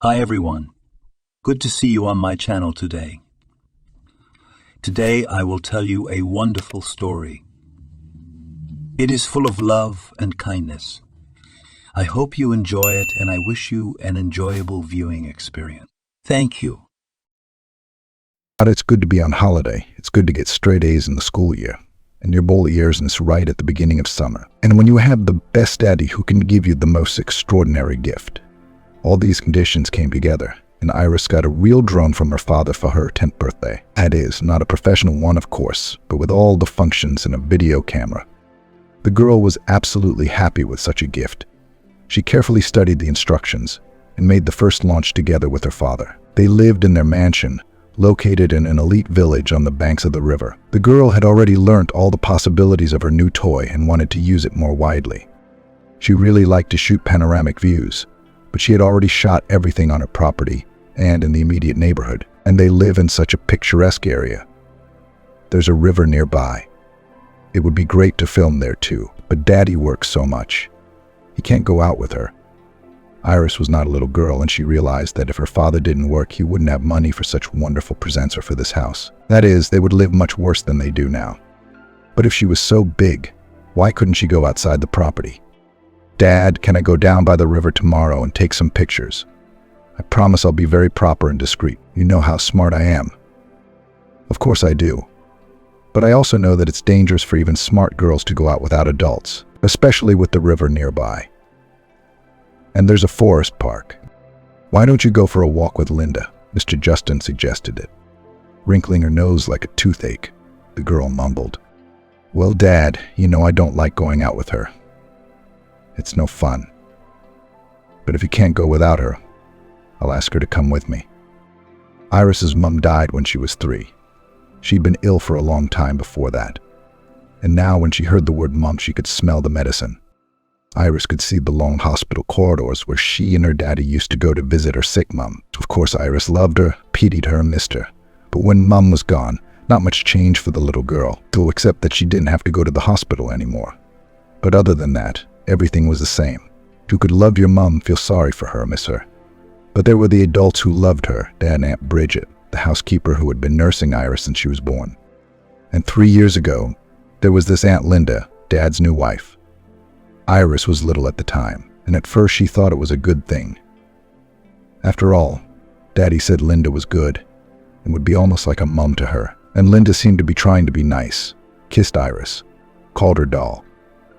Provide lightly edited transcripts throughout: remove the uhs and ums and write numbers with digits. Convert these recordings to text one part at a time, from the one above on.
Hi everyone. Good to see you on my channel today. Today I will tell you a wonderful story. It is full of love and kindness. I hope you enjoy it and I wish you an enjoyable viewing experience. Thank you. It's good to be on holiday. It's good to get straight A's in the school year. And your bowl of ears is right at the beginning of summer. And when you have the best daddy who can give you the most extraordinary gift. All these conditions came together, and Iris got a real drone from her father for her 10th birthday. That is, not a professional one, of course, but with all the functions and a video camera. The girl was absolutely happy with such a gift. She carefully studied the instructions and made the first launch together with her father. They lived in their mansion, located in an elite village on the banks of the river. The girl had already learnt all the possibilities of her new toy and wanted to use it more widely. She really liked to shoot panoramic views, but she had already shot everything on her property and in the immediate neighborhood, and they live in such a picturesque area. There's a river nearby. It would be great to film there too, but Daddy works so much. He can't go out with her. Iris was not a little girl, and she realized that if her father didn't work, he wouldn't have money for such wonderful presents or for this house. That is, they would live much worse than they do now. But if she was so big, why couldn't she go outside the property? Dad, can I go down by the river tomorrow and take some pictures? I promise I'll be very proper and discreet. You know how smart I am. Of course I do. But I also know that it's dangerous for even smart girls to go out without adults, especially with the river nearby. And there's a forest park. Why don't you go for a walk with Linda? Mr. Justin suggested it. Wrinkling her nose like a toothache, the girl mumbled. Well, Dad, you know I don't like going out with her. It's no fun. But if you can't go without her, I'll ask her to come with me. Iris's mum died when she was 3. She'd been ill for a long time before that. And now when she heard the word mum, she could smell the medicine. Iris could see the long hospital corridors where she and her daddy used to go to visit her sick mum. Of course, Iris loved her, pitied her, and missed her. But when mum was gone, not much changed for the little girl, except that she didn't have to go to the hospital anymore. But other than that, everything was the same. You could love your mum, feel sorry for her, miss her. But there were the adults who loved her, Dad and Aunt Bridget, the housekeeper who had been nursing Iris since she was born. And 3 years ago, there was this Aunt Linda, Dad's new wife. Iris was little at the time, and at first she thought it was a good thing. After all, Daddy said Linda was good, and would be almost like a mum to her. And Linda seemed to be trying to be nice, kissed Iris, called her doll,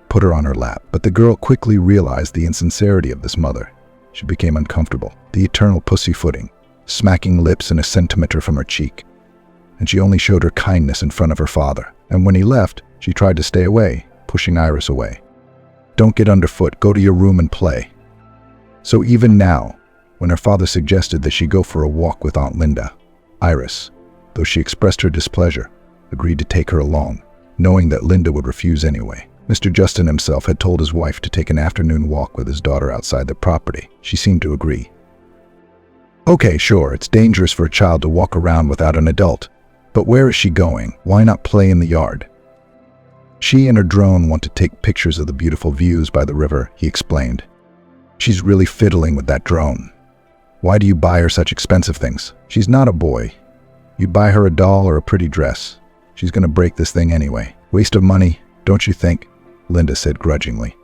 put her on her lap. But the girl quickly realized the insincerity of this mother. She became uncomfortable, the eternal pussyfooting, smacking lips and a centimeter from her cheek. And she only showed her kindness in front of her father. And when he left, she tried to stay away, pushing Iris away. Don't get underfoot, go to your room and play. So even now, when her father suggested that she go for a walk with Aunt Linda, Iris, though she expressed her displeasure, agreed to take her along, knowing that Linda would refuse anyway. Mr. Justin himself had told his wife to take an afternoon walk with his daughter outside the property. She seemed to agree. Okay, sure, it's dangerous for a child to walk around without an adult. But where is she going? Why not play in the yard? She and her drone want to take pictures of the beautiful views by the river, he explained. She's really fiddling with that drone. Why do you buy her such expensive things? She's not a boy. You buy her a doll or a pretty dress. She's gonna break this thing anyway. Waste of money, don't you think? Linda said grudgingly.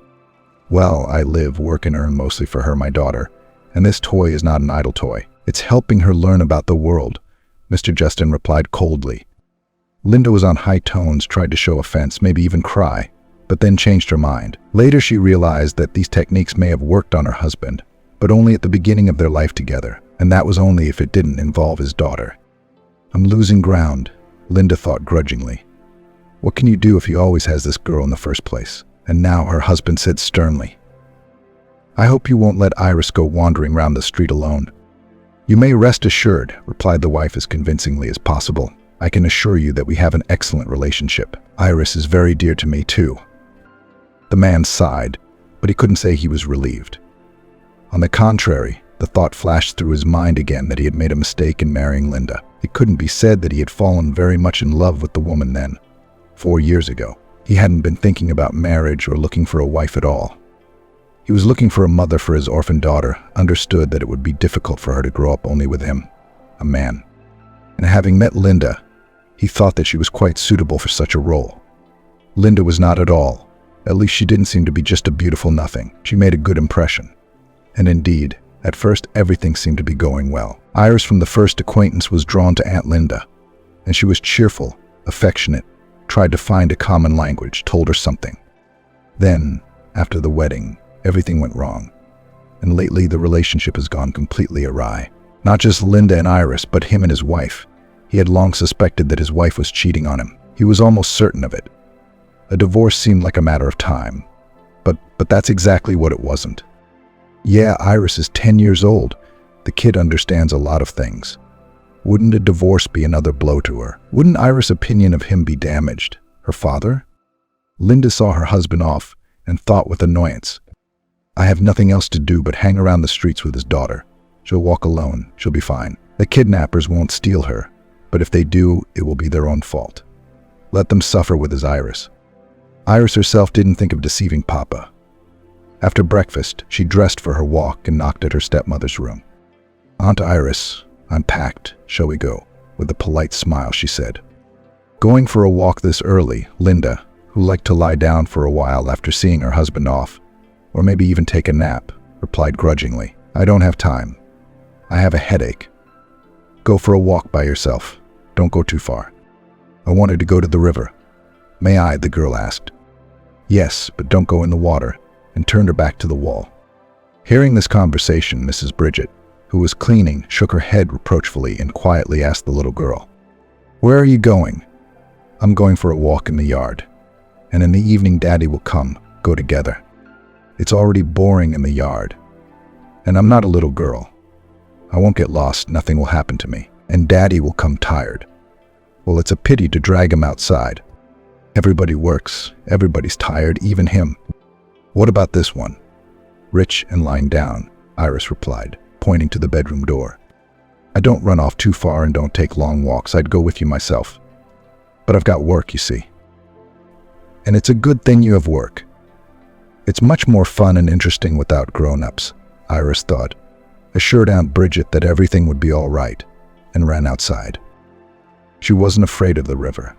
Well, I live, work, and earn mostly for her, my daughter. And this toy is not an idle toy. It's helping her learn about the world, Mr. Justin replied coldly. Linda was on high tones, tried to show offense, maybe even cry, but then changed her mind. Later she realized that these techniques may have worked on her husband, but only at the beginning of their life together, and that was only if it didn't involve his daughter. I'm losing ground, Linda thought grudgingly. What can you do if he always has this girl in the first place? And now her husband said sternly, I hope you won't let Iris go wandering round the street alone. You may rest assured, replied the wife as convincingly as possible. I can assure you that we have an excellent relationship. Iris is very dear to me too. The man sighed, but he couldn't say he was relieved. On the contrary, the thought flashed through his mind again that he had made a mistake in marrying Linda. It couldn't be said that he had fallen very much in love with the woman then. 4 years ago, he hadn't been thinking about marriage or looking for a wife at all. He was looking for a mother for his orphan daughter, understood that it would be difficult for her to grow up only with him, a man. And having met Linda, he thought that she was quite suitable for such a role. Linda was not at all. At least she didn't seem to be just a beautiful nothing. She made a good impression. And indeed, at first everything seemed to be going well. Iris from the first acquaintance was drawn to Aunt Linda, and she was cheerful, affectionate, tried to find a common language, told her something. Then, after the wedding, everything went wrong. And lately the relationship has gone completely awry. Not just Linda and Iris, but him and his wife. He had long suspected that his wife was cheating on him. He was almost certain of it. A divorce seemed like a matter of time. But that's exactly what it wasn't. Yeah, Iris is 10 years old. The kid understands a lot of things. Wouldn't a divorce be another blow to her? Wouldn't Iris' opinion of him be damaged? Her father? Linda saw her husband off and thought with annoyance, I have nothing else to do but hang around the streets with his daughter. She'll walk alone. She'll be fine. The kidnappers won't steal her, but if they do, it will be their own fault. Let them suffer with his Iris. Iris herself didn't think of deceiving Papa. After breakfast, she dressed for her walk and knocked at her stepmother's room. Aunt Iris, I'm packed. Shall we go? With a polite smile, she said. Going for a walk this early, Linda, who liked to lie down for a while after seeing her husband off, or maybe even take a nap, replied grudgingly, I don't have time. I have a headache. Go for a walk by yourself. Don't go too far. I wanted to go to the river. May I? The girl asked. Yes, but don't go in the water, and turned her back to the wall. Hearing this conversation, Mrs. Bridget, who was cleaning, shook her head reproachfully and quietly asked the little girl, Where are you going? I'm going for a walk in the yard, and in the evening Daddy will come, go together. It's already boring in the yard, and I'm not a little girl. I won't get lost, nothing will happen to me, and Daddy will come tired. Well, it's a pity to drag him outside. Everybody works, everybody's tired, even him. What about this one? Rich and lying down, Iris replied, pointing to the bedroom door. I don't run off too far and don't take long walks. I'd go with you myself. But I've got work, you see. And it's a good thing you have work. It's much more fun and interesting without grown-ups, Iris thought, assured Aunt Bridget that everything would be all right, and ran outside. She wasn't afraid of the river,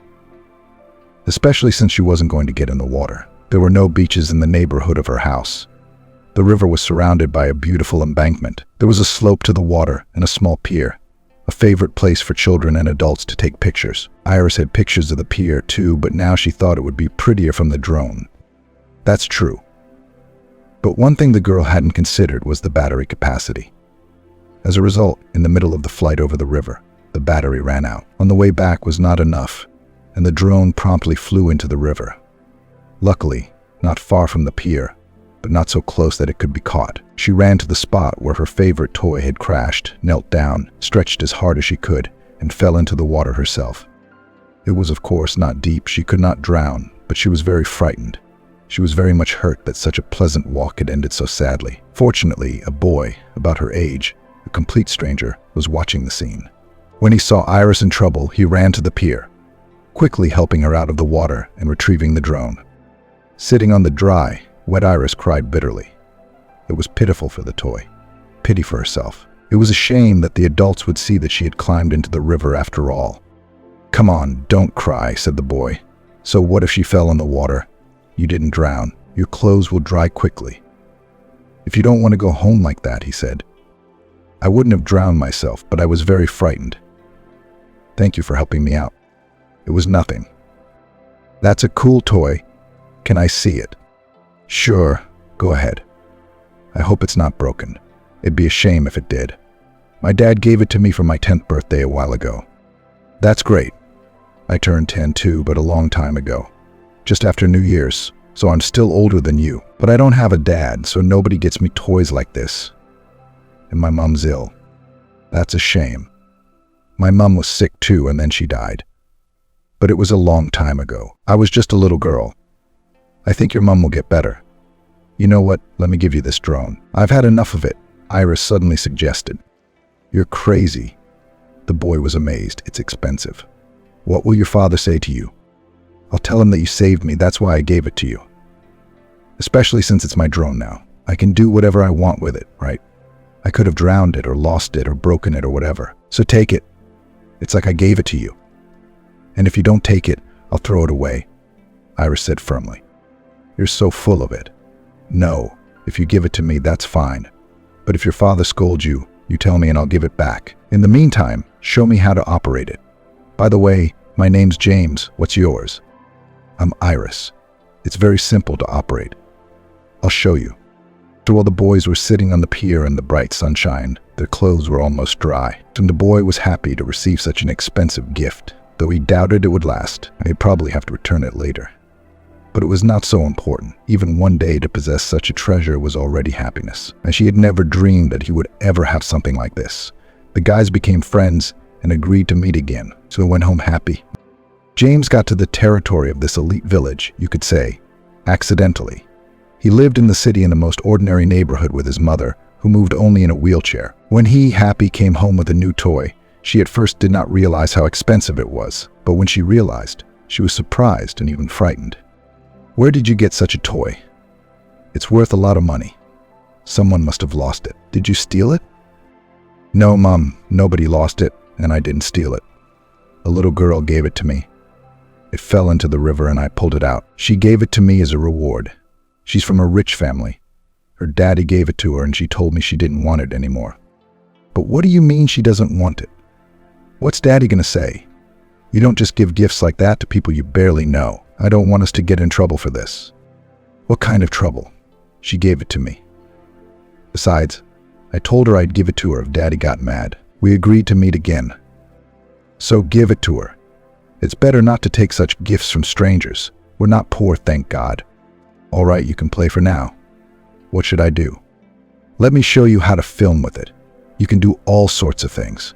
especially since she wasn't going to get in the water. There were no beaches in the neighborhood of her house. The river was surrounded by a beautiful embankment. There was a slope to the water and a small pier, a favorite place for children and adults to take pictures. Iris had pictures of the pier too, but now she thought it would be prettier from the drone. That's true. But one thing the girl hadn't considered was the battery capacity. As a result, in the middle of the flight over the river, the battery ran out. On the way back was not enough, and the drone promptly flew into the river. Luckily, not far from the pier, but not so close that it could be caught. She ran to the spot where her favorite toy had crashed, knelt down, stretched as hard as she could, and fell into the water herself. It was, of course, not deep. She could not drown, but she was very frightened. She was very much hurt that such a pleasant walk had ended so sadly. Fortunately, a boy, about her age, a complete stranger, was watching the scene. When he saw Iris in trouble, he ran to the pier, quickly helping her out of the water and retrieving the drone. Sitting on the dry, wet Iris cried bitterly. It was pitiful for the toy, pity for herself. It was a shame that the adults would see that she had climbed into the river after all. Come on, don't cry, said the boy. So what if she fell in the water? You didn't drown. Your clothes will dry quickly. If you don't want to go home like that, he said. I wouldn't have drowned myself, but I was very frightened. Thank you for helping me out. It was nothing. That's a cool toy. Can I see it? Sure, go ahead. I hope it's not broken. It'd be a shame if it did. My dad gave it to me for my 10th birthday a while ago. That's great. I turned 10 too, but a long time ago. Just after New Year's, so I'm still older than you. But I don't have a dad, so nobody gets me toys like this. And my mom's ill. That's a shame. My mom was sick too, and then she died. But it was a long time ago. I was just a little girl. I think your mom will get better. You know what? Let me give you this drone. I've had enough of it, Iris suddenly suggested. You're crazy. The boy was amazed. It's expensive. What will your father say to you? I'll tell him that you saved me. That's why I gave it to you. Especially since it's my drone now. I can do whatever I want with it, right? I could have drowned it or lost it or broken it or whatever. So take it. It's like I gave it to you. And if you don't take it, I'll throw it away, Iris said firmly. You're so full of it. No, if you give it to me, that's fine. But if your father scolds you, you tell me and I'll give it back. In the meantime, show me how to operate it. By the way, my name's James. What's yours? I'm Iris. It's very simple to operate. I'll show you. After all the boys were sitting on the pier in the bright sunshine, their clothes were almost dry, and the boy was happy to receive such an expensive gift, though he doubted it would last, and he'd probably have to return it later. But it was not so important. Even one day to possess such a treasure was already happiness, and she had never dreamed that he would ever have something like this. The guys became friends and agreed to meet again, so he went home happy. James got to the territory of this elite village, you could say, accidentally. He lived in the city in the most ordinary neighborhood with his mother, who moved only in a wheelchair. When he, happy, came home with a new toy, she at first did not realize how expensive it was, but when she realized, she was surprised and even frightened. Where did you get such a toy? It's worth a lot of money. Someone must have lost it. Did you steal it? No, Mom, nobody lost it, and I didn't steal it. A little girl gave it to me. It fell into the river and I pulled it out. She gave it to me as a reward. She's from a rich family. Her daddy gave it to her and she told me she didn't want it anymore. But what do you mean she doesn't want it? What's Daddy gonna say? You don't just give gifts like that to people you barely know. I don't want us to get in trouble for this. What kind of trouble? She gave it to me. Besides, I told her I'd give it to her if Daddy got mad. We agreed to meet again. So give it to her. It's better not to take such gifts from strangers. We're not poor, thank God. All right, you can play for now. What should I do? Let me show you how to film with it. You can do all sorts of things.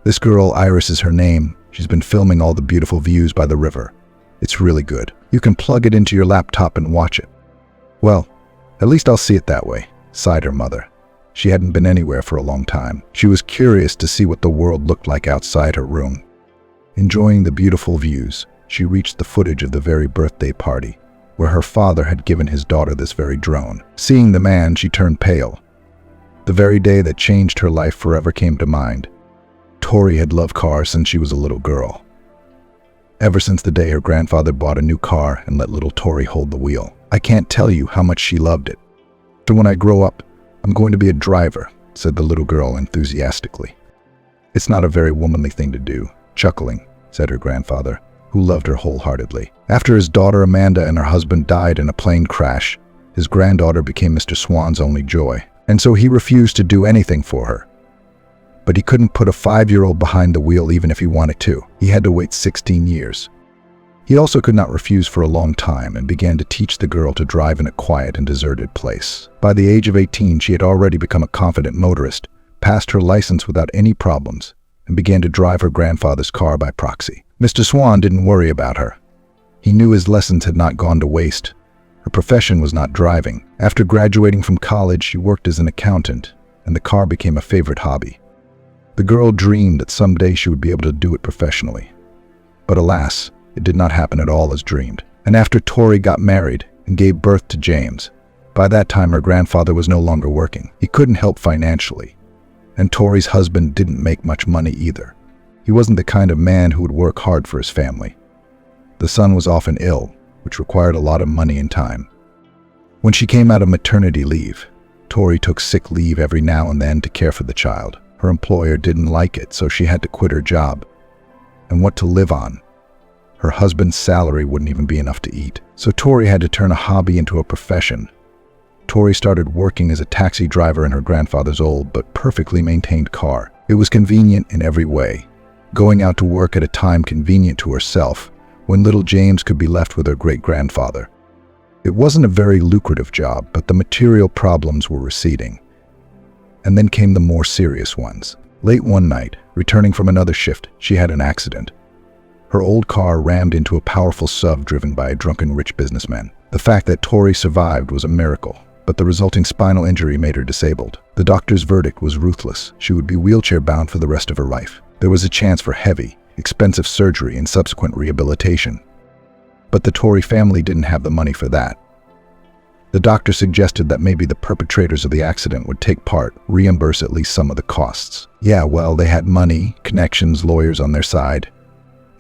This girl, Iris is her name. She's been filming all the beautiful views by the river. It's really good. You can plug it into your laptop and watch it. Well, at least I'll see it that way, sighed her mother. She hadn't been anywhere for a long time. She was curious to see what the world looked like outside her room. Enjoying the beautiful views, she reached the footage of the very birthday party, where her father had given his daughter this very drone. Seeing the man, she turned pale. The very day that changed her life forever came to mind. Tori had loved cars since she was a little girl. Ever since the day her grandfather bought a new car and let little Tori hold the wheel. I can't tell you how much she loved it. So when I grow up, I'm going to be a driver, said the little girl enthusiastically. It's not a very womanly thing to do, chuckling, said her grandfather, who loved her wholeheartedly. After his daughter Amanda and her husband died in a plane crash, his granddaughter became Mr. Swan's only joy, and so he refused to do anything for her. But he couldn't put a 5-year-old behind the wheel even if he wanted to. He had to wait 16 years. He also could not refuse for a long time and began to teach the girl to drive in a quiet and deserted place. By the age of 18, she had already become a confident motorist, passed her license without any problems, and began to drive her grandfather's car by proxy. Mr. Swan didn't worry about her. He knew his lessons had not gone to waste. Her profession was not driving. After graduating from college, she worked as an accountant, and the car became a favorite hobby. The girl dreamed that someday she would be able to do it professionally. But alas, it did not happen at all as dreamed. And after Tori got married and gave birth to James, by that time her grandfather was no longer working. He couldn't help financially. And Tori's husband didn't make much money either. He wasn't the kind of man who would work hard for his family. The son was often ill, which required a lot of money and time. When she came out of maternity leave, Tori took sick leave every now and then to care for the child. Her employer didn't like it, so she had to quit her job. And what to live on? Her husband's salary wouldn't even be enough to eat. So Tori had to turn a hobby into a profession. Tori started working as a taxi driver in her grandfather's old but perfectly maintained car. It was convenient in every way, going out to work at a time convenient to herself, when little James could be left with her great-grandfather. It wasn't a very lucrative job, but the material problems were receding. And then came the more serious ones. Late one night, returning from another shift, she had an accident. Her old car rammed into a powerful SUV driven by a drunken rich businessman. The fact that Tori survived was a miracle, but the resulting spinal injury made her disabled. The doctor's verdict was ruthless. She would be wheelchair-bound for the rest of her life. There was a chance for heavy, expensive surgery and subsequent rehabilitation. But the Tori family didn't have the money for that. The doctor suggested that maybe the perpetrators of the accident would take part, reimburse at least some of the costs. Yeah, well, they had money, connections, lawyers on their side.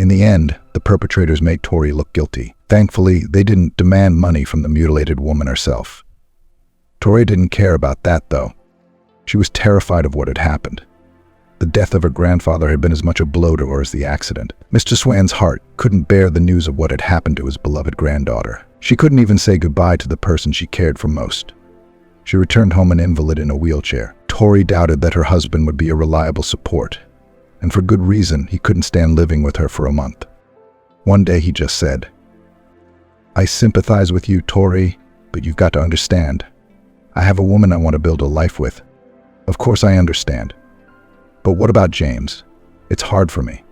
In the end, the perpetrators made Tori look guilty. Thankfully, they didn't demand money from the mutilated woman herself. Tori didn't care about that, though. She was terrified of what had happened. The death of her grandfather had been as much a blow to her as the accident. Mr. Swan's heart couldn't bear the news of what had happened to his beloved granddaughter. She couldn't even say goodbye to the person she cared for most. She returned home an invalid in a wheelchair. Tori doubted that her husband would be a reliable support, and for good reason. He couldn't stand living with her for a month. One day he just said, "I sympathize with you, Tori, but you've got to understand. I have a woman I want to build a life with." "Of course I understand. But what about James? It's hard for me."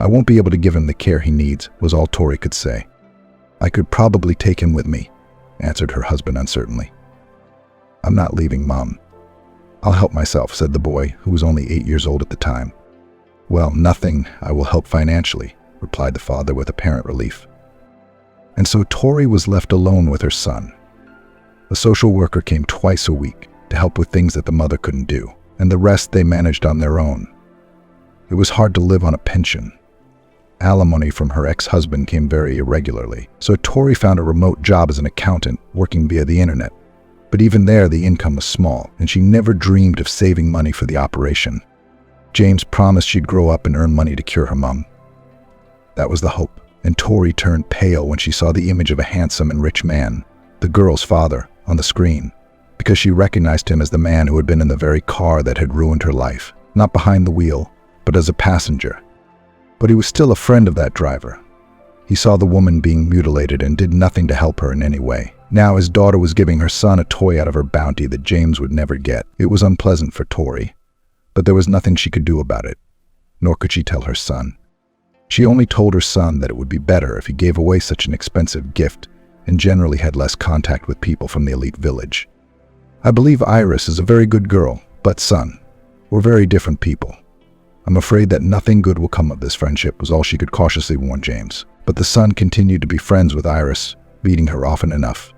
"I won't be able to give him the care he needs," was all Tori could say. "I could probably take him with me," answered her husband uncertainly. "I'm not leaving Mom. I'll help myself," said the boy, who was only 8 years old at the time. "Well, nothing. I will help financially," replied the father with apparent relief. And so Tori was left alone with her son. A social worker came twice a week to help with things that the mother couldn't do, and the rest they managed on their own. It was hard to live on a pension. Alimony from her ex-husband came very irregularly, so Tori found a remote job as an accountant working via the internet. But even there, the income was small, and she never dreamed of saving money for the operation. James promised she'd grow up and earn money to cure her mom. That was the hope, and Tori turned pale when she saw the image of a handsome and rich man, the girl's father, on the screen, because she recognized him as the man who had been in the very car that had ruined her life, not behind the wheel, but as a passenger. But he was still a friend of that driver. He saw the woman being mutilated and did nothing to help her in any way. Now his daughter was giving her son a toy out of her bounty that James would never get. It was unpleasant for Tori, but there was nothing she could do about it, nor could she tell her son. She only told her son that it would be better if he gave away such an expensive gift and generally had less contact with people from the elite village. "I believe Iris is a very good girl, but son, we're very different people. I'm afraid that nothing good will come of this friendship," was all she could cautiously warn James. But the son continued to be friends with Iris, beating her often enough.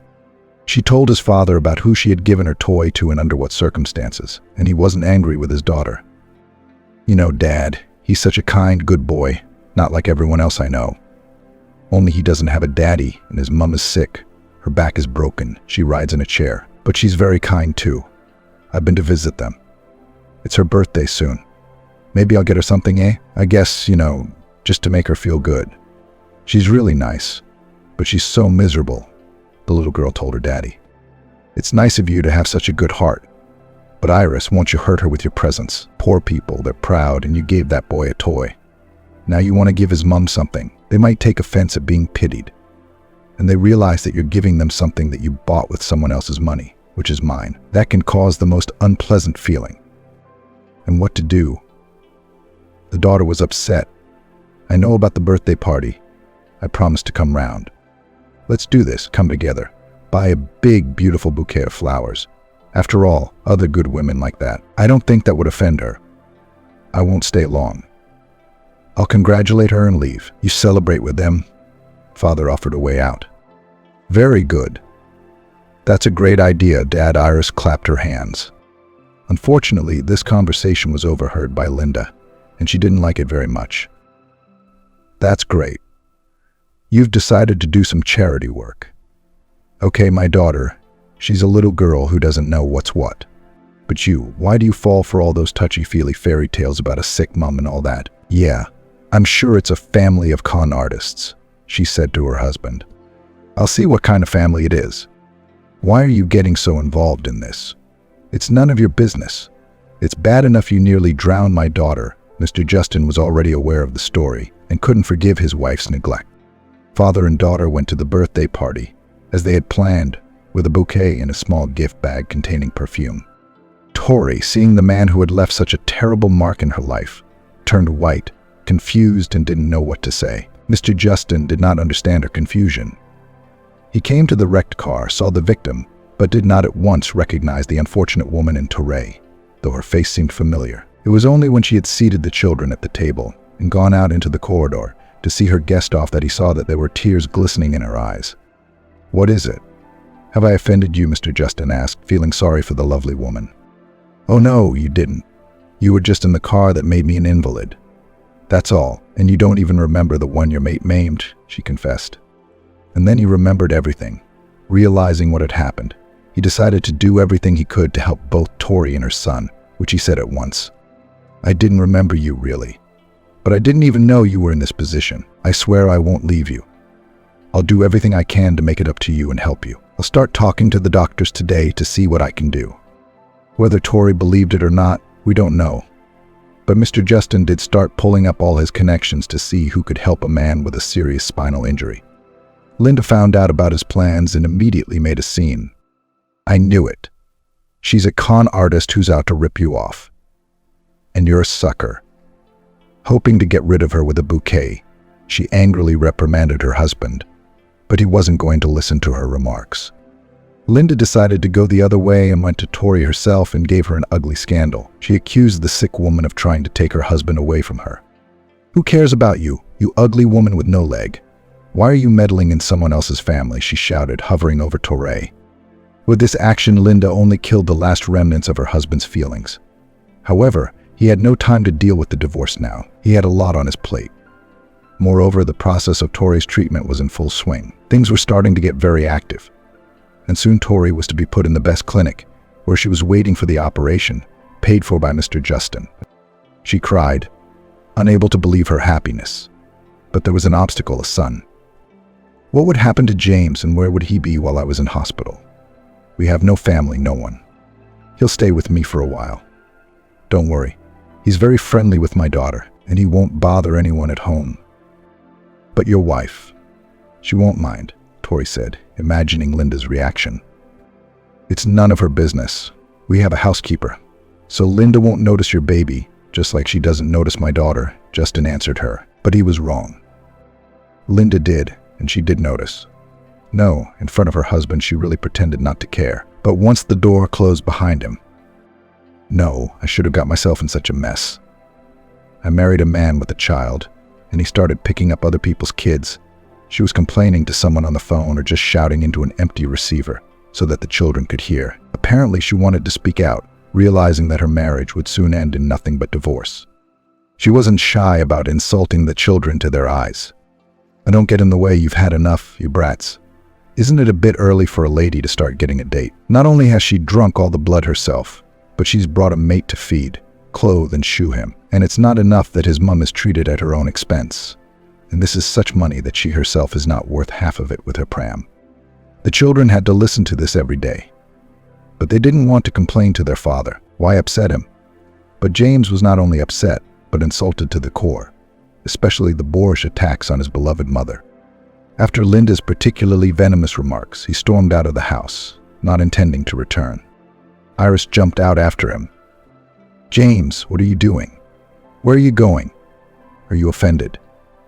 She told his father about who she had given her toy to and under what circumstances, and he wasn't angry with his daughter. "You know, Dad, he's such a kind, good boy, not like everyone else I know. Only he doesn't have a daddy, and his mom is sick. Her back is broken. She rides in a chair. But she's very kind too. I've been to visit them. It's her birthday soon. Maybe I'll get her something, eh? I guess, just to make her feel good. She's really nice, but she's so miserable," the little girl told her daddy. "It's nice of you to have such a good heart. But Iris, won't you hurt her with your presence? Poor people, they're proud, and you gave that boy a toy. Now you want to give his mom something. They might take offense at being pitied. And they realize that you're giving them something that you bought with someone else's money, which is mine. That can cause the most unpleasant feeling." And what to do? The daughter was upset. "I know about the birthday party. I promised to come round. Let's do this, come together. Buy a big, beautiful bouquet of flowers. After all, other good women like that. I don't think that would offend her. I won't stay long. I'll congratulate her and leave. You celebrate with them." Father offered a way out. "Very good. That's a great idea, Dad." Iris clapped her hands. Unfortunately, this conversation was overheard by Linda, and she didn't like it very much. "That's great. You've decided to do some charity work. Okay, my daughter, she's a little girl who doesn't know what's what. But you, why do you fall for all those touchy-feely fairy tales about a sick mom and all that?" "Yeah, I'm sure it's a family of con artists," she said to her husband. "I'll see what kind of family it is. Why are you getting so involved in this? It's none of your business. It's bad enough you nearly drowned my daughter." Mr. Justin was already aware of the story and couldn't forgive his wife's neglect. Father and daughter went to the birthday party, as they had planned, with a bouquet and a small gift bag containing perfume. Tori, seeing the man who had left such a terrible mark in her life, turned white, confused, and didn't know what to say. Mr. Justin did not understand her confusion. He came to the wrecked car, saw the victim, but did not at once recognize the unfortunate woman in Tori, though her face seemed familiar. It was only when she had seated the children at the table and gone out into the corridor to see her guest off that he saw that there were tears glistening in her eyes. "What is it?" "Have I offended you?" Mr. Justin asked, feeling sorry for the lovely woman. "Oh no, you didn't. You were just in the car that made me an invalid. That's all, and you don't even remember the one your mate maimed," she confessed. And then he remembered everything, realizing what had happened. He decided to do everything he could to help both Tori and her son, which he said at once. "I didn't remember you, really. But I didn't even know you were in this position. I swear I won't leave you. I'll do everything I can to make it up to you and help you. I'll start talking to the doctors today to see what I can do." Whether Tori believed it or not, we don't know. But Mr. Justin did start pulling up all his connections to see who could help a man with a serious spinal injury. Linda found out about his plans and immediately made a scene. "I knew it. She's a con artist who's out to rip you off. And you're a sucker." Hoping to get rid of her with a bouquet, she angrily reprimanded her husband, but he wasn't going to listen to her remarks. Linda decided to go the other way and went to Tori herself and gave her an ugly scandal. She accused the sick woman of trying to take her husband away from her. "Who cares about you, you ugly woman with no leg? Why are you meddling in someone else's family?" she shouted, hovering over Tori. With this action, Linda only killed the last remnants of her husband's feelings. However, he had no time to deal with the divorce now. He had a lot on his plate. Moreover, the process of Tori's treatment was in full swing. Things were starting to get very active. And soon Tori was to be put in the best clinic, where she was waiting for the operation, paid for by Mr. Justin. She cried, unable to believe her happiness. But there was an obstacle: a son. What would happen to James, and where would he be while I was in hospital? We have no family, no one. He'll stay with me for a while. Don't worry. He's very friendly with my daughter, and he won't bother anyone at home. But your wife, she won't mind, Tori said, imagining Linda's reaction. It's none of her business. We have a housekeeper. So Linda won't notice your baby, just like she doesn't notice my daughter, Justin answered her. But he was wrong. Linda did, and she did notice. No, in front of her husband she really pretended not to care. But once the door closed behind him, no, I should have got myself in such a mess. I married a man with a child, and he started picking up other people's kids. She was complaining to someone on the phone or just shouting into an empty receiver so that the children could hear. Apparently she wanted to speak out, realizing that her marriage would soon end in nothing but divorce. She wasn't shy about insulting the children to their eyes. "I don't get in the way, you've had enough, you brats. Isn't it a bit early for a lady to start getting a date? Not only has she drunk all the blood herself, but she's brought a mate to feed, clothe, and shoe him. And it's not enough that his mum is treated at her own expense. And this is such money that she herself is not worth half of it with her pram." The children had to listen to this every day. But they didn't want to complain to their father. Why upset him? But James was not only upset, but insulted to the core, especially the boorish attacks on his beloved mother. After Linda's particularly venomous remarks, he stormed out of the house, not intending to return. Iris jumped out after him. "James, what are you doing? Where are you going? Are you offended?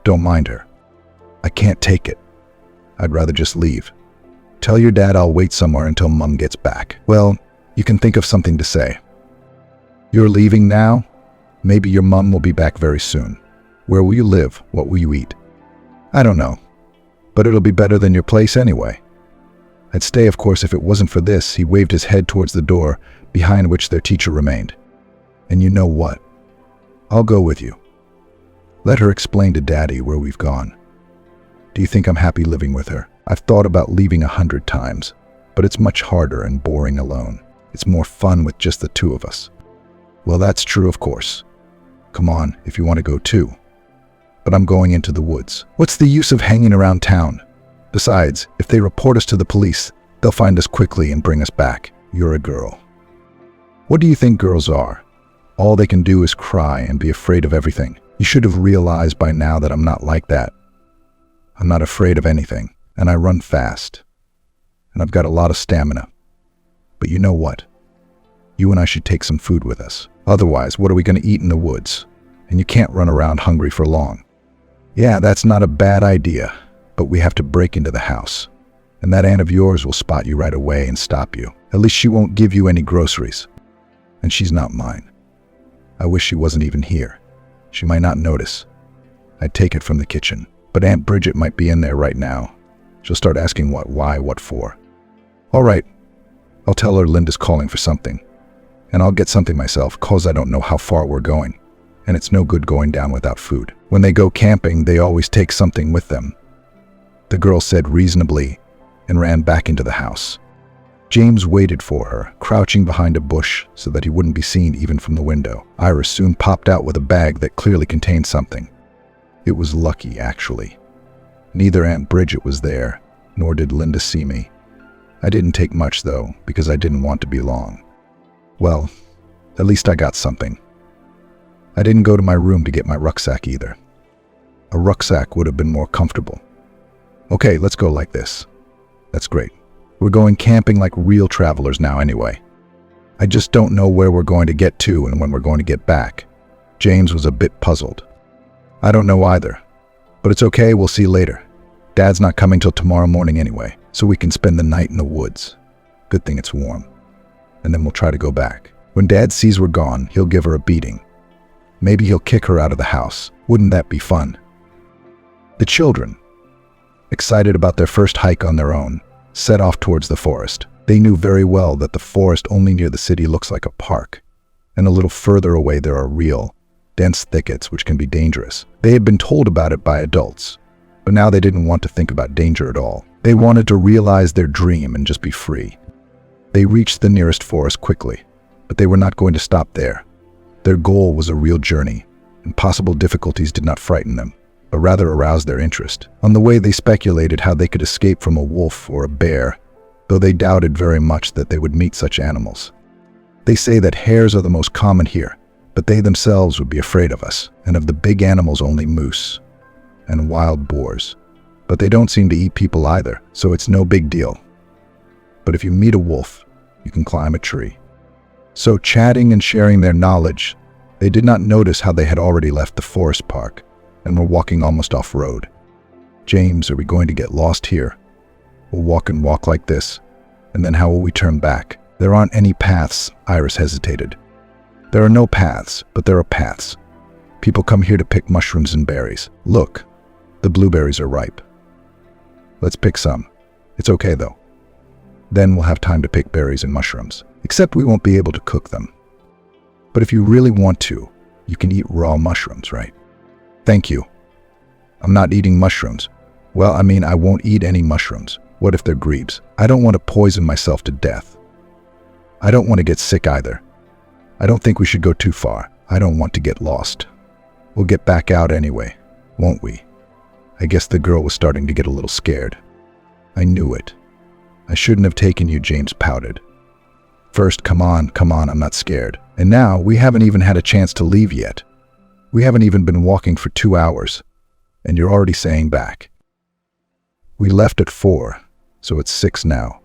Don't mind her. I can't take it. I'd rather just leave. Tell your dad I'll wait somewhere until Mum gets back." "Well, you can think of something to say." "You're leaving now? Maybe your mum will be back very soon. Where will you live? What will you eat?" "I don't know. But it'll be better than your place anyway. I'd stay, of course, if it wasn't for this." He waved his head towards the door, behind which their teacher remained. "And you know what? I'll go with you. Let her explain to Daddy where we've gone. Do you think I'm happy living with her? I've thought about leaving 100 times, but it's much harder and boring alone. It's more fun with just the two of us." "Well, that's true, of course. Come on, if you want to go too. But I'm going into the woods. What's the use of hanging around town? Besides, if they report us to the police, they'll find us quickly and bring us back. You're a girl." "What do you think girls are? All they can do is cry and be afraid of everything. You should have realized by now that I'm not like that. I'm not afraid of anything, and I run fast. And I've got a lot of stamina. But you know what? You and I should take some food with us. Otherwise, what are we going to eat in the woods? And you can't run around hungry for long." "Yeah, that's not a bad idea, but we have to break into the house. And that aunt of yours will spot you right away and stop you. At least she won't give you any groceries. And she's not mine. I wish she wasn't even here. She might not notice. I'd take it from the kitchen. But Aunt Bridget might be in there right now. She'll start asking what, why, what for. All right, I'll tell her Linda's calling for something. And I'll get something myself, cause I don't know how far we're going. And it's no good going down without food. When they go camping, they always take something with them. The girl said reasonably and ran back into the house. James waited for her, crouching behind a bush so that he wouldn't be seen even from the window. Iris soon popped out with a bag that clearly contained something. It was lucky, actually. Neither Aunt Bridget was there, nor did Linda see me. I didn't take much, though, because I didn't want to be long. Well, at least I got something. I didn't go to my room to get my rucksack either. A rucksack would have been more comfortable. Okay, let's go like this. That's great. We're going camping like real travelers now anyway. I just don't know where we're going to get to and when we're going to get back. James was a bit puzzled. I don't know either. But it's okay, we'll see later. Dad's not coming till tomorrow morning anyway, so we can spend the night in the woods. Good thing it's warm. And then we'll try to go back. When Dad sees we're gone, he'll give her a beating. Maybe he'll kick her out of the house. Wouldn't that be fun? The children, excited about their first hike on their own, set off towards the forest. They knew very well that the forest only near the city looks like a park, and a little further away there are real, dense thickets which can be dangerous. They had been told about it by adults, but now they didn't want to think about danger at all. They wanted to realize their dream and just be free. They reached the nearest forest quickly, but they were not going to stop there. Their goal was a real journey, and possible difficulties did not frighten them, but rather aroused their interest. On the way, they speculated how they could escape from a wolf or a bear, though they doubted very much that they would meet such animals. They say that hares are the most common here, but they themselves would be afraid of us, and of the big animals only moose and wild boars. But they don't seem to eat people either, so it's no big deal. But if you meet a wolf, you can climb a tree. So chatting and sharing their knowledge, they did not notice how they had already left the forest park and were walking almost off-road. James, are we going to get lost here? We'll walk and walk like this, and then how will we turn back? There aren't any paths, Iris hesitated. There are no paths, but there are paths. People come here to pick mushrooms and berries. Look, the blueberries are ripe. Let's pick some. It's okay though. Then we'll have time to pick berries and mushrooms, except we won't be able to cook them. But if you really want to, you can eat raw mushrooms, right? Thank you. I'm not eating mushrooms. Well, I mean, I won't eat any mushrooms. What if they're grebes? I don't want to poison myself to death. I don't want to get sick either. I don't think we should go too far. I don't want to get lost. We'll get back out anyway, won't we? I guess the girl was starting to get a little scared. I knew it. I shouldn't have taken you, James pouted. First, come on, I'm not scared. And now, we haven't even had a chance to leave yet. We haven't even been walking for 2 hours, and you're already saying back. We left at 4, so it's 6 now.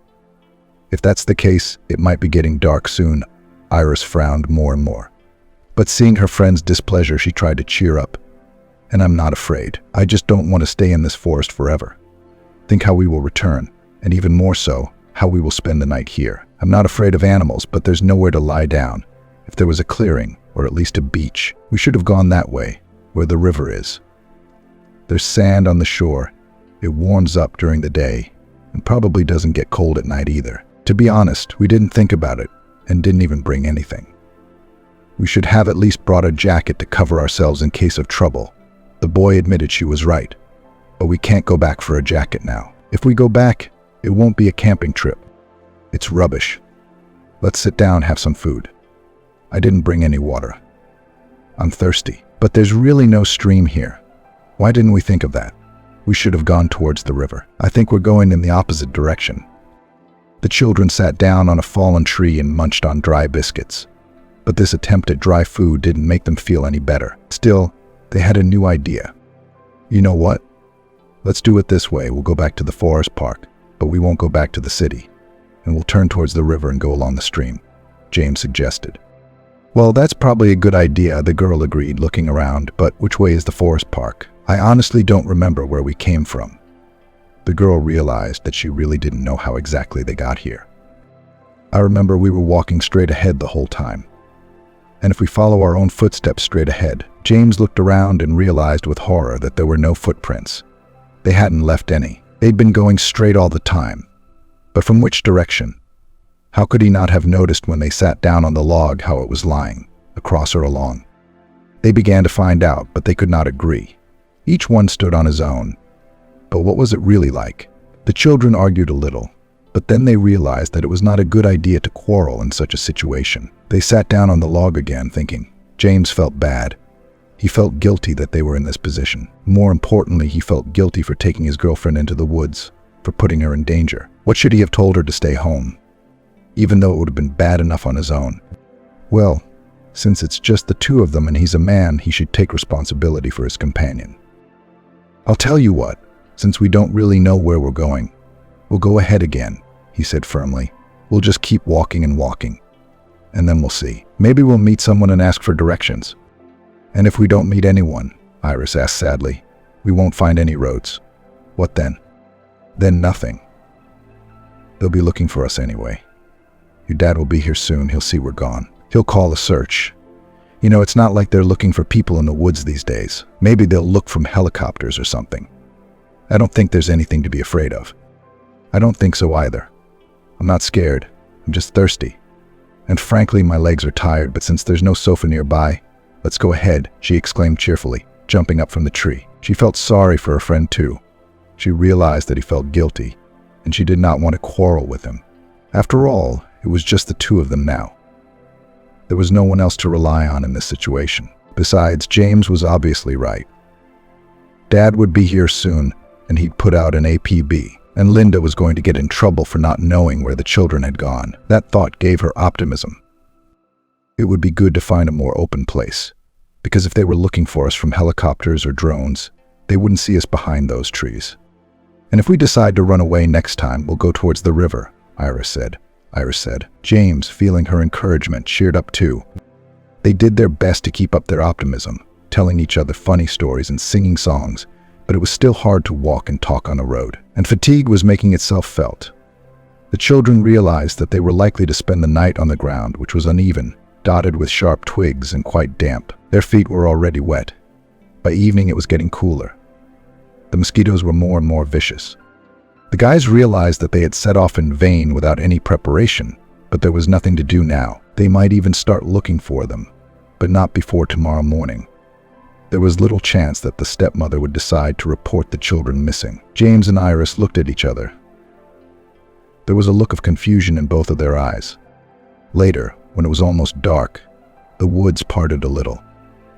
If that's the case, it might be getting dark soon. Iris frowned more and more. But seeing her friend's displeasure, she tried to cheer up. And I'm not afraid. I just don't want to stay in this forest forever. Think how we will return, and even more so, how we will spend the night here. I'm not afraid of animals, but there's nowhere to lie down. If there was a clearing, or at least a beach, we should have gone that way, where the river is. There's sand on the shore. It warms up during the day, and probably doesn't get cold at night either. To be honest, we didn't think about it, and didn't even bring anything. We should have at least brought a jacket to cover ourselves in case of trouble. The boy admitted she was right, but we can't go back for a jacket now. If we go back, it won't be a camping trip. It's rubbish. Let's sit down, have some food. I didn't bring any water. I'm thirsty, but there's really no stream here. Why didn't we think of that? We should have gone towards the river. I think we're going in the opposite direction. The children sat down on a fallen tree and munched on dry biscuits. But this attempt at dry food didn't make them feel any better. Still, they had a new idea. You know what? Let's do it this way. We'll go back to the forest park, but we won't go back to the city. And we'll turn towards the river and go along the stream, James suggested. Well, that's probably a good idea, the girl agreed, looking around, but which way is the forest park? I honestly don't remember where we came from. The girl realized that she really didn't know how exactly they got here. I remember we were walking straight ahead the whole time. And if we follow our own footsteps straight ahead, James looked around and realized with horror that there were no footprints. They hadn't left any. They'd been going straight all the time. But from which direction? How could he not have noticed when they sat down on the log how it was lying, across or along? They began to find out, but they could not agree. Each one stood on his own. But what was it really like? The children argued a little, but then they realized that it was not a good idea to quarrel in such a situation. They sat down on the log again, thinking. James felt bad. He felt guilty that they were in this position. More importantly, he felt guilty for taking his girlfriend into the woods, for putting her in danger. What should he have told her to stay home, even though it would have been bad enough on his own? Well, since it's just the two of them and he's a man, he should take responsibility for his companion. I'll tell you what, since we don't really know where we're going, we'll go ahead again, he said firmly. We'll just keep walking and walking, and then we'll see. Maybe we'll meet someone and ask for directions. And if we don't meet anyone, Iris asked sadly, we won't find any roads. What then? Then nothing. They'll be looking for us anyway. Your dad will be here soon. He'll see we're gone. He'll call a search. You know, it's not like they're looking for people in the woods these days. Maybe they'll look from helicopters or something. I don't think there's anything to be afraid of. I don't think so either. I'm not scared. I'm just thirsty. And frankly, my legs are tired, but since there's no sofa nearby, let's go ahead, she exclaimed cheerfully, jumping up from the tree. She felt sorry for her friend too. She realized that he felt guilty, and she did not want to quarrel with him. After all, it was just the two of them now. There was no one else to rely on in this situation. Besides, James was obviously right. Dad would be here soon, and he'd put out an APB, and Linda was going to get in trouble for not knowing where the children had gone. That thought gave her optimism. It would be good to find a more open place, because if they were looking for us from helicopters or drones, they wouldn't see us behind those trees. And if we decide to run away next time, we'll go towards the river, Iris said. James, feeling her encouragement, cheered up too. They did their best to keep up their optimism, telling each other funny stories and singing songs, but it was still hard to walk and talk on the road, and fatigue was making itself felt. The children realized that they were likely to spend the night on the ground, which was uneven, dotted with sharp twigs and quite damp. Their feet were already wet. By evening, it was getting cooler. The mosquitoes were more and more vicious. The guys realized that they had set off in vain without any preparation, but there was nothing to do now. They might even start looking for them, but not before tomorrow morning. There was little chance that the stepmother would decide to report the children missing. James and Iris looked at each other. There was a look of confusion in both of their eyes. Later, when it was almost dark, the woods parted a little,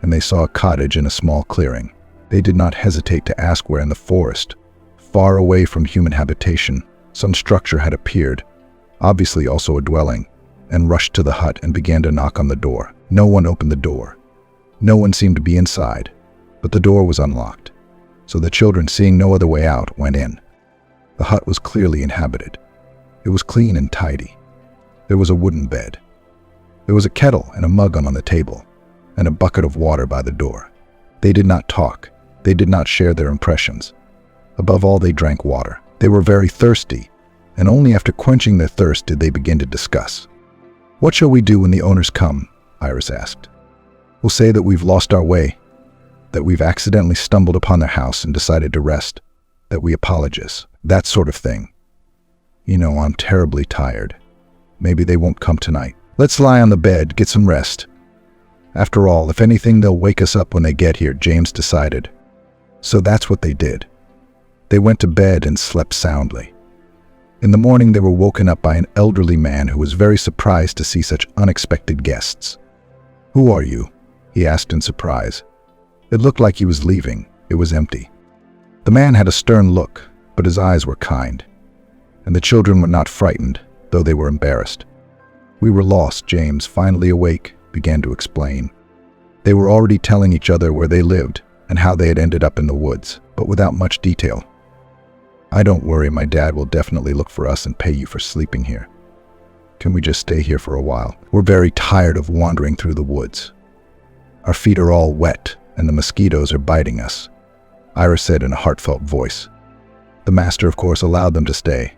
and they saw a cottage in a small clearing. They did not hesitate to ask where in the forest, far away from human habitation, some structure had appeared, obviously also a dwelling, and rushed to the hut and began to knock on the door. No one opened the door. No one seemed to be inside, but the door was unlocked, so the children, seeing no other way out, went in. The hut was clearly inhabited. It was clean and tidy. There was a wooden bed. There was a kettle and a mug on the table, and a bucket of water by the door. They did not talk. They did not share their impressions. Above all, they drank water. They were very thirsty, and only after quenching their thirst did they begin to discuss. What shall we do when the owners come? Iris asked. We'll say that we've lost our way, that we've accidentally stumbled upon their house and decided to rest, that we apologize, that sort of thing. You know, I'm terribly tired. Maybe they won't come tonight. Let's lie on the bed, get some rest. After all, if anything, they'll wake us up when they get here, James decided. So that's what they did. They went to bed and slept soundly. In the morning, they were woken up by an elderly man who was very surprised to see such unexpected guests. Who are you? He asked in surprise. It looked like he was leaving. It was empty. The man had a stern look, but his eyes were kind. And the children were not frightened, though they were embarrassed. We were lost, James, finally awake, began to explain. They were already telling each other where they lived and how they had ended up in the woods, but without much detail. I don't worry, my dad will definitely look for us and pay you for sleeping here. Can we just stay here for a while? We're very tired of wandering through the woods. Our feet are all wet, and the mosquitoes are biting us, Iris said in a heartfelt voice. The master, of course, allowed them to stay.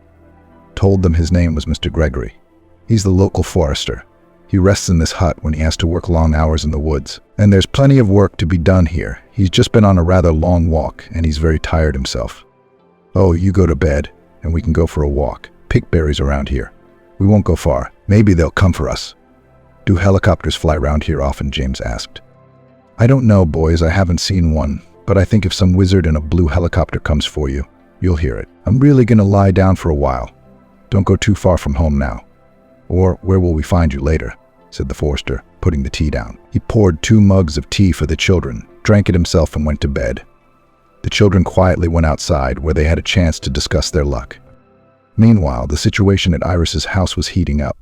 Told them his name was Mr. Gregory. He's the local forester. He rests in this hut when he has to work long hours in the woods. And there's plenty of work to be done here. He's just been on a rather long walk, and he's very tired himself. Oh, you go to bed, and we can go for a walk. pick berries around here. We won't go far. Maybe they'll come for us." "Do helicopters fly around here often?" James asked. "I don't know, boys. I haven't seen one. But I think if some wizard in a blue helicopter comes for you, you'll hear it. I'm really gonna lie down for a while. Don't go too far from home now. Or where will we find you later?" said the forester, putting the tea down. He poured 2 mugs of tea for the children, drank it himself, and went to bed. The children quietly went outside, where they had a chance to discuss their luck. Meanwhile, the situation at Iris's house was heating up.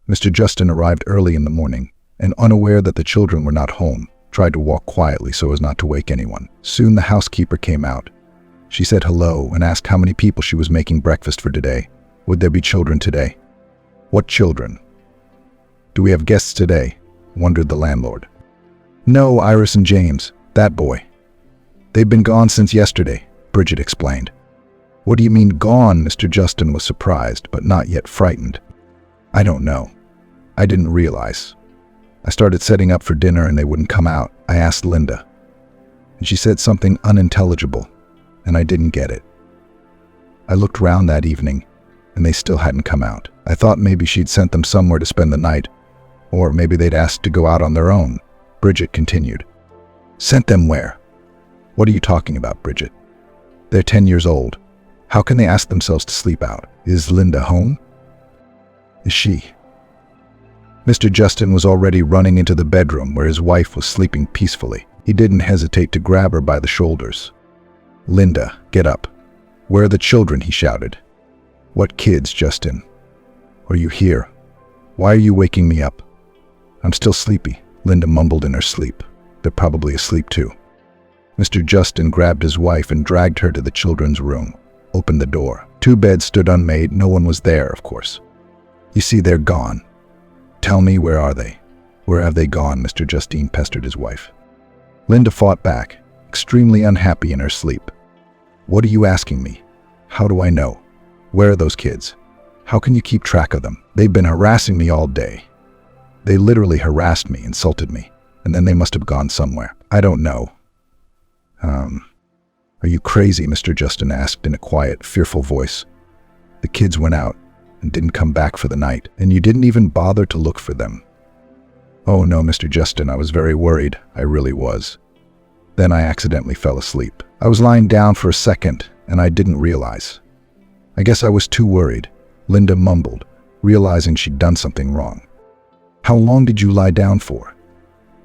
Mr. Justin arrived early in the morning, and unaware that the children were not home, tried to walk quietly so as not to wake anyone. Soon the housekeeper came out. She said hello and asked how many people she was making breakfast for today. Would there be children today? "What children? Do we have guests today?" wondered the landlord. "No, Iris and James, that boy. They've been gone since yesterday," Bridget explained. "What do you mean gone?" Mr. Justin was surprised, but not yet frightened. "I don't know. I didn't realize. I started setting up for dinner and they wouldn't come out. I asked Linda, and she said something unintelligible, and I didn't get it. I looked round that evening, and they still hadn't come out. I thought maybe she'd sent them somewhere to spend the night, or maybe they'd asked to go out on their own," Bridget continued. "Sent them where? What are you talking about, Bridget? They're 10 years old. How can they ask themselves to sleep out? Is Linda home? Is she?" Mr. Justin was already running into the bedroom where his wife was sleeping peacefully. He didn't hesitate to grab her by the shoulders. "Linda, get up. Where are the children?" he shouted. "What kids, Justin? Are you here? Why are you waking me up?" "I'm still sleepy," Linda mumbled in her sleep. "They're probably asleep too." Mr. Justin grabbed his wife and dragged her to the children's room, opened the door. 2 beds stood unmade. No one was there, of course. "You see, they're gone. Tell me, where are they? Where have they gone?" Mr. Justin pestered his wife. Linda fought back, extremely unhappy in her sleep. "What are you asking me? How do I know? Where are those kids? How can you keep track of them? They've been harassing me all day. They literally harassed me, insulted me, and then they must have gone somewhere. I don't know." Are you crazy?" Mr. Justin asked in a quiet, fearful voice. "The kids went out and didn't come back for the night, and you didn't even bother to look for them." "Oh no, Mr. Justin, I was very worried. I really was. Then I accidentally fell asleep. I was lying down for a second, and I didn't realize. I guess I was too worried," Linda mumbled, realizing she'd done something wrong. "How long did you lie down for?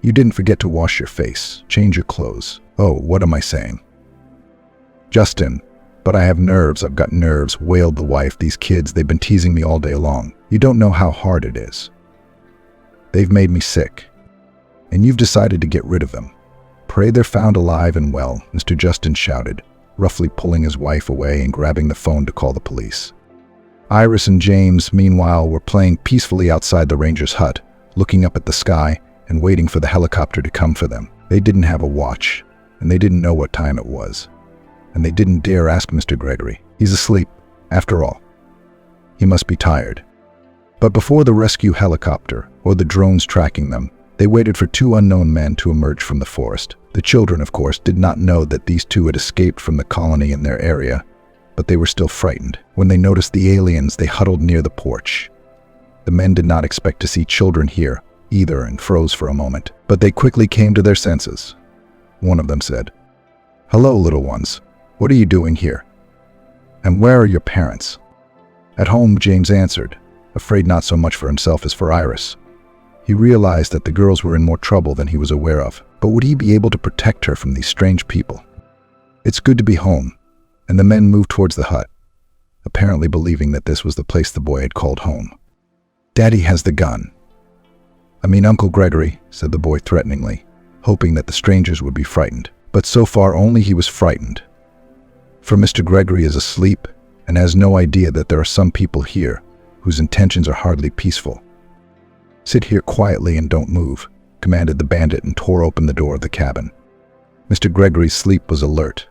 You didn't forget to wash your face, change your clothes. Oh, what am I saying?" "Justin, but I have nerves. I've got nerves," wailed the wife. "These kids, they've been teasing me all day long. You don't know how hard it is. They've made me sick. And you've decided to get rid of them. Pray they're found alive and well," Mr. Justin shouted, roughly pulling his wife away and grabbing the phone to call the police. Iris and James, meanwhile, were playing peacefully outside the ranger's hut, looking up at the sky and waiting for the helicopter to come for them. They didn't have a watch, and they didn't know what time it was. And they didn't dare ask Mr. Gregory. He's asleep, after all. He must be tired. But before the rescue helicopter or the drones tracking them, they waited for 2 unknown men to emerge from the forest. The children, of course, did not know that these 2 had escaped from the colony in their area, but they were still frightened. When they noticed the aliens, they huddled near the porch. The men did not expect to see children here either and froze for a moment, but they quickly came to their senses. One of them said, "Hello, little ones. What are you doing here? And where are your parents?" "At home," James answered, afraid not so much for himself as for Iris. He realized that the girls were in more trouble than he was aware of, but would he be able to protect her from these strange people? "It's good to be home," and the men moved towards the hut, apparently believing that this was the place the boy had called home. "Daddy has the gun." "I mean Uncle Gregory," said the boy threateningly, hoping that the strangers would be frightened. But so far only he was frightened. For Mr. Gregory is asleep and has no idea that there are some people here whose intentions are hardly peaceful. "Sit here quietly and don't move," commanded the bandit and tore open the door of the cabin. Mr. Gregory's sleep was alert.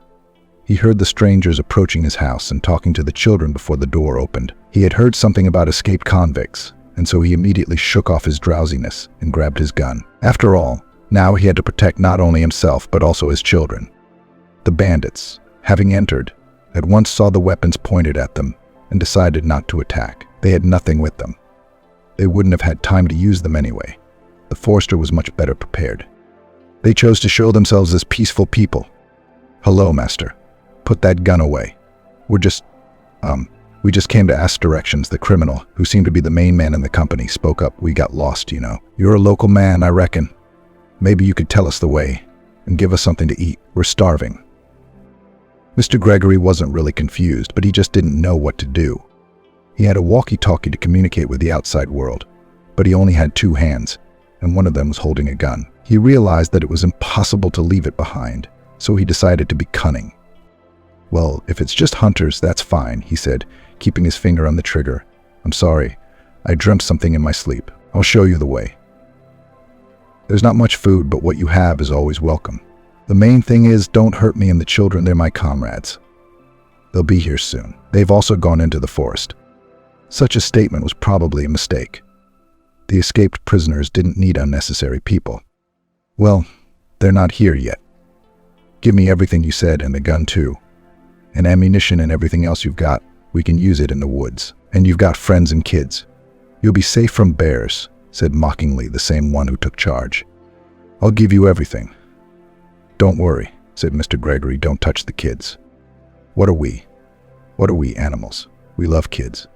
He heard the strangers approaching his house and talking to the children before the door opened. He had heard something about escaped convicts, and so he immediately shook off his drowsiness and grabbed his gun. After all, now he had to protect not only himself but also his children. The bandits, having entered, at once saw the weapons pointed at them and decided not to attack. They had nothing with them. They wouldn't have had time to use them anyway. The Forester was much better prepared. They chose to show themselves as peaceful people. "Hello, Master. Put that gun away. We just came to ask directions." The criminal, who seemed to be the main man in the company, spoke up. "We got lost, you know. You're a local man, I reckon. Maybe you could tell us the way and give us something to eat. We're starving." Mr. Gregory wasn't really confused, but he just didn't know what to do. He had a walkie-talkie to communicate with the outside world, but he only had 2 hands, and one of them was holding a gun. He realized that it was impossible to leave it behind, so he decided to be cunning. "Well, if it's just hunters, that's fine," he said, keeping his finger on the trigger. "I'm sorry. I dreamt something in my sleep. I'll show you the way. There's not much food, but what you have is always welcome. The main thing is, don't hurt me and the children. They're my comrades. They'll be here soon. They've also gone into the forest." Such a statement was probably a mistake. The escaped prisoners didn't need unnecessary people. "Well, they're not here yet. Give me everything you said, and the gun too. And ammunition and everything else you've got. We can use it in the woods. And you've got friends and kids. You'll be safe from bears," said mockingly the same one who took charge. "I'll give you everything." "Don't worry," said Mr. Gregory. "Don't touch the kids. What are we? What are we, animals? We love kids.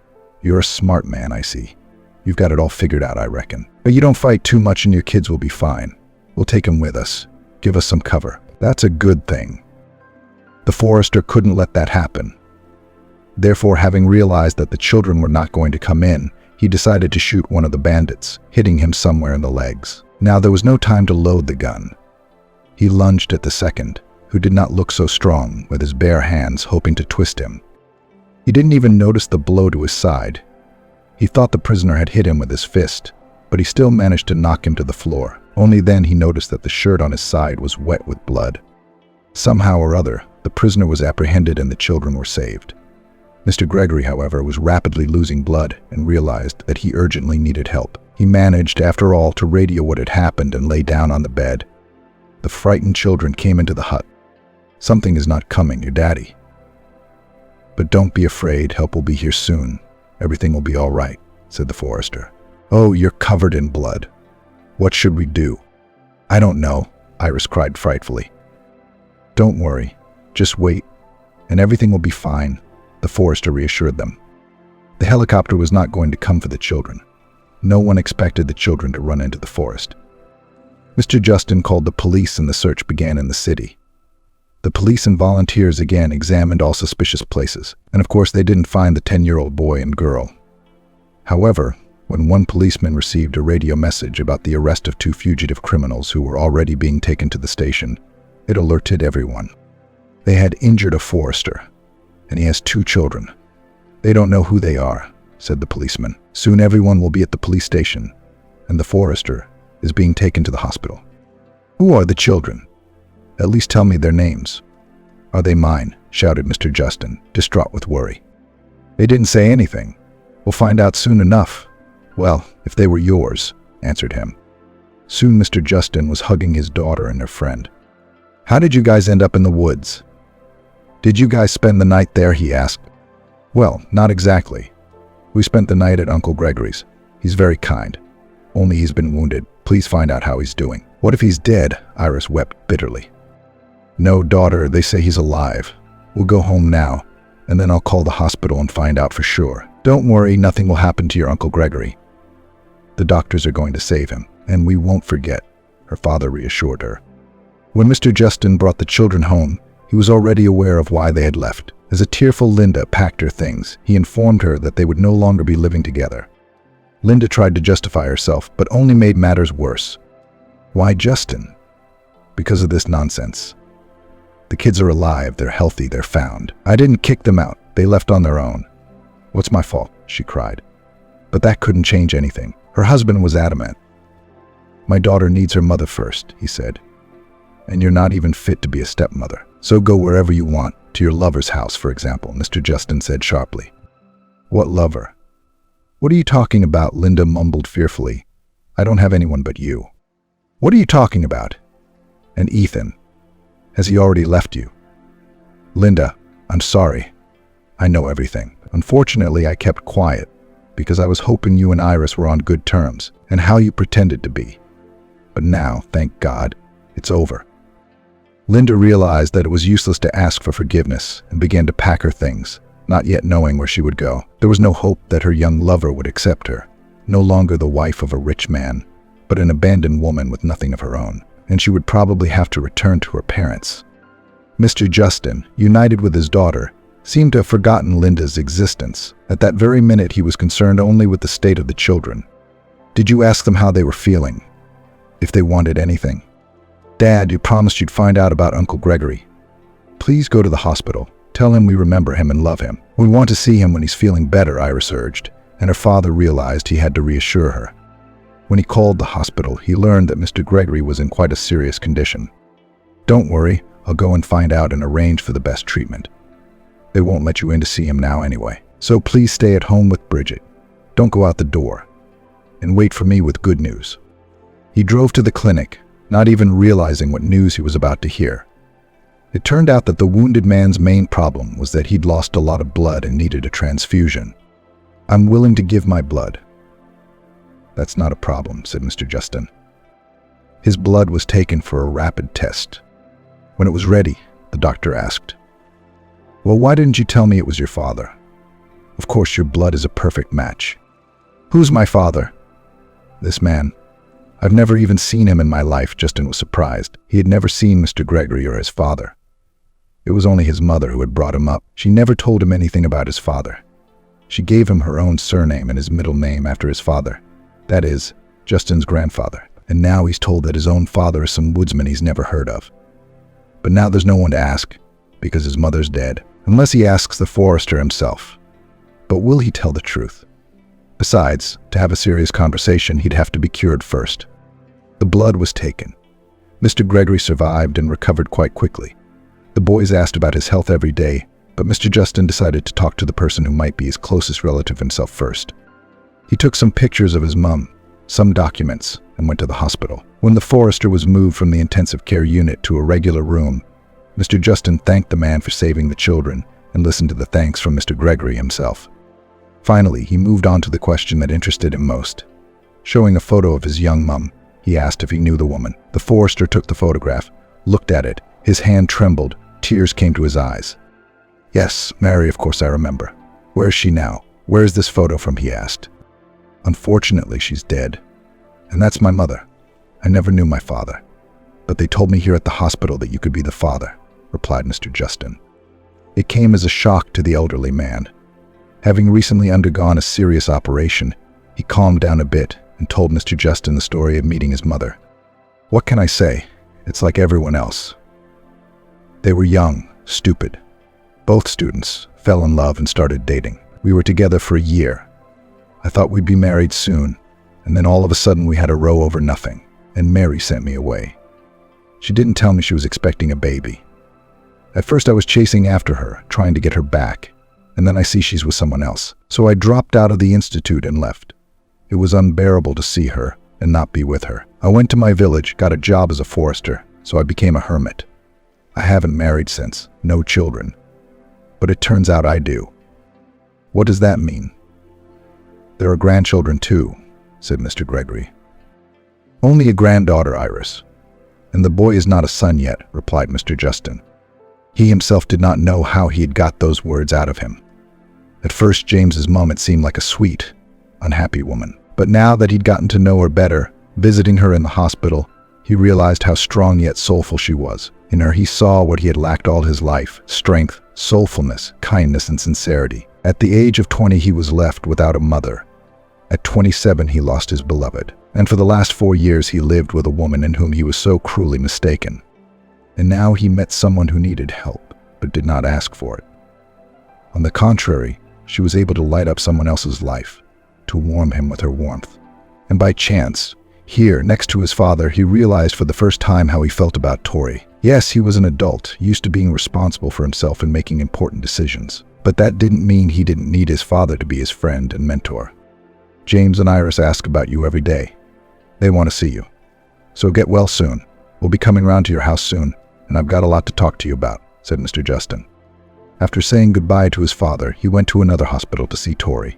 You're a smart man, I see. You've got it all figured out, I reckon. But you don't fight too much and your kids will be fine. We'll take them with us. Give us some cover." That's a good thing. The Forester couldn't let that happen. Therefore, having realized that the children were not going to come in, he decided to shoot one of the bandits, hitting him somewhere in the legs. Now there was no time to load the gun. He lunged at the second, who did not look so strong, with his bare hands, hoping to twist him. He didn't even notice the blow to his side. He thought the prisoner had hit him with his fist, but he still managed to knock him to the floor. Only then he noticed that the shirt on his side was wet with blood. Somehow or other, the prisoner was apprehended and the children were saved. Mr. Gregory, however, was rapidly losing blood and realized that he urgently needed help. He managed, after all, to radio what had happened and lay down on the bed. The frightened children came into the hut. "Something is not coming, your daddy. But don't be afraid, help will be here soon. Everything will be all right," said the Forester. "Oh, you're covered in blood. What should we do?" "I don't know," Iris cried frightfully. "Don't worry, just wait, and everything will be fine," the Forester reassured them. The helicopter was not going to come for the children. No one expected the children to run into the forest. Mr. Justin called the police and the search began in the city. The police and volunteers again examined all suspicious places, and of course they didn't find the 10-year-old boy and girl. However, when one policeman received a radio message about the arrest of 2 fugitive criminals who were already being taken to the station, it alerted everyone. They had injured a Forester, and he has 2 children. "They don't know who they are," said the policeman. "Soon everyone will be at the police station, and the Forester is being taken to the hospital." "Who are the children? At least tell me their names." "Are they mine?" shouted Mr. Justin, distraught with worry. "They didn't say anything. We'll find out soon enough." "Well, if they were yours," answered him. Soon Mr. Justin was hugging his daughter and her friend. "How did you guys end up in the woods? Did you guys spend the night there?" he asked. "Well, not exactly. We spent the night at Uncle Gregory's. He's very kind. Only he's been wounded. Please find out how he's doing." "What if he's dead?" Iris wept bitterly. "No, daughter, they say he's alive. We'll go home now, and then I'll call the hospital and find out for sure. Don't worry, nothing will happen to your Uncle Gregory. The doctors are going to save him, and we won't forget," her father reassured her. When Mr. Justin brought the children home, he was already aware of why they had left. As a tearful Linda packed her things, he informed her that they would no longer be living together. Linda tried to justify herself, but only made matters worse. "Why Justin?" "Because of this nonsense. The kids are alive, they're healthy, they're found. I didn't kick them out, they left on their own. What's my fault?" she cried. But that couldn't change anything. Her husband was adamant. "My daughter needs her mother first," he said. "And you're not even fit to be a stepmother. So go wherever you want, to your lover's house, for example," Mr. Justin said sharply. "What lover?" "What are you talking about?" Linda mumbled fearfully. "I don't have anyone but you." "What are you talking about?" "And Ethan. Has he already left you?" "Linda, I'm sorry. I know everything. Unfortunately, I kept quiet because I was hoping you and Iris were on good terms and how you pretended to be. But now, thank God, it's over. Linda realized that it was useless to ask for forgiveness and began to pack her things, not yet knowing where she would go. There was no hope that her young lover would accept her, no longer the wife of a rich man, but an abandoned woman with nothing of her own, and she would probably have to return to her parents. Mr. Justin, united with his daughter, seemed to have forgotten Linda's existence. At that very minute, he was concerned only with the state of the children. Did you ask them how they were feeling? If they wanted anything? Dad, you promised you'd find out about Uncle Gregory. Please go to the hospital. Tell him we remember him and love him. We want to see him when he's feeling better, Iris urged, and her father realized he had to reassure her. When he called the hospital, he learned that Mr. Gregory was in quite a serious condition. Don't worry, I'll go and find out and arrange for the best treatment. They won't let you in to see him now anyway. So please stay at home with Bridget. Don't go out the door. And wait for me with good news. He drove to the clinic, not even realizing what news he was about to hear. It turned out that the wounded man's main problem was that he'd lost a lot of blood and needed a transfusion. I'm willing to give my blood. That's not a problem, said Mr. Justin. His blood was taken for a rapid test. When it was ready, the doctor asked, "Well, why didn't you tell me it was your father? Of course, your blood is a perfect match." "Who's my father?" "This man. I've never even seen him in my life," Justin was surprised. He had never seen Mr. Gregory or his father. It was only his mother who had brought him up. She never told him anything about his father. She gave him her own surname and his middle name after his father. That is, Justin's grandfather. And now he's told that his own father is some woodsman he's never heard of. But now there's no one to ask, because his mother's dead, unless he asks the forester himself. But will he tell the truth? Besides, to have a serious conversation, he'd have to be cured first. The blood was taken. Mr. Gregory survived and recovered quite quickly. The boys asked about his health every day, but Mr. Justin decided to talk to the person who might be his closest relative himself first. He took some pictures of his mum, some documents, and went to the hospital. When the forester was moved from the intensive care unit to a regular room, Mr. Justin thanked the man for saving the children and listened to the thanks from Mr. Gregory himself. Finally, he moved on to the question that interested him most. Showing a photo of his young mum, he asked if he knew the woman. The forester took the photograph, looked at it. His hand trembled. Tears came to his eyes. "Yes, Mary, of course I remember. Where is she now? Where is this photo from?" he asked. "Unfortunately, she's dead. And that's my mother. I never knew my father. But they told me here at the hospital that you could be the father," replied Mr. Justin. It came as a shock to the elderly man. Having recently undergone a serious operation, he calmed down a bit and told Mr. Justin the story of meeting his mother. "What can I say? It's like everyone else. They were young, stupid. Both students fell in love and started dating. We were together for a year. I thought we'd be married soon, and then all of a sudden we had a row over nothing, and Mary sent me away. She didn't tell me she was expecting a baby. At first I was chasing after her, trying to get her back, and then I see she's with someone else. So I dropped out of the institute and left. It was unbearable to see her and not be with her. I went to my village, got a job as a forester, so I became a hermit. I haven't married since, no children. But it turns out I do." "What does that mean?" "There are grandchildren too," said Mr. Gregory. "Only a granddaughter, Iris. And the boy is not a son yet," replied Mr. Justin. He himself did not know how he had got those words out of him. At first, James's mom had seemed like a sweet, unhappy woman. But now that he'd gotten to know her better, visiting her in the hospital, he realized how strong yet soulful she was. In her, he saw what he had lacked all his life: strength, soulfulness, kindness, and sincerity. At the age of 20, he was left without a mother. At 27, he lost his beloved. And for the last 4 years, he lived with a woman in whom he was so cruelly mistaken. And now he met someone who needed help, but did not ask for it. On the contrary, she was able to light up someone else's life, to warm him with her warmth. And by chance, here, next to his father, he realized for the first time how he felt about Tori. Yes, he was an adult, used to being responsible for himself and making important decisions. But that didn't mean he didn't need his father to be his friend and mentor. "James and Iris ask about you every day. They want to see you. So get well soon. We'll be coming round to your house soon, and I've got a lot to talk to you about," said Mr. Justin. After saying goodbye to his father, he went to another hospital to see Tori.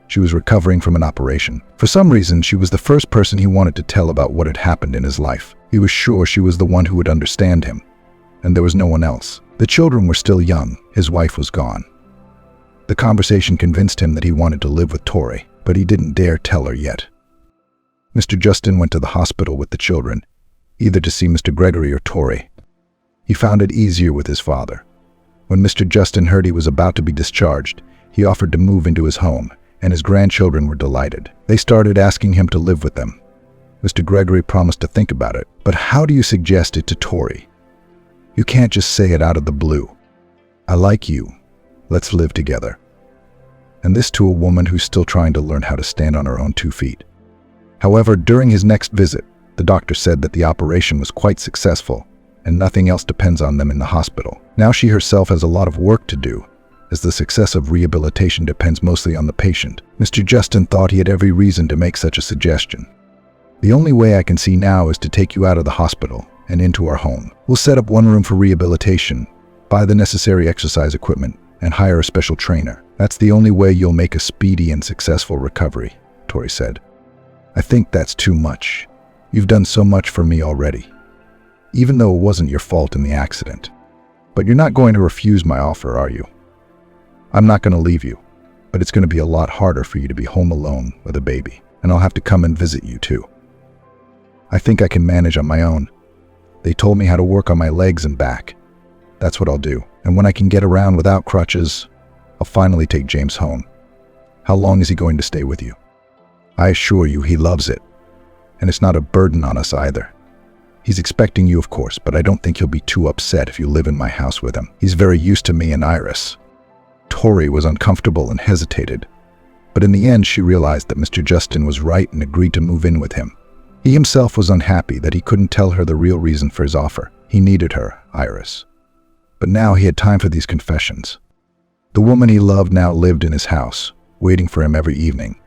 She was recovering from an operation. For some reason, she was the first person he wanted to tell about what had happened in his life. He was sure she was the one who would understand him, and there was no one else. The children were still young. His wife was gone. The conversation convinced him that he wanted to live with Tori, but he didn't dare tell her yet. Mr. Justin went to the hospital with the children, either to see Mr. Gregory or Tori. He found it easier with his father. When Mr. Justin heard he was about to be discharged, he offered to move into his home, and his grandchildren were delighted. They started asking him to live with them. Mr. Gregory promised to think about it, but how do you suggest it to Tori? You can't just say it out of the blue. I like you. Let's live together. And this to a woman who's still trying to learn how to stand on her own 2 feet. However, during his next visit, the doctor said that the operation was quite successful, and nothing else depends on them in the hospital. Now she herself has a lot of work to do, as the success of rehabilitation depends mostly on the patient. Mr. Justin thought he had every reason to make such a suggestion. The only way I can see now is to take you out of the hospital and into our home. We'll set up one room for rehabilitation, buy the necessary exercise equipment, and hire a special trainer. That's the only way you'll make a speedy and successful recovery, Tori said. I think that's too much. You've done so much for me already, even though it wasn't your fault in the accident. But you're not going to refuse my offer, are you? I'm not going to leave you, but it's going to be a lot harder for you to be home alone with a baby, and I'll have to come and visit you too. I think I can manage on my own. They told me how to work on my legs and back. That's what I'll do. And when I can get around without crutches, I'll finally take James home. How long is he going to stay with you? I assure you he loves it, and it's not a burden on us either. He's expecting you, of course, but I don't think he'll be too upset if you live in my house with him. He's very used to me and Iris. Tori was uncomfortable and hesitated, but in the end she realized that Mr. Justin was right and agreed to move in with him. He himself was unhappy that he couldn't tell her the real reason for his offer. He needed her, Iris. But now he had time for these confessions. The woman he loved now lived in his house, waiting for him every evening,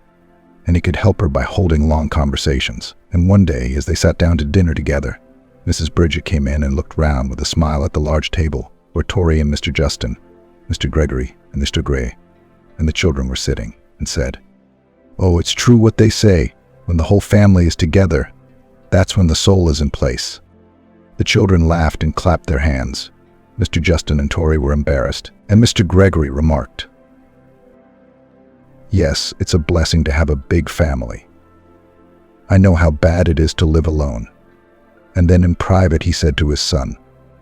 and he could help her by holding long conversations. And one day, as they sat down to dinner together, Mrs. Bridget came in and looked round with a smile at the large table where Tori and Mr. Justin, Mr. Gregory, and Mr. Gray, and the children were sitting, and said, "Oh, it's true what they say. When the whole family is together, that's when the soul is in place." The children laughed and clapped their hands. Mr. Justin and Tori were embarrassed, and Mr. Gregory remarked, "Yes, it's a blessing to have a big family. I know how bad it is to live alone." And then in private he said to his son,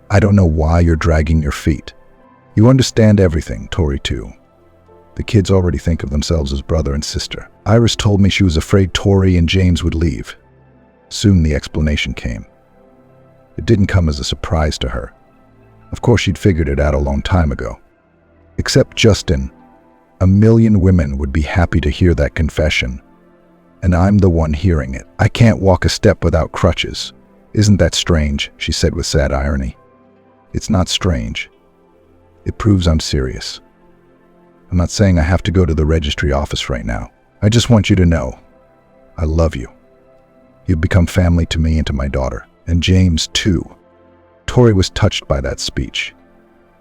"I don't know why you're dragging your feet. You understand everything, Tori too. The kids already think of themselves as brother and sister. Iris told me she was afraid Tori and James would leave." Soon the explanation came. It didn't come as a surprise to her. Of course she'd figured it out a long time ago. Except Justin. 1,000,000 women would be happy to hear that confession, and I'm the one hearing it. I can't walk a step without crutches. Isn't that strange? She said with sad irony. It's not strange. It proves I'm serious. I'm not saying I have to go to the registry office right now. I just want you to know, I love you. You've become family to me and to my daughter, and James too. Tori was touched by that speech.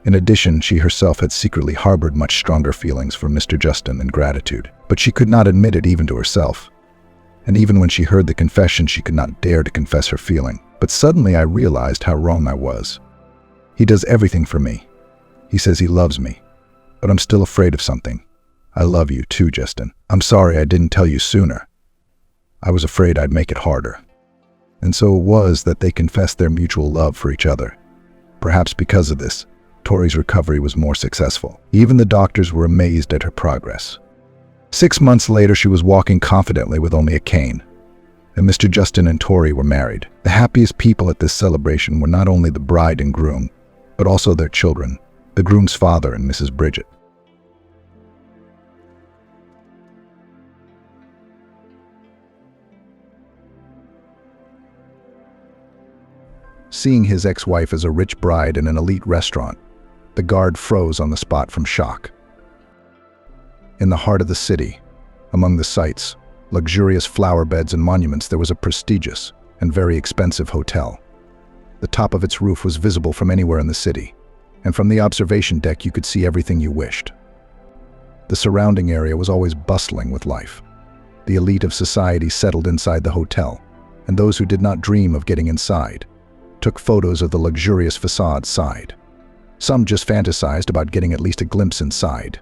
In addition, she herself had secretly harbored much stronger feelings for Mr. Justin than gratitude, but she could not admit it even to herself. And even when she heard the confession, she could not dare to confess her feeling. But suddenly I realized how wrong I was. He does everything for me. He says he loves me, but I'm still afraid of something. I love you too, Justin. I'm sorry I didn't tell you sooner. I was afraid I'd make it harder. And so it was that they confessed their mutual love for each other. Perhaps because of this, Tori's recovery was more successful. Even the doctors were amazed at her progress. 6 months later, she was walking confidently with only a cane. And Mr. Justin and Tori were married. The happiest people at this celebration were not only the bride and groom, but also their children, the groom's father and Mrs. Bridget. Seeing his ex-wife as a rich bride in an elite restaurant, the guard froze on the spot from shock. In the heart of the city, among the sights, luxurious flower beds and monuments, there was a prestigious and very expensive hotel. The top of its roof was visible from anywhere in the city, and from the observation deck you could see everything you wished. The surrounding area was always bustling with life. The elite of society settled inside the hotel, and those who did not dream of getting inside took photos of the luxurious facade side. Some just fantasized about getting at least a glimpse inside,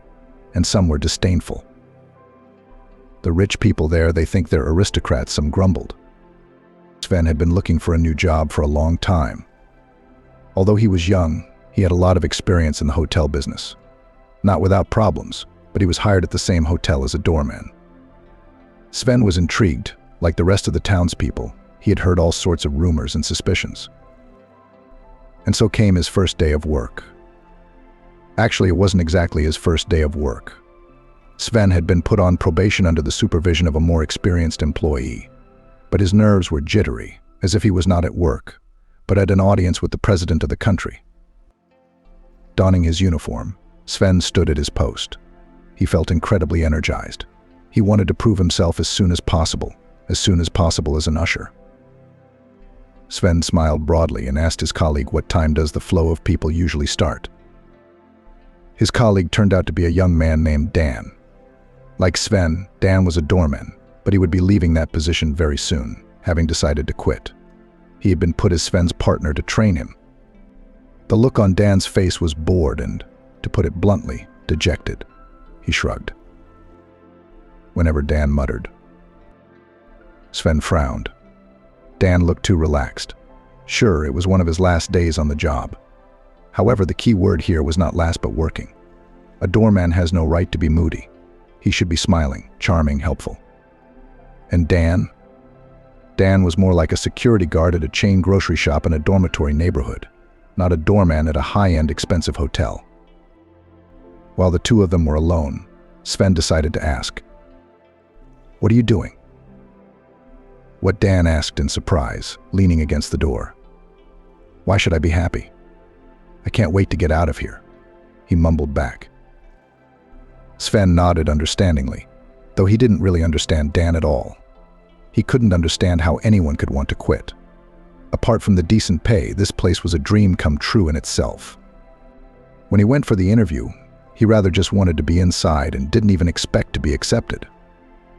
and some were disdainful. The rich people there, they think they're aristocrats, some grumbled. Sven had been looking for a new job for a long time. Although he was young, he had a lot of experience in the hotel business. Not without problems, but he was hired at the same hotel as a doorman. Sven was intrigued. Like the rest of the townspeople, he had heard all sorts of rumors and suspicions. And so came his first day of work. Actually, it wasn't exactly his first day of work. Sven had been put on probation under the supervision of a more experienced employee, but his nerves were jittery, as if he was not at work, but at an audience with the president of the country. Donning his uniform, Sven stood at his post. He felt incredibly energized. He wanted to prove himself as soon as possible as an usher. Sven smiled broadly and asked his colleague what time does the flow of people usually start. His colleague turned out to be a young man named Dan. Like Sven, Dan was a doorman, but he would be leaving that position very soon, having decided to quit. He had been put as Sven's partner to train him. The look on Dan's face was bored and, to put it bluntly, dejected. He shrugged. Whenever Dan muttered. Sven frowned. Dan looked too relaxed. Sure, it was one of his last days on the job. However, the key word here was not last but working. A doorman has no right to be moody. He should be smiling, charming, helpful. And Dan? Dan was more like a security guard at a chain grocery shop in a dormitory neighborhood, not a doorman at a high-end expensive hotel. While the two of them were alone, Sven decided to ask, "What are you doing?" What Dan asked in surprise, leaning against the door. "Why should I be happy? I can't wait to get out of here," he mumbled back. Sven nodded understandingly, though he didn't really understand Dan at all. He couldn't understand how anyone could want to quit. Apart from the decent pay, this place was a dream come true in itself. When he went for the interview, he rather just wanted to be inside and didn't even expect to be accepted.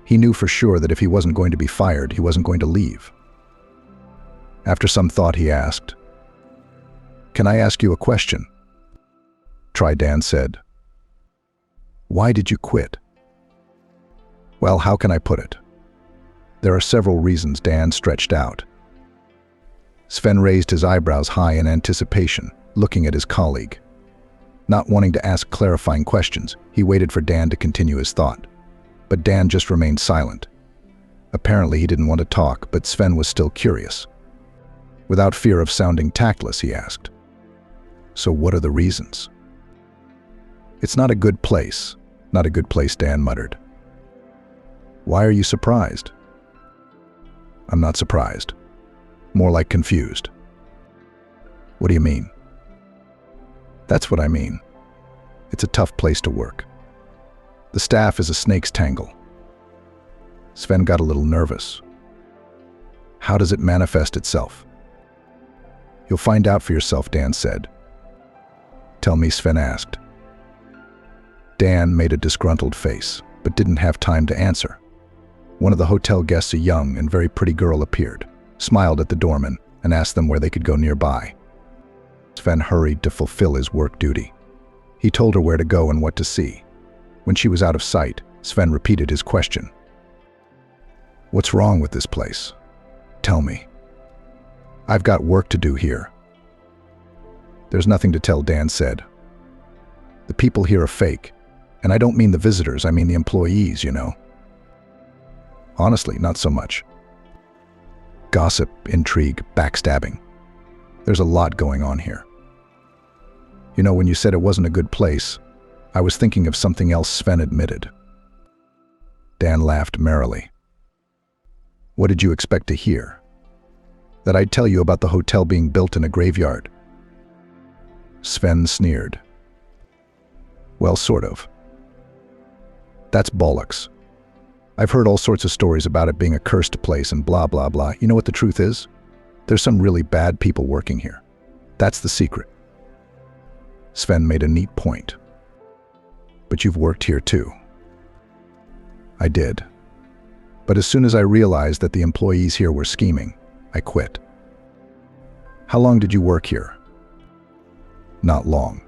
He knew for sure that if he wasn't going to be fired, he wasn't going to leave. After some thought, he asked, "Can I ask you a question?" "Try," Dan said. "Why did you quit?" "Well, how can I put it? There are several reasons," Dan stretched out. Sven raised his eyebrows high in anticipation, looking at his colleague. Not wanting to ask clarifying questions, he waited for Dan to continue his thought. But Dan just remained silent. Apparently he didn't want to talk, but Sven was still curious. Without fear of sounding tactless, he asked, "So what are the reasons?" "It's not a good place." "Not a good place," Dan muttered. "Why are you surprised?" "I'm not surprised. More like confused." "What do you mean?" "That's what I mean. It's a tough place to work. The staff is a snake's tangle." Sven got a little nervous. "How does it manifest itself?" "You'll find out for yourself," Dan said. "Tell me," Sven asked. Dan made a disgruntled face, but didn't have time to answer. One of the hotel guests, a young and very pretty girl, appeared, smiled at the doorman, and asked them where they could go nearby. Sven hurried to fulfill his work duty. He told her where to go and what to see. When she was out of sight, Sven repeated his question. "What's wrong with this place? Tell me. I've got work to do here." "There's nothing to tell," Dan said. "The people here are fake. And I don't mean the visitors, I mean the employees, you know." "Honestly, not so much. Gossip, intrigue, backstabbing. There's a lot going on here. You know, when you said it wasn't a good place, I was thinking of something else," Sven admitted. Dan laughed merrily. "What did you expect to hear? That I'd tell you about the hotel being built in a graveyard?" Sven sneered. "Well, sort of. That's bollocks. I've heard all sorts of stories about it being a cursed place and blah, blah, blah. You know what the truth is? There's some really bad people working here. That's the secret." Sven made a neat point. But you've worked here too. I did. But as soon as I realized that the employees here were scheming, I quit. How long did you work here? Not long.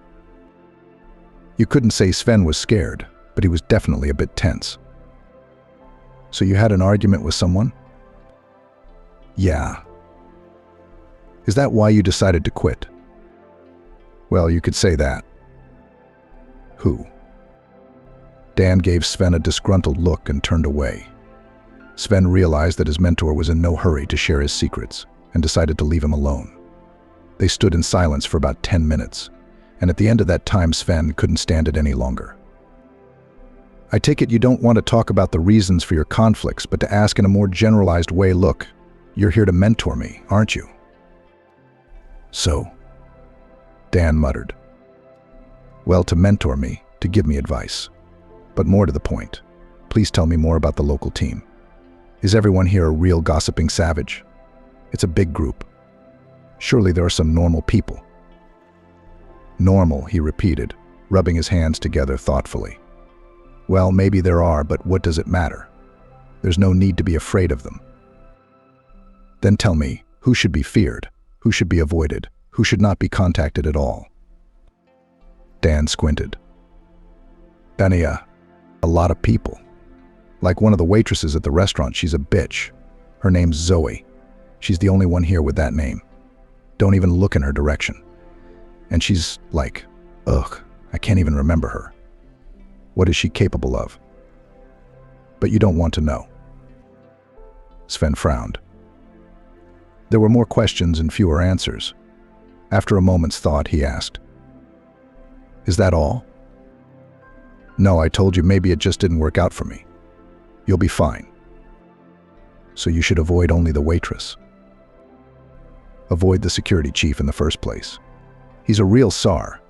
You couldn't say Sven was scared, but he was definitely a bit tense. So you had an argument with someone? Yeah. Is that why you decided to quit? Well, you could say that. Who? Dan gave Sven a disgruntled look and turned away. Sven realized that his mentor was in no hurry to share his secrets and decided to leave him alone. They stood in silence for about 10 minutes, and at the end of that time Sven couldn't stand it any longer. I take it you don't want to talk about the reasons for your conflicts, but to ask in a more generalized way, look, you're here to mentor me, aren't you? So? Dan muttered. Well, to mentor me, to give me advice. But more to the point, please tell me more about the local team. Is everyone here a real gossiping savage? It's a big group. Surely there are some normal people. Normal, he repeated, rubbing his hands together thoughtfully. Well, maybe there are, but what does it matter? There's no need to be afraid of them. Then tell me, who should be feared? Who should be avoided? Who should not be contacted at all? Dan squinted. Benny, a lot of people. Like one of the waitresses at the restaurant, she's a bitch. Her name's Zoe. She's the only one here with that name. Don't even look in her direction. And she's like, ugh, I can't even remember her. What is she capable of? But you don't want to know. Sven frowned. There were more questions and fewer answers. After a moment's thought, he asked, Is that all? No, I told you maybe it just didn't work out for me. You'll be fine. So you should avoid only the waitress. Avoid the security chief in the first place. He's a real SAR.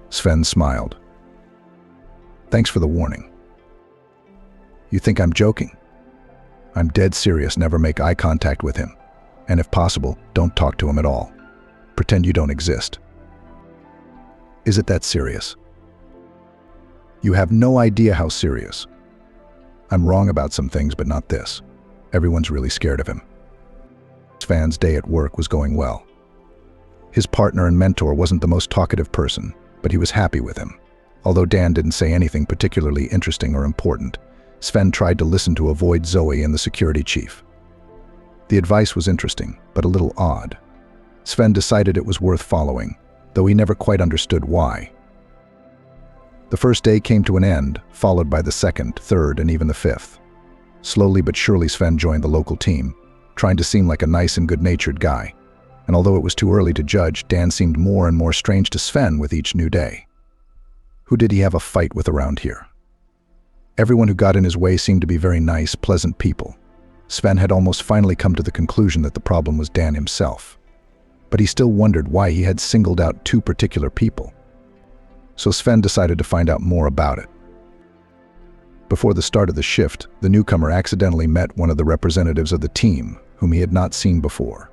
Sven smiled. Thanks for the warning. You think I'm joking? I'm dead serious. Never make eye contact with him. And if possible, don't talk to him at all. Pretend you don't exist. Is it that serious? You have no idea how serious. I'm wrong about some things, but not this. Everyone's really scared of him. Sven's day at work was going well. His partner and mentor wasn't the most talkative person, but he was happy with him. Although Dan didn't say anything particularly interesting or important, Sven tried to listen to avoid Zoe and the security chief. The advice was interesting, but a little odd. Sven decided it was worth following, though he never quite understood why. The first day came to an end, followed by the second, third, and even the fifth. Slowly but surely Sven joined the local team, trying to seem like a nice and good-natured guy. And although it was too early to judge, Dan seemed more and more strange to Sven with each new day. Who did he have a fight with around here? Everyone who got in his way seemed to be very nice, pleasant people. Sven had almost finally come to the conclusion that the problem was Dan himself. But he still wondered why he had singled out two particular people. So Sven decided to find out more about it. Before the start of the shift, the newcomer accidentally met one of the representatives of the team, whom he had not seen before.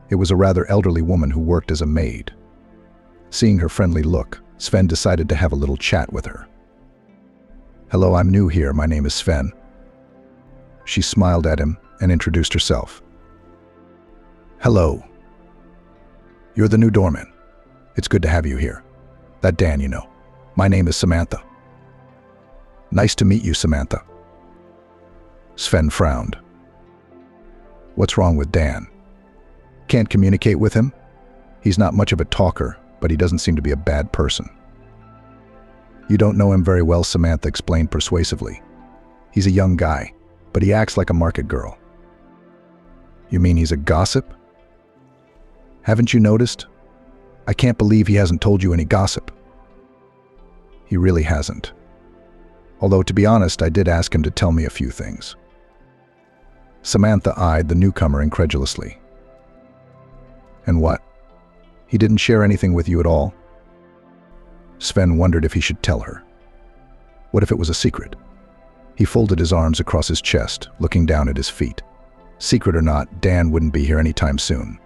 It was a rather elderly woman who worked as a maid. Seeing her friendly look, Sven decided to have a little chat with her. Hello, I'm new here. My name is Sven. She smiled at him and introduced herself. Hello. You're the new doorman. It's good to have you here. That Dan, you know. My name is Samantha. Nice to meet you, Samantha. Sven frowned. What's wrong with Dan? Can't communicate with him? He's not much of a talker, but he doesn't seem to be a bad person. You don't know him very well, Samantha explained persuasively. He's a young guy, but he acts like a market girl. You mean he's a gossip? Haven't you noticed? I can't believe he hasn't told you any gossip. He really hasn't. Although, to be honest, I did ask him to tell me a few things. Samantha eyed the newcomer incredulously. And what? He didn't share anything with you at all? Sven wondered if he should tell her. What if it was a secret? He folded his arms across his chest, looking down at his feet. Secret or not, Dan wouldn't be here anytime soon.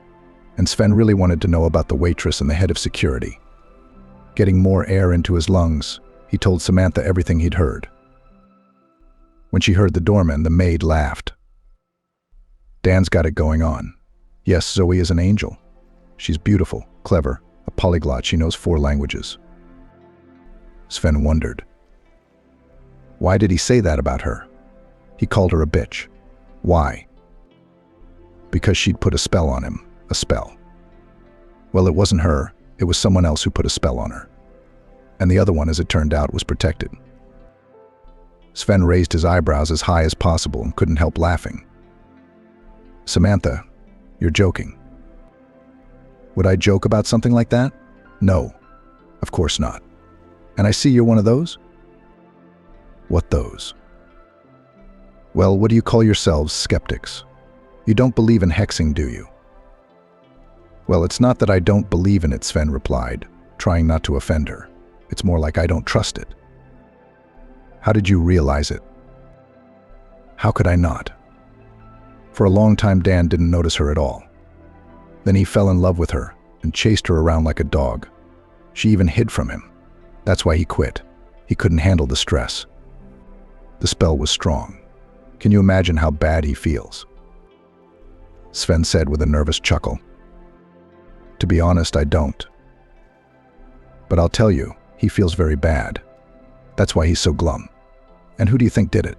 And Sven really wanted to know about the waitress and the head of security. Getting more air into his lungs, he told Samantha everything he'd heard. When she heard the doorman, the maid laughed. "Dan's got it going on. Yes, Zoe is an angel. She's beautiful, clever, a polyglot. She knows 4 languages." Sven wondered. Why did he say that about her? He called her a bitch. Why? Because she'd put a spell on him. A spell. Well, it wasn't her. It was someone else who put a spell on her. And the other one, as it turned out, was protected. Sven raised his eyebrows as high as possible and couldn't help laughing. "Samantha, you're joking." "Would I joke about something like that? No, of course not. And I see you're one of those?" "What those?" "Well, what do you call yourselves, skeptics? You don't believe in hexing, do you?" "Well, it's not that I don't believe in it," Sven replied, trying not to offend her. "It's more like I don't trust it." "How did you realize it?" "How could I not?" For a long time, Dan didn't notice her at all. Then he fell in love with her and chased her around like a dog. She even hid from him. That's why he quit. He couldn't handle the stress. The spell was strong. Can you imagine how bad he feels? Sven said with a nervous chuckle. "To be honest, I don't. But I'll tell you, he feels very bad. That's why he's so glum. And who do you think did it?"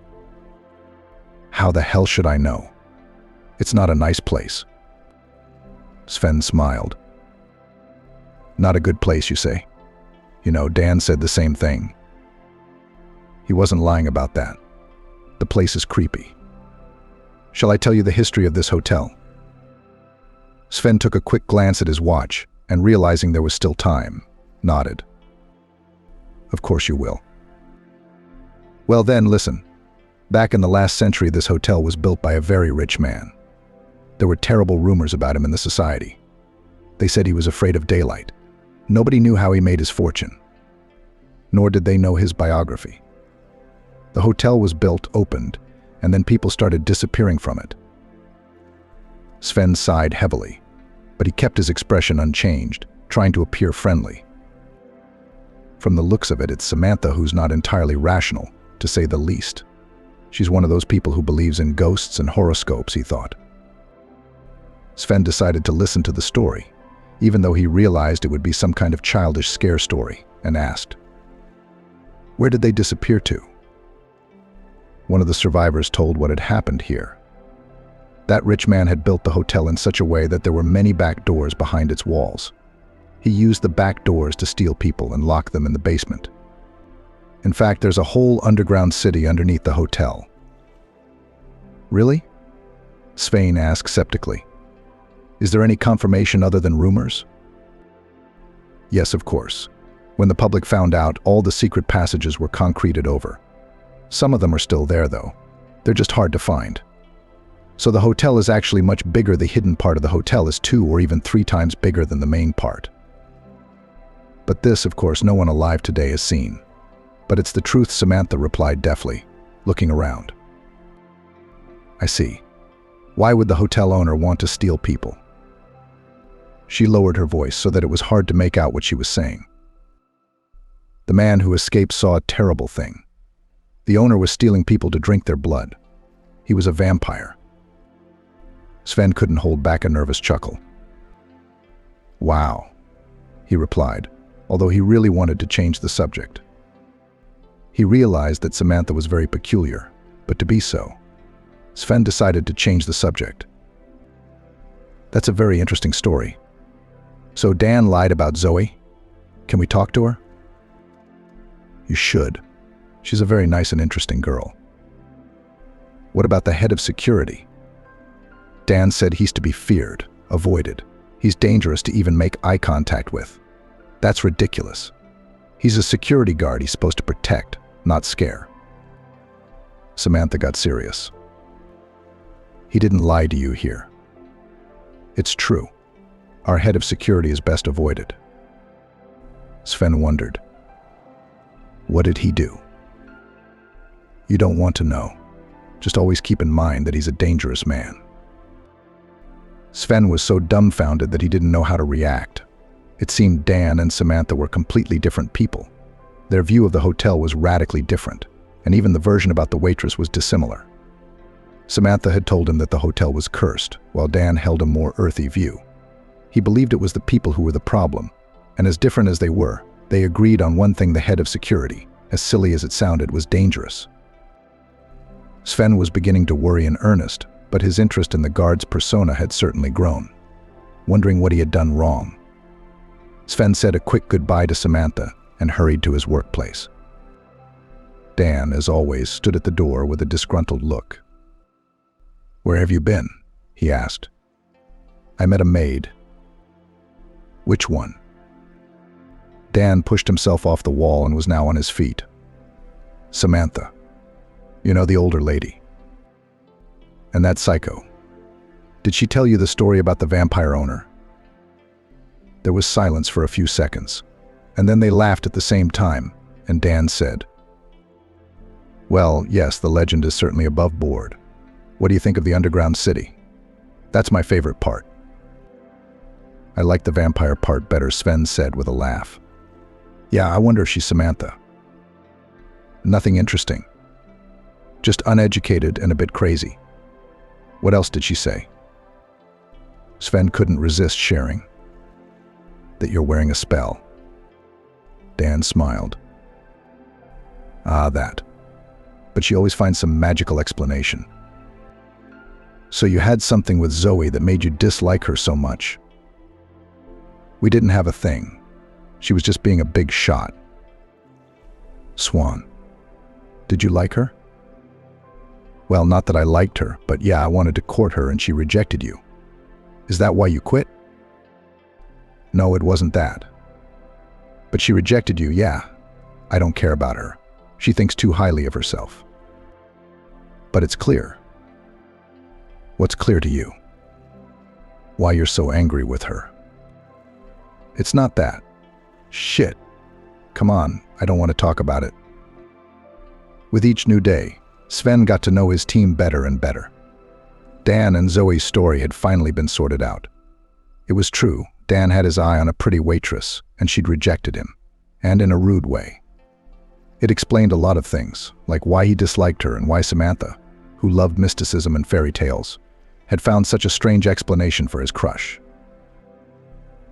"How the hell should I know? It's not a nice place." Sven smiled. "Not a good place, you say? You know, Dan said the same thing." He wasn't lying about that. The place is creepy. "Shall I tell you the history of this hotel?" Sven took a quick glance at his watch and, realizing there was still time, nodded. "Of course you will." "Well then, listen. Back in the last century, this hotel was built by a very rich man. There were terrible rumors about him in the society. They said he was afraid of daylight. Nobody knew how he made his fortune. Nor did they know his biography. The hotel was built, opened, and then people started disappearing from it." Sven sighed heavily, but he kept his expression unchanged, trying to appear friendly. "From the looks of it, it's Samantha who's not entirely rational, to say the least. She's one of those people who believes in ghosts and horoscopes," he thought. Sven decided to listen to the story, even though he realized it would be some kind of childish scare story, and asked, "Where did they disappear to?" One of the survivors told what had happened here. That rich man had built the hotel in such a way that there were many back doors behind its walls. He used the back doors to steal people and lock them in the basement. In fact, there's a whole underground city underneath the hotel. "Really?" Sven asked skeptically. "Is there any confirmation other than rumors?" "Yes, of course. When the public found out, all the secret passages were concreted over. Some of them are still there, though. They're just hard to find. So the hotel is actually much bigger. The hidden part of the hotel is 2 or even 3 times bigger than the main part. But this, of course, no one alive today has seen. But it's the truth," Samantha replied deftly, looking around. "I see. Why would the hotel owner want to steal people?" She lowered her voice so that it was hard to make out what she was saying. "The man who escaped saw a terrible thing. The owner was stealing people to drink their blood. He was a vampire." Sven couldn't hold back a nervous chuckle. "Wow," he replied, although he really wanted to change the subject. He realized that Samantha was very peculiar, but to be so, Sven decided to change the subject. "That's a very interesting story. So Dan lied about Zoe? Can we talk to her?" "You should. She's a very nice and interesting girl." "What about the head of security?" "Dan said he's to be feared, avoided. He's dangerous to even make eye contact with." "That's ridiculous. He's a security guard he's supposed to protect, not scare." Samantha got serious. "He didn't lie to you here. It's true. Our head of security is best avoided." Sven wondered. "What did he do?" "You don't want to know. Just always keep in mind that he's a dangerous man." Sven was so dumbfounded that he didn't know how to react. It seemed Dan and Samantha were completely different people. Their view of the hotel was radically different, and even the version about the waitress was dissimilar. Samantha had told him that the hotel was cursed, while Dan held a more earthy view. He believed it was the people who were the problem, and as different as they were, they agreed on one thing: the head of security, as silly as it sounded, was dangerous. Sven was beginning to worry in earnest, but his interest in the guard's persona had certainly grown, wondering what he had done wrong. Sven said a quick goodbye to Samantha and hurried to his workplace. Dan, as always, stood at the door with a disgruntled look. "Where have you been?" he asked. "I met a maid." "Which one?" Dan pushed himself off the wall and was now on his feet. "Samantha. You know, the older lady. And that psycho. Did she tell you the story about the vampire owner?" There was silence for a few seconds, and then they laughed at the same time, and Dan said, "Well, yes, the legend is certainly above board. What do you think of the underground city? That's my favorite part." "I like the vampire part better," Sven said with a laugh. "Yeah, I wonder if she's Samantha." "Nothing interesting. Just uneducated and a bit crazy." "What else did she say?" Sven couldn't resist sharing. "That you're wearing a spell." Dan smiled. "Ah, that. But she always finds some magical explanation." "So you had something with Zoe that made you dislike her so much?" "We didn't have a thing. She was just being a big shot." "Swan. Did you like her?" "Well, not that I liked her, but yeah, I wanted to court her and she rejected you." "Is that why you quit?" "No, it wasn't that. But she rejected you, yeah. I don't care about her. She thinks too highly of herself." "But it's clear." "What's clear to you?" "Why you're so angry with her." "It's not that." "Shit. Come on, I don't want to talk about it." With each new day, Sven got to know his team better and better. Dan and Zoe's story had finally been sorted out. It was true, Dan had his eye on a pretty waitress, and she'd rejected him, and in a rude way. It explained a lot of things, like why he disliked her and why Samantha, who loved mysticism and fairy tales, had found such a strange explanation for his crush.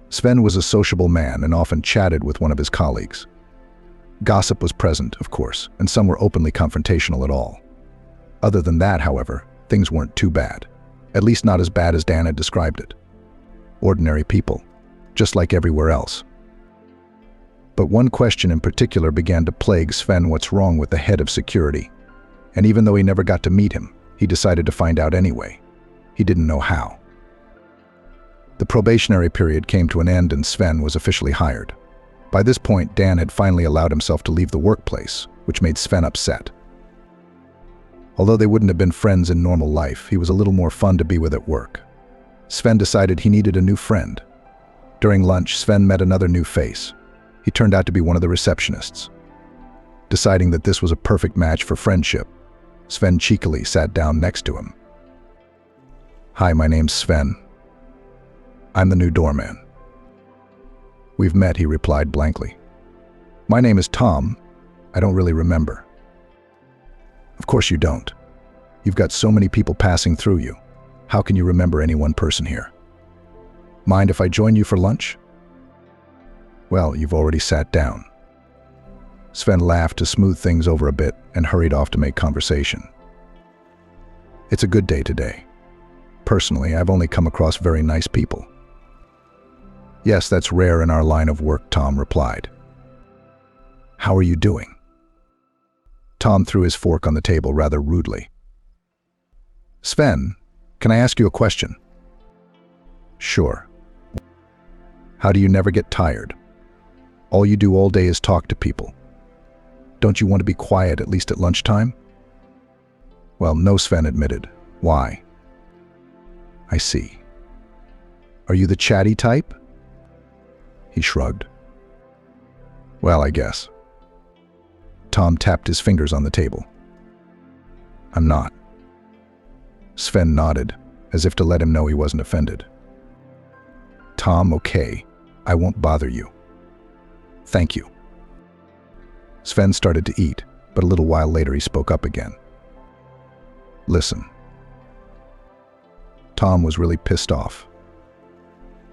Sven was a sociable man and often chatted with one of his colleagues. Gossip was present, of course, and some were openly confrontational at all. Other than that, however, things weren't too bad, at least not as bad as Dan had described it. Ordinary people, just like everywhere else. But one question in particular began to plague Sven: what's wrong with the head of security? And even though he never got to meet him, he decided to find out anyway. He didn't know how. The probationary period came to an end and Sven was officially hired. By this point, Dan had finally allowed himself to leave the workplace, which made Sven upset. Although they wouldn't have been friends in normal life, he was a little more fun to be with at work. Sven decided he needed a new friend. During lunch, Sven met another new face. He turned out to be one of the receptionists. Deciding that this was a perfect match for friendship, Sven cheekily sat down next to him. "Hi, my name's Sven. I'm the new doorman." "We've met," he replied blankly. "My name is Tom. I don't really remember." "Of course you don't. You've got so many people passing through you. How can you remember any one person here? Mind if I join you for lunch?" "Well, you've already sat down." Sven laughed to smooth things over a bit and hurried off to make conversation. "It's a good day today. Personally, I've only come across very nice people." "Yes, that's rare in our line of work," Tom replied. "How are you doing?" Tom threw his fork on the table rather rudely. "Sven, can I ask you a question?" "Sure." "How do you never get tired? All you do all day is talk to people. Don't you want to be quiet at least at lunchtime?" "Well, no," Sven admitted. "Why?" "I see. Are you the chatty type?" He shrugged. "Well, I guess." Tom tapped his fingers on the table. "I'm not." Sven nodded, as if to let him know he wasn't offended. "Tom, okay. I won't bother you. Thank you. Sven started to eat, but a little while later he spoke up again. Listen. Tom was really pissed off.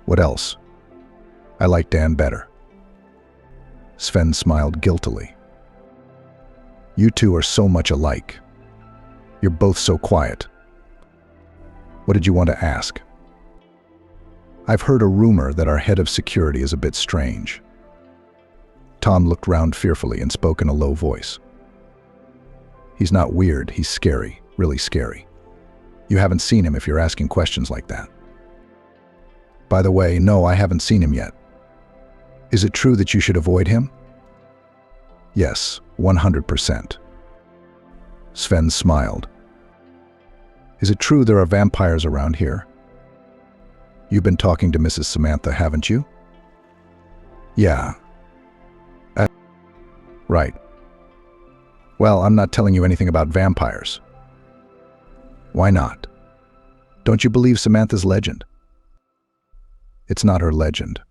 What else? I like Dan better. Sven smiled guiltily. You two are so much alike. You're both so quiet. What did you want to ask? I've heard a rumor that our head of security is a bit strange. Tom looked round fearfully and spoke in a low voice. He's not weird, he's scary, really scary. You haven't seen him if you're asking questions like that. By the way, no, I haven't seen him yet. Is it true that you should avoid him? Yes, 100%. Sven smiled. Is it true there are vampires around here? You've been talking to Mrs. Samantha, haven't you? Yeah. Right. Well, I'm not telling you anything about vampires. Why not? Don't you believe Samantha's legend? It's not her legend.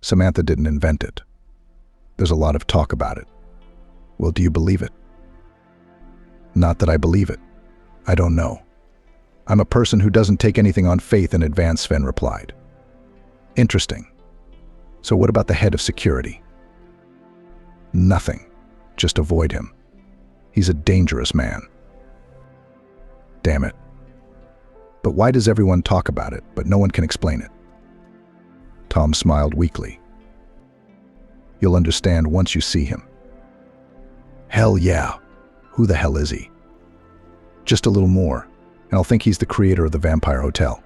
Samantha didn't invent it. There's a lot of talk about it. Well, do you believe it? Not that I believe it. I don't know. I'm a person who doesn't take anything on faith in advance, Sven replied. Interesting. So what about the head of security? Nothing. Just avoid him. He's a dangerous man. Damn it. But why does everyone talk about it, but no one can explain it? Tom smiled weakly. You'll understand once you see him. Hell yeah. Who the hell is he? Just a little more, and I'll think he's the creator of the Vampire Hotel.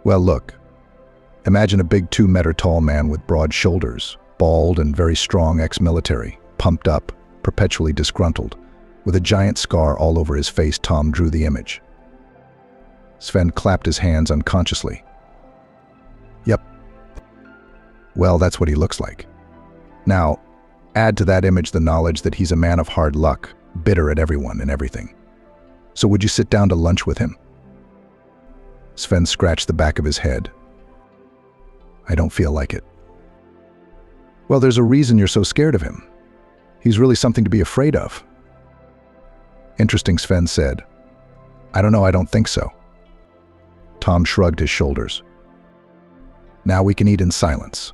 Well, look. Imagine a big 2-meter tall man with broad shoulders, bald and very strong ex-military, pumped up, perpetually disgruntled. With a giant scar all over his face, Tom drew the image. Sven clapped his hands unconsciously. Yep. Well, that's what he looks like. Now, add to that image the knowledge that he's a man of hard luck, bitter at everyone and everything. So would you sit down to lunch with him? Sven scratched the back of his head. I don't feel like it. Well, there's a reason you're so scared of him. He's really something to be afraid of. Interesting, Sven said. I don't know, I don't think so. Tom shrugged his shoulders. Now we can eat in silence.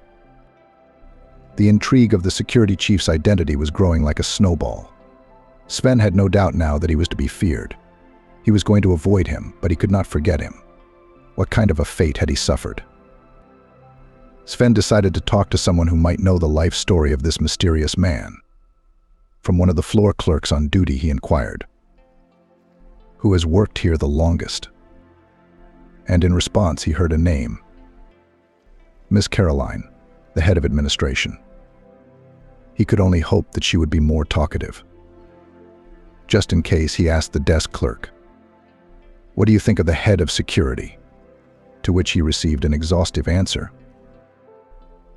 The intrigue of the security chief's identity was growing like a snowball. Sven had no doubt now that he was to be feared. He was going to avoid him, but he could not forget him. What kind of a fate had he suffered? Sven decided to talk to someone who might know the life story of this mysterious man. From one of the floor clerks on duty, he inquired, "Who has worked here the longest?" And in response, he heard a name. Miss Caroline, the head of administration. He could only hope that she would be more talkative. Just in case, he asked the desk clerk, "What do you think of the head of security?" To which he received an exhaustive answer.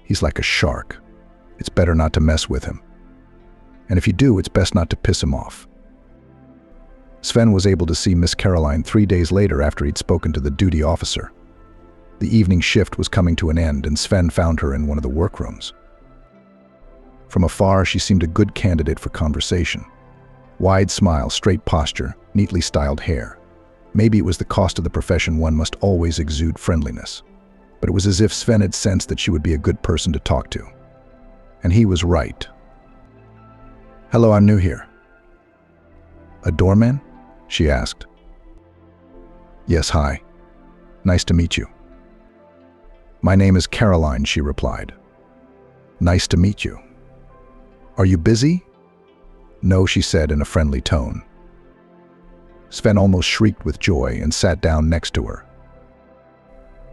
He's like a shark. It's better not to mess with him. And if you do, it's best not to piss him off. Sven was able to see Miss Caroline 3 days later after he'd spoken to the duty officer. The evening shift was coming to an end, and Sven found her in one of the workrooms. From afar, she seemed a good candidate for conversation. Wide smile, straight posture, neatly styled hair. Maybe it was the cost of the profession, one must always exude friendliness. But it was as if Sven had sensed that she would be a good person to talk to. And he was right. "Hello, I'm new here." "A doorman?" she asked. "Yes, hi. Nice to meet you." "My name is Caroline," she replied. "Nice to meet you. Are you busy?" "No," she said in a friendly tone. Sven almost shrieked with joy and sat down next to her.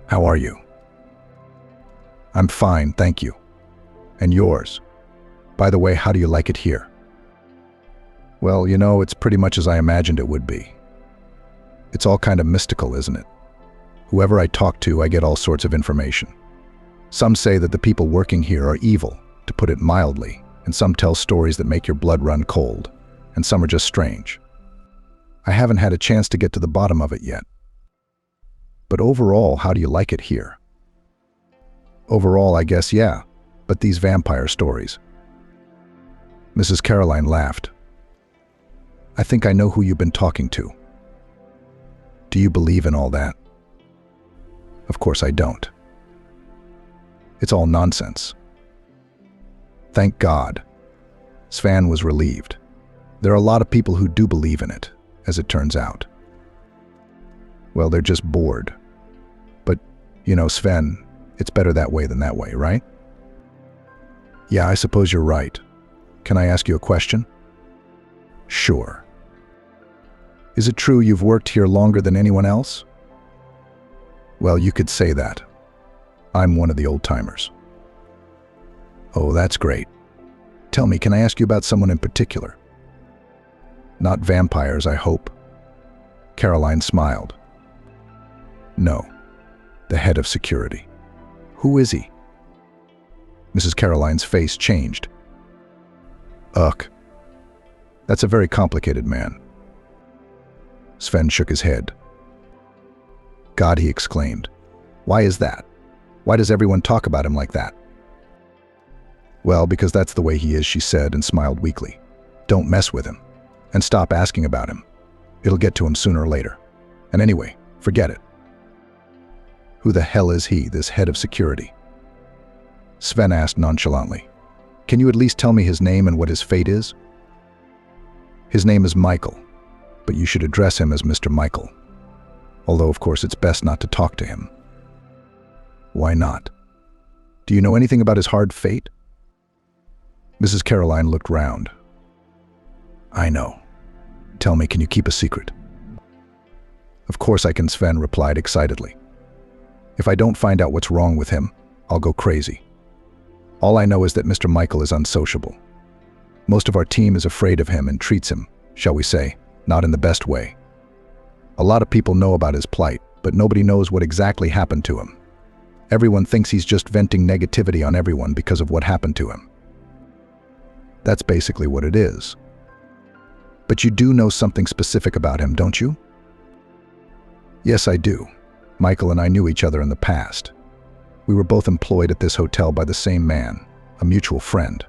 "How are you?" "I'm fine, thank you. And yours? By the way, how do you like it here?" "Well, you know, it's pretty much as I imagined it would be. It's all kind of mystical, isn't it? Whoever I talk to, I get all sorts of information. Some say that the people working here are evil, to put it mildly, and some tell stories that make your blood run cold, and some are just strange. I haven't had a chance to get to the bottom of it yet. But overall, how do you like it here?" Overall, I guess, yeah. But these vampire stories. Mrs. Caroline laughed. I think I know who you've been talking to. Do you believe in all that? Of course I don't. It's all nonsense. Thank God. Sven was relieved. There are a lot of people who do believe in it, as it turns out. Well, they're just bored. But, you know, Sven, it's better that way than that way, right? Yeah, I suppose you're right. Can I ask you a question? Sure. Is it true you've worked here longer than anyone else? Well, you could say that. I'm one of the old-timers. Oh, that's great. Tell me, can I ask you about someone in particular? Not vampires, I hope. Caroline smiled. No, the head of security. Who is he? Mrs. Caroline's face changed. Ugh. That's a very complicated man. Sven shook his head. God, he exclaimed. Why is that? Why does everyone talk about him like that? Well, because that's the way he is, she said and smiled weakly. Don't mess with him. And stop asking about him. It'll get to him sooner or later. And anyway, forget it. Who the hell is he, this head of security? Sven asked nonchalantly. Can you at least tell me his name and what his fate is? His name is Michael, but you should address him as Mr. Michael. Although, of course, it's best not to talk to him. Why not? Do you know anything about his hard fate? Mrs. Caroline looked round. I know. Tell me, can you keep a secret? Of course I can, Sven replied excitedly. If I don't find out what's wrong with him, I'll go crazy. All I know is that Mr. Michael is unsociable. Most of our team is afraid of him and treats him, shall we say, not in the best way. A lot of people know about his plight, but nobody knows what exactly happened to him. Everyone thinks he's just venting negativity on everyone because of what happened to him. That's basically what it is. But you do know something specific about him, don't you? Yes, I do. Michael and I knew each other in the past. We were both employed at this hotel by the same man, a mutual friend.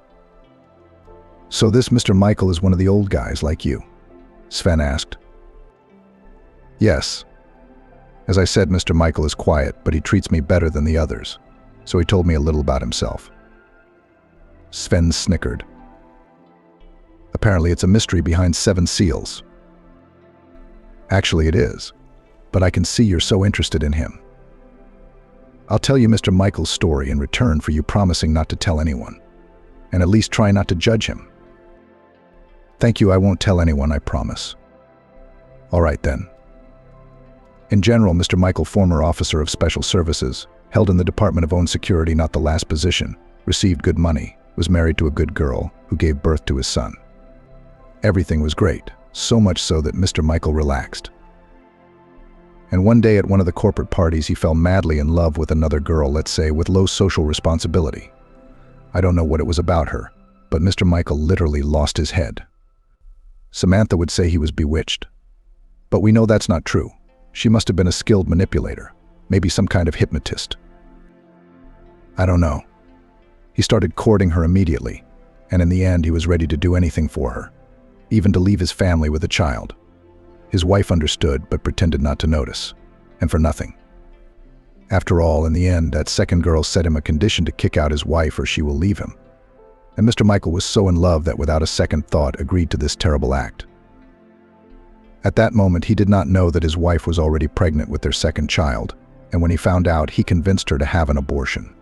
So this Mr. Michael is one of the old guys like you? Sven asked. Yes. As I said, Mr. Michael is quiet, but he treats me better than the others, so he told me a little about himself. Sven snickered. Apparently it's a mystery behind 7 seals. Actually it is, but I can see you're so interested in him. I'll tell you Mr. Michael's story in return for you promising not to tell anyone, and at least try not to judge him. Thank you, I won't tell anyone, I promise. All right then. In general, Mr. Michael, former officer of special services, held in the Department of Own Security, not the last position, received good money, was married to a good girl who gave birth to his son. Everything was great, so much so that Mr. Michael relaxed. And one day at one of the corporate parties, he fell madly in love with another girl, let's say, with low social responsibility. I don't know what it was about her, but Mr. Michael literally lost his head. Samantha would say he was bewitched. But we know that's not true. She must have been a skilled manipulator, maybe some kind of hypnotist. I don't know. He started courting her immediately, and in the end he was ready to do anything for her, even to leave his family with a child. His wife understood but pretended not to notice, and for nothing. After all, in the end, that second girl set him a condition to kick out his wife or she will leave him. And Mr. Michael was so in love that without a second thought agreed to this terrible act. At that moment, he did not know that his wife was already pregnant with their second child, and when he found out, he convinced her to have an abortion.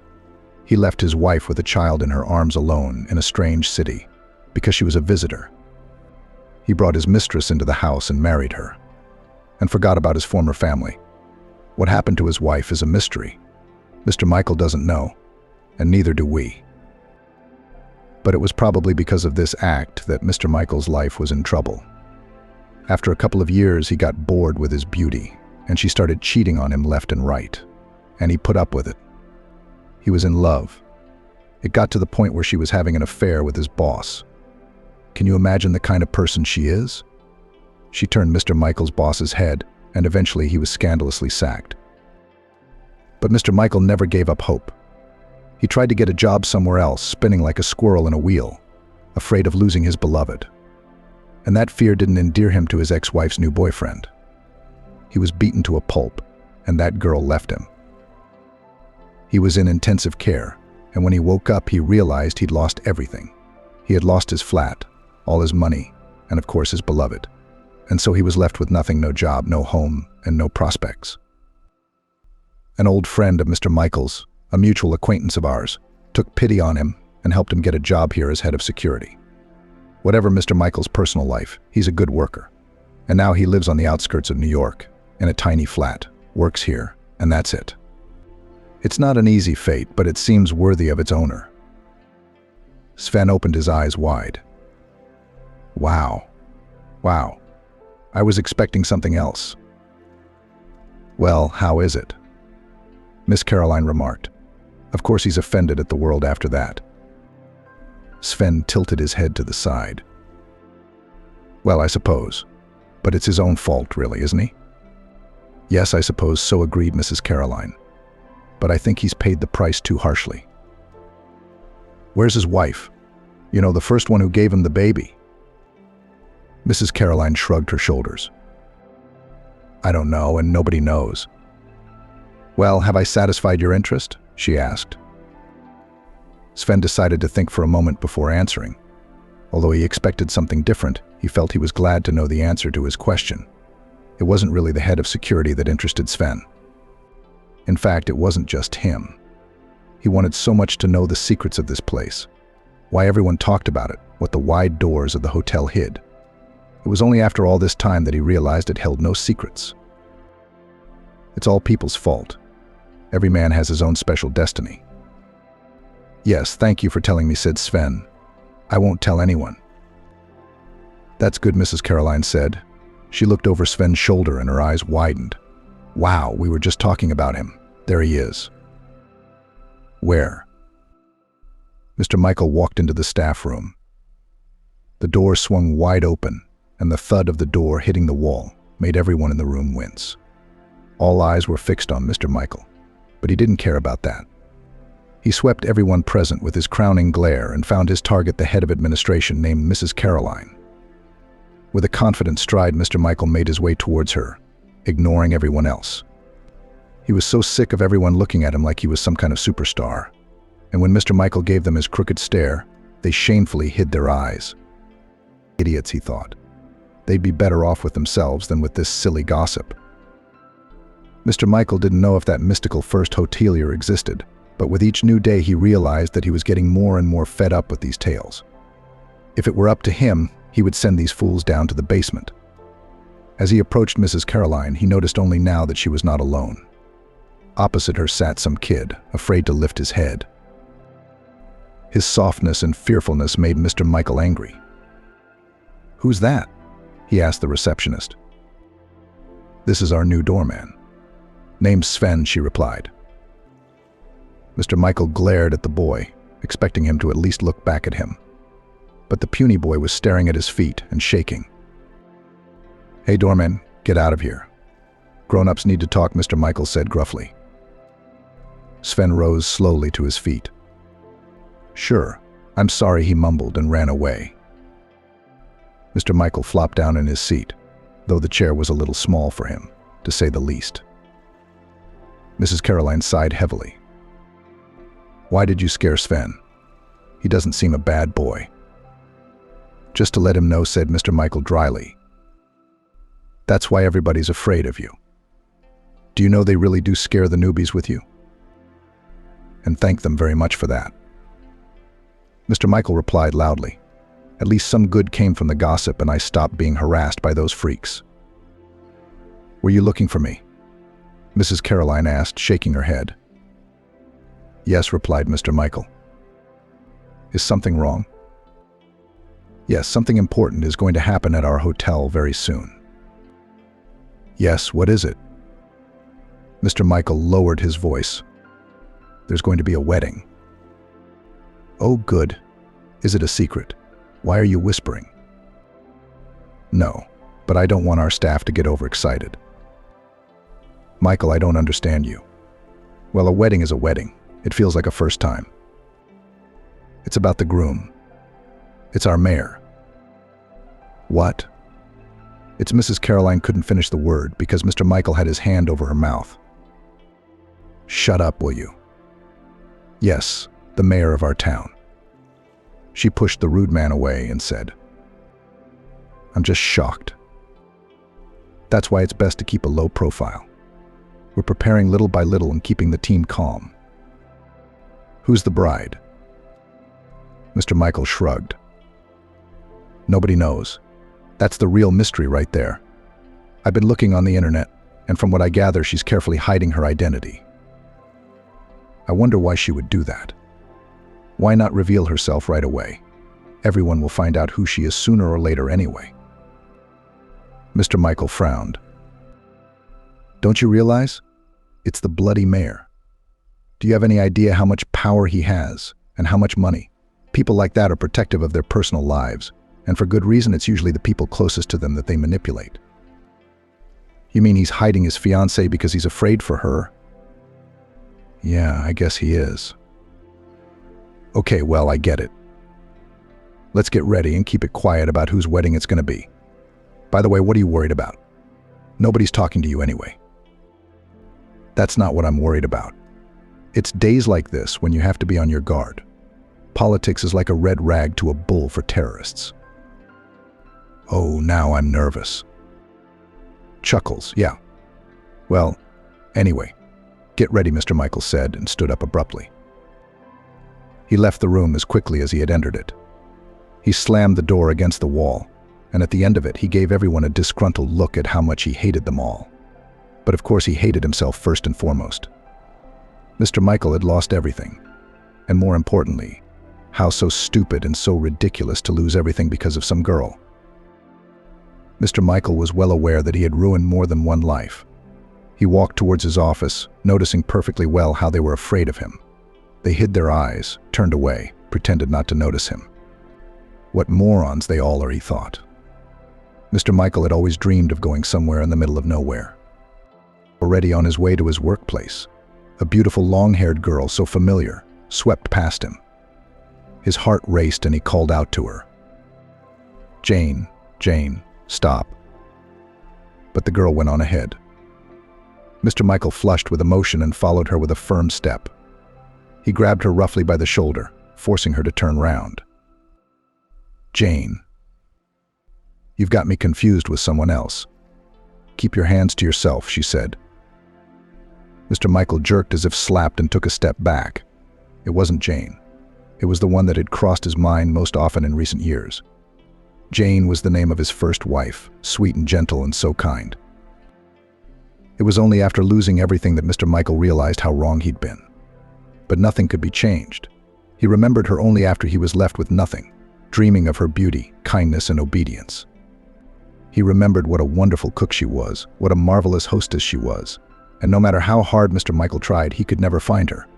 He left his wife with a child in her arms alone in a strange city, because she was a visitor. He brought his mistress into the house and married her, and forgot about his former family. What happened to his wife is a mystery. Mr. Michael doesn't know, and neither do we. But it was probably because of this act that Mr. Michael's life was in trouble. After a couple of years, he got bored with his beauty, and she started cheating on him left and right, and he put up with it. He was in love. It got to the point where she was having an affair with his boss. Can you imagine the kind of person she is? She turned Mr. Michael's boss's head, and eventually he was scandalously sacked. But Mr. Michael never gave up hope. He tried to get a job somewhere else, spinning like a squirrel in a wheel, afraid of losing his beloved. And that fear didn't endear him to his ex-wife's new boyfriend. He was beaten to a pulp, and that girl left him. He was in intensive care, and when he woke up, he realized he'd lost everything. He had lost his flat, all his money, and of course his beloved. And so he was left with nothing, no job, no home, and no prospects. An old friend of Mr. Michael's, a mutual acquaintance of ours, took pity on him and helped him get a job here as head of security. Whatever Mr. Michael's personal life, he's a good worker. And now he lives on the outskirts of New York, in a tiny flat, works here, and that's it. It's not an easy fate, but it seems worthy of its owner. Sven opened his eyes wide. Wow. I was expecting something else. Well, how is it? Miss Caroline remarked. Of course he's offended at the world after that. Sven tilted his head to the side. Well, I suppose. But it's his own fault, really, isn't he? Yes, I suppose so, agreed Mrs. Caroline. But I think he's paid the price too harshly. Where's his wife? You know, the first one who gave him the baby. Mrs. Caroline shrugged her shoulders. I don't know, and nobody knows. Well, have I satisfied your interest? She asked. Sven decided to think for a moment before answering. Although he expected something different, he felt he was glad to know the answer to his question. It wasn't really the head of security that interested Sven. In fact, it wasn't just him. He wanted so much to know the secrets of this place, why everyone talked about it, what the wide doors of the hotel hid. It was only after all this time that he realized it held no secrets. It's all people's fault. Every man has his own special destiny. Yes, thank you for telling me, said Sven. I won't tell anyone. That's good, Mrs. Caroline said. She looked over Sven's shoulder and her eyes widened. Wow, we were just talking about him. There he is. Where? Mr. Michael walked into the staff room. The door swung wide open, and the thud of the door hitting the wall made everyone in the room wince. All eyes were fixed on Mr. Michael, but he didn't care about that. He swept everyone present with his crowning glare and found his target, the head of administration named Mrs. Caroline. With a confident stride, Mr. Michael made his way towards her, ignoring everyone else. He was so sick of everyone looking at him like he was some kind of superstar. And when Mr. Michael gave them his crooked stare, they shamefully hid their eyes. Idiots, he thought. They'd be better off with themselves than with this silly gossip. Mr. Michael didn't know if that mystical first hotelier existed, but with each new day he realized that he was getting more and more fed up with these tales. If it were up to him, he would send these fools down to the basement. As he approached Mrs. Caroline, he noticed only now that she was not alone. Opposite her sat some kid, afraid to lift his head. His softness and fearfulness made Mr. Michael angry. Who's that? He asked the receptionist. This is our new doorman. Name's Sven, she replied. Mr. Michael glared at the boy, expecting him to at least look back at him. But the puny boy was staring at his feet and shaking. Hey, doorman, get out of here. Grown-ups need to talk, Mr. Michael said gruffly. Sven rose slowly to his feet. Sure, I'm sorry, he mumbled and ran away. Mr. Michael flopped down in his seat, though the chair was a little small for him, to say the least. Mrs. Caroline sighed heavily. Why did you scare Sven? He doesn't seem a bad boy. Just to let him know, said Mr. Michael dryly. That's why everybody's afraid of you. Do you know they really do scare the newbies with you? And thank them very much for that. Mr. Michael replied loudly. At least some good came from the gossip and I stopped being harassed by those freaks. Were you looking for me? Mrs. Caroline asked, shaking her head. Yes, replied Mr. Michael. Is something wrong? Yes, something important is going to happen at our hotel very soon. Yes, what is it? Mr. Michael lowered his voice. There's going to be a wedding. Oh, good. Is it a secret? Why are you whispering? No, but I don't want our staff to get overexcited. Michael, I don't understand you. Well, a wedding is a wedding. It feels like a first time. It's about the groom. It's our mayor. What? It's Mrs. Caroline couldn't finish the word because Mr. Michael had his hand over her mouth. Shut up, will you? Yes, the mayor of our town. She pushed the rude man away and said, I'm just shocked. That's why it's best to keep a low profile. We're preparing little by little and keeping the team calm. Who's the bride? Mr. Michael shrugged. Nobody knows. That's the real mystery right there. I've been looking on the internet, and from what I gather, she's carefully hiding her identity. I wonder why she would do that. Why not reveal herself right away? Everyone will find out who she is sooner or later anyway. Mr. Michael frowned. Don't you realize? It's the bloody mayor. Do you have any idea how much power he has and how much money? People like that are protective of their personal lives, and for good reason. It's usually the people closest to them that they manipulate. You mean he's hiding his fiancée because he's afraid for her? Yeah, I guess he is. Okay, well, I get it. Let's get ready and keep it quiet about whose wedding it's going to be. By the way, what are you worried about? Nobody's talking to you anyway. That's not what I'm worried about. It's days like this when you have to be on your guard. Politics is like a red rag to a bull for terrorists. Oh, now I'm nervous. Chuckles, yeah. Well, anyway, get ready, Mr. Michael said and stood up abruptly. He left the room as quickly as he had entered it. He slammed the door against the wall, and at the end of it, he gave everyone a disgruntled look at how much he hated them all. But of course, he hated himself first and foremost. Mr. Michael had lost everything, and more importantly, how so stupid and so ridiculous to lose everything because of some girl. Mr. Michael was well aware that he had ruined more than one life. He walked towards his office, noticing perfectly well how they were afraid of him. They hid their eyes, turned away, pretended not to notice him. What morons they all are, he thought. Mr. Michael had always dreamed of going somewhere in the middle of nowhere. Already on his way to his workplace, a beautiful long-haired girl, so familiar, swept past him. His heart raced and he called out to her. Jane, Jane, stop. But the girl went on ahead. Mr. Michael flushed with emotion and followed her with a firm step. He grabbed her roughly by the shoulder, forcing her to turn round. Jane. You've got me confused with someone else. Keep your hands to yourself, she said. Mr. Michael jerked as if slapped and took a step back. It wasn't Jane. It was the one that had crossed his mind most often in recent years. Jane was the name of his first wife, sweet and gentle and so kind. It was only after losing everything that Mr. Michael realized how wrong he'd been. But nothing could be changed. He remembered her only after he was left with nothing, dreaming of her beauty, kindness, and obedience. He remembered what a wonderful cook she was, what a marvelous hostess she was, and no matter how hard Mr. Michael tried, he could never find her.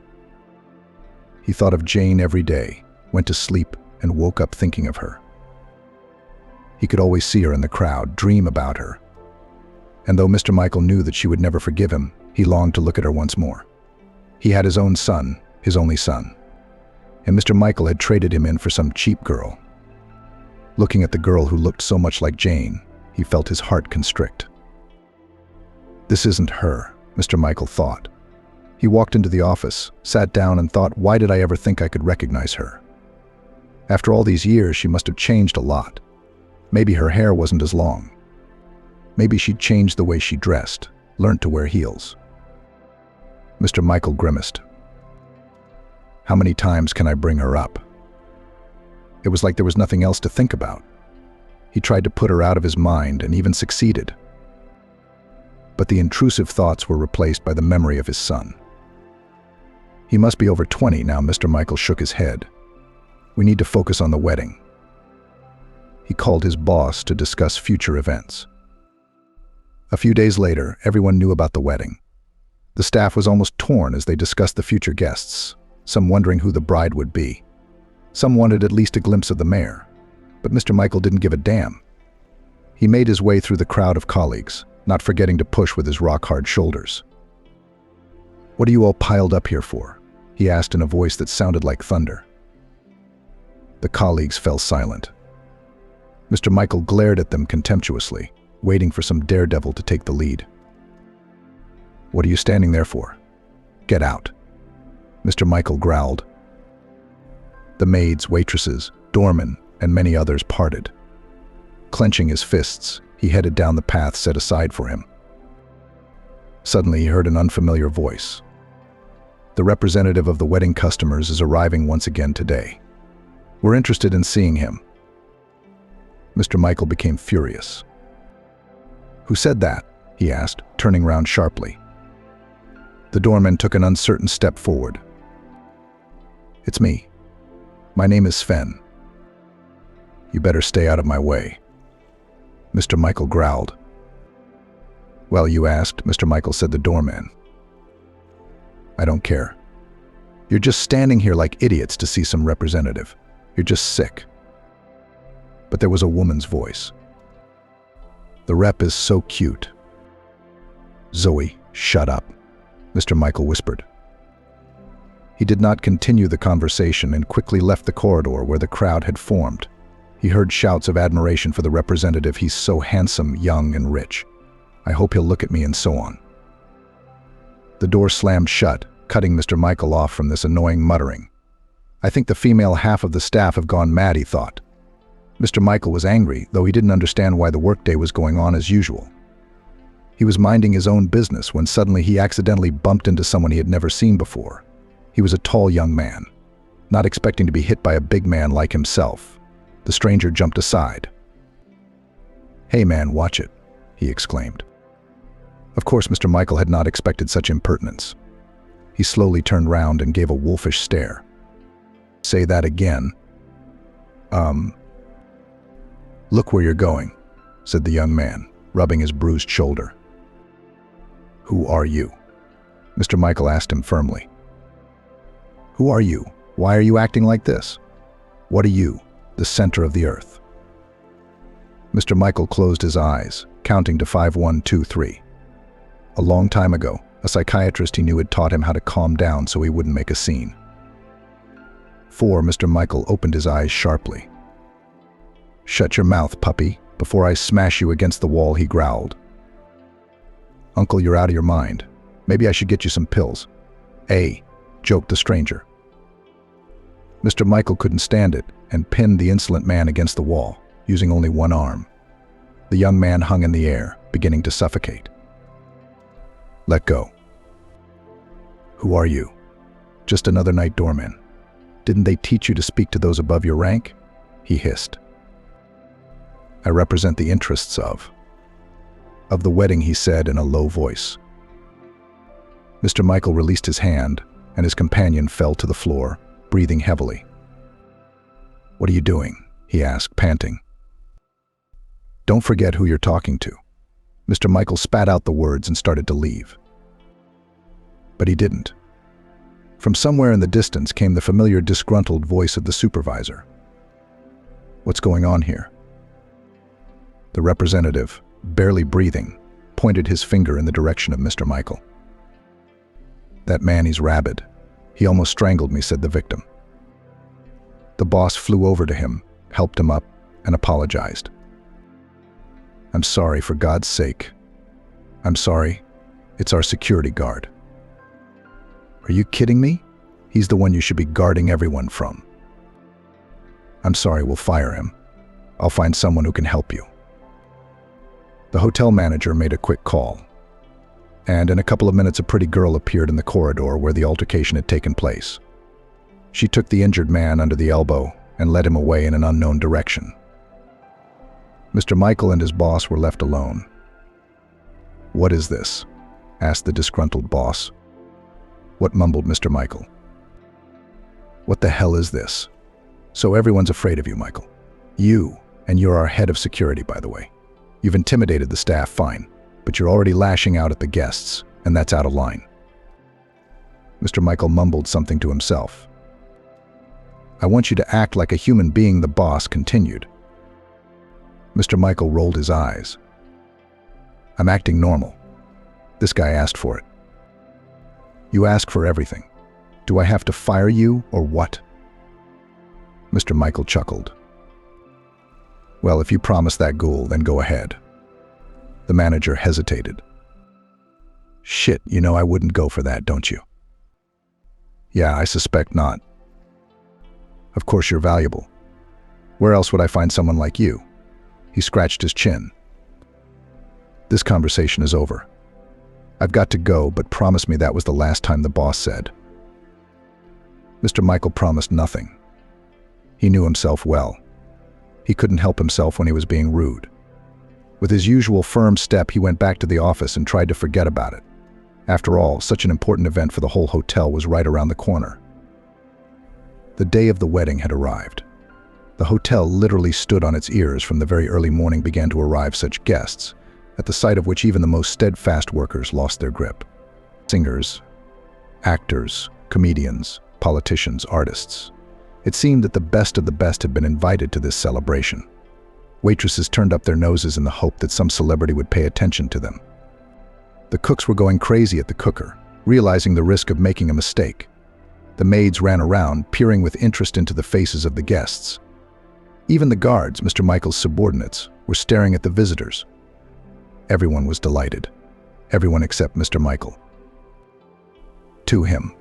He thought of Jane every day, went to sleep, and woke up thinking of her. He could always see her in the crowd, dream about her. And though Mr. Michael knew that she would never forgive him, he longed to look at her once more. He had his own son, his only son, and Mr. Michael had traded him in for some cheap girl. Looking at the girl who looked so much like Jane, he felt his heart constrict. This isn't her, Mr. Michael thought. He walked into the office, sat down and thought, why did I ever think I could recognize her? After all these years, she must have changed a lot. Maybe her hair wasn't as long. Maybe she'd changed the way she dressed, learned to wear heels. Mr. Michael grimaced. How many times can I bring her up? It was like there was nothing else to think about. He tried to put her out of his mind and even succeeded. But the intrusive thoughts were replaced by the memory of his son. He must be over 20 now. Mr. Michael shook his head. We need to focus on the wedding. He called his boss to discuss future events. A few days later, everyone knew about the wedding. The staff was almost torn as they discussed the future guests, some wondering who the bride would be. Some wanted at least a glimpse of the mayor, but Mr. Michael didn't give a damn. He made his way through the crowd of colleagues, not forgetting to push with his rock-hard shoulders. What are you all piled up here for? He asked in a voice that sounded like thunder. The colleagues fell silent. Mr. Michael glared at them contemptuously, waiting for some daredevil to take the lead. "What are you standing there for? Get out," Mr. Michael growled. The maids, waitresses, doormen, and many others parted. Clenching his fists, he headed down the path set aside for him. Suddenly, he heard an unfamiliar voice. "The representative of the wedding customers is arriving once again today. We're interested in seeing him." Mr. Michael became furious. "Who said that?" he asked, turning round sharply. The doorman took an uncertain step forward. "It's me. My name is Sven. You better stay out of my way." Mr. Michael growled. "Well, you asked," Mr. Michael said the doorman. "I don't care. You're just standing here like idiots to see some representative. You're just sick." But there was a woman's voice. "The rep is so cute." "Zoe, shut up," Mr. Michael whispered. He did not continue the conversation and quickly left the corridor where the crowd had formed. He heard shouts of admiration for the representative. "He's so handsome, young, and rich. I hope he'll look at me," and so on. The door slammed shut, cutting Mr. Michael off from this annoying muttering. "I think the female half of the staff have gone mad," he thought. Mr. Michael was angry, though he didn't understand why the workday was going on as usual. He was minding his own business when suddenly he accidentally bumped into someone he had never seen before. He was a tall young man, not expecting to be hit by a big man like himself. The stranger jumped aside. "Hey man, watch it," he exclaimed. Of course, Mr. Michael had not expected such impertinence. He slowly turned round and gave a wolfish stare. "Say that again." "Look where you're going," said the young man, rubbing his bruised shoulder. "Who are you?" Mr. Michael asked him firmly. "Who are you? Why are you acting like this? What are you, the center of the earth?" Mr. Michael closed his eyes, counting to 5, 1, 2, 3. A long time ago, a psychiatrist he knew had taught him how to calm down so he wouldn't make a scene. 4. Mr. Michael opened his eyes sharply. "Shut your mouth, puppy, before I smash you against the wall," he growled. "Uncle, you're out of your mind. Maybe I should get you some pills." Joked the stranger. Mr. Michael couldn't stand it and pinned the insolent man against the wall, using only one arm. The young man hung in the air, beginning to suffocate. "Let go." "Who are you?" "Just another night doorman. Didn't they teach you to speak to those above your rank?" he hissed. "I represent the interests of the wedding," he said in a low voice. Mr. Michael released his hand, and his companion fell to the floor, breathing heavily. "What are you doing?" he asked, panting. "Don't forget who you're talking to." Mr. Michael spat out the words and started to leave. But he didn't. From somewhere in the distance came the familiar disgruntled voice of the supervisor. "What's going on here?" The representative, barely breathing, pointed his finger in the direction of Mr. Michael. "That man, he's rabid. He almost strangled me," said the victim. The boss flew over to him, helped him up, and apologized. "I'm sorry, for God's sake. I'm sorry. It's our security guard." "Are you kidding me? He's the one you should be guarding everyone from." "I'm sorry, we'll fire him. I'll find someone who can help you." The hotel manager made a quick call, and in a couple of minutes a pretty girl appeared in the corridor where the altercation had taken place. She took the injured man under the elbow and led him away in an unknown direction. Mr. Michael and his boss were left alone. "What is this?" asked the disgruntled boss. "What?" mumbled Mr. Michael. "What the hell is this? So everyone's afraid of you, Michael. And you're our head of security, by the way. You've intimidated the staff, fine, but you're already lashing out at the guests, and that's out of line." Mr. Michael mumbled something to himself. "I want you to act like a human being," the boss continued. Mr. Michael rolled his eyes. "I'm acting normal. This guy asked for it." "You ask for everything. Do I have to fire you or what?" Mr. Michael chuckled. Well, if you promise that ghoul, then go ahead. The manager hesitated. Shit, you know I wouldn't go for that, don't you? Yeah, I suspect not. Of course you're valuable. Where else would I find someone like you? He scratched his chin. This conversation is over. I've got to go, but promise me that was the last time, the boss said. Mr. Michael promised nothing. He knew himself well. He couldn't help himself when he was being rude. With his usual firm step, he went back to the office and tried to forget about it. After all, such an important event for the whole hotel was right around the corner. The day of the wedding had arrived. The hotel literally stood on its ears. From the very early morning began to arrive such guests, at the sight of which even the most steadfast workers lost their grip. Singers, actors, comedians, politicians, artists. It seemed that the best of the best had been invited to this celebration. Waitresses turned up their noses in the hope that some celebrity would pay attention to them. The cooks were going crazy at the cooker, realizing the risk of making a mistake. The maids ran around, peering with interest into the faces of the guests. Even the guards, Mr. Michael's subordinates, were staring at the visitors. Everyone was delighted. Everyone except Mr. Michael. To him,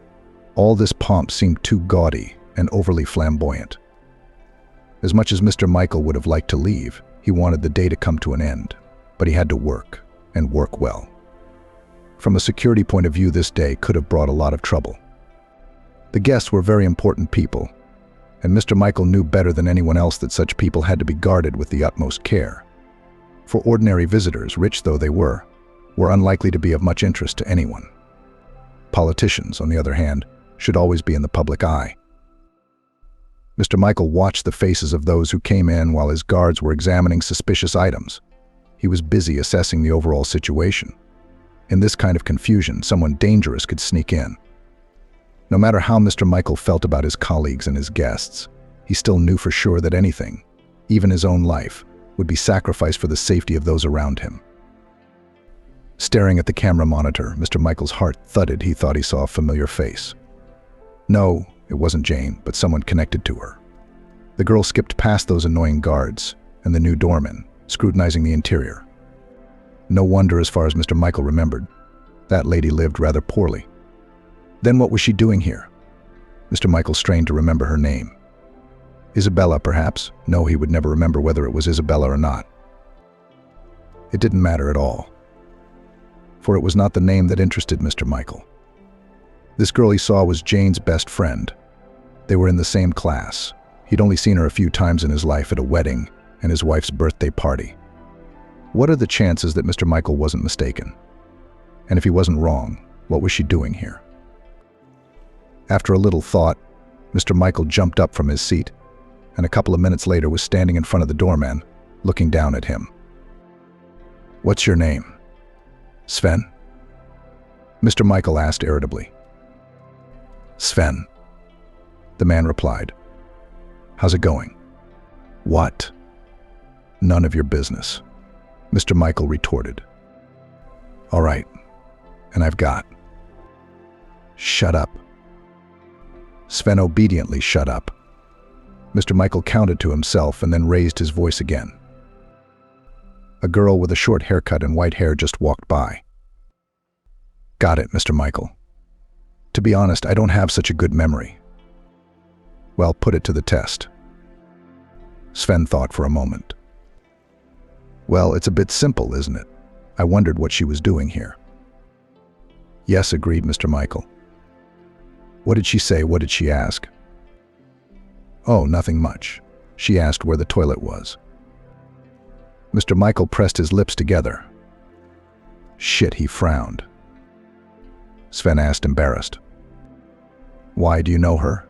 all this pomp seemed too gaudy and overly flamboyant. As much as Mr. Michael would have liked to leave, he wanted the day to come to an end, but he had to work, and work well. From a security point of view, this day could have brought a lot of trouble. The guests were very important people, and Mr. Michael knew better than anyone else that such people had to be guarded with the utmost care. For ordinary visitors, rich though they were unlikely to be of much interest to anyone. Politicians, on the other hand, should always be in the public eye. Mr. Michael watched the faces of those who came in while his guards were examining suspicious items. He was busy assessing the overall situation. In this kind of confusion, someone dangerous could sneak in. No matter how Mr. Michael felt about his colleagues and his guests, he still knew for sure that anything, even his own life, would be sacrificed for the safety of those around him. Staring at the camera monitor, Mr. Michael's heart thudded. He thought he saw a familiar face. No, it wasn't Jane, but someone connected to her. The girl skipped past those annoying guards and the new doorman, scrutinizing the interior. No wonder, as far as Mr. Michael remembered, that lady lived rather poorly. Then what was she doing here? Mr. Michael strained to remember her name. Isabella, perhaps? No, he would never remember whether it was Isabella or not. It didn't matter at all, for it was not the name that interested Mr. Michael. This girl he saw was Jane's best friend. They were in the same class. He'd only seen her a few times in his life, at a wedding and his wife's birthday party. What are the chances that Mr. Michael wasn't mistaken? And if he wasn't wrong, what was she doing here? After a little thought, Mr. Michael jumped up from his seat, and a couple of minutes later was standing in front of the doorman, looking down at him. "What's your name?" "Sven?" Mr. Michael asked irritably. "Sven," the man replied. "How's it going?" "What?" "None of your business," Mr. Michael retorted. "All right, and I've got." "Shut up." Sven obediently shut up. Mr. Michael counted to himself and then raised his voice again. A girl with a short haircut and white hair just walked by. "Got it, Mr. Michael. To be honest, I don't have such a good memory." "Well, put it to the test." Sven thought for a moment. "Well, it's a bit simple, isn't it? I wondered what she was doing here." "Yes," agreed Mr. Michael. "What did she say? What did she ask?" "Oh, nothing much. She asked where the toilet was." Mr. Michael pressed his lips together. "Shit," he frowned. Sven asked, embarrassed. "Why, do you know her?"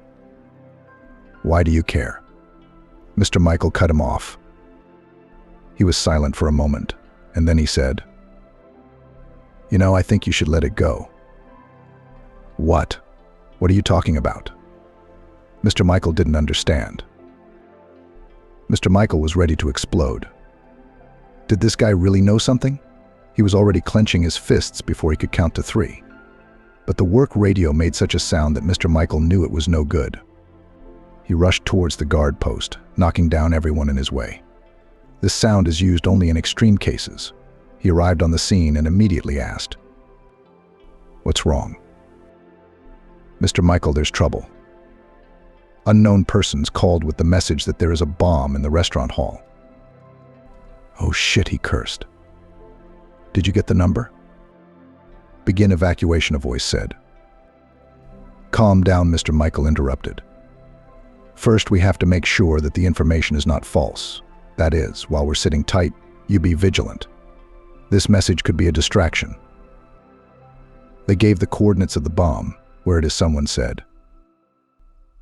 "Why do you care?" Mr. Michael cut him off. He was silent for a moment, and then he said, "You know, I think you should let it go." "What? What are you talking about?" Mr. Michael didn't understand. Mr. Michael was ready to explode. Did this guy really know something? He was already clenching his fists before he could count to 3. But the work radio made such a sound that Mr. Michael knew it was no good. He rushed towards the guard post, knocking down everyone in his way. This sound is used only in extreme cases. He arrived on the scene and immediately asked, "What's wrong?" "Mr. Michael, there's trouble." Unknown persons called with the message that there is a bomb in the restaurant hall. "Oh shit," he cursed. "Did you get the number?" "Begin evacuation," a voice said. "Calm down," Mr. Michael interrupted. "First, we have to make sure that the information is not false. That is, while we're sitting tight, you be vigilant. This message could be a distraction." They gave the coordinates of the bomb, where it is, someone said.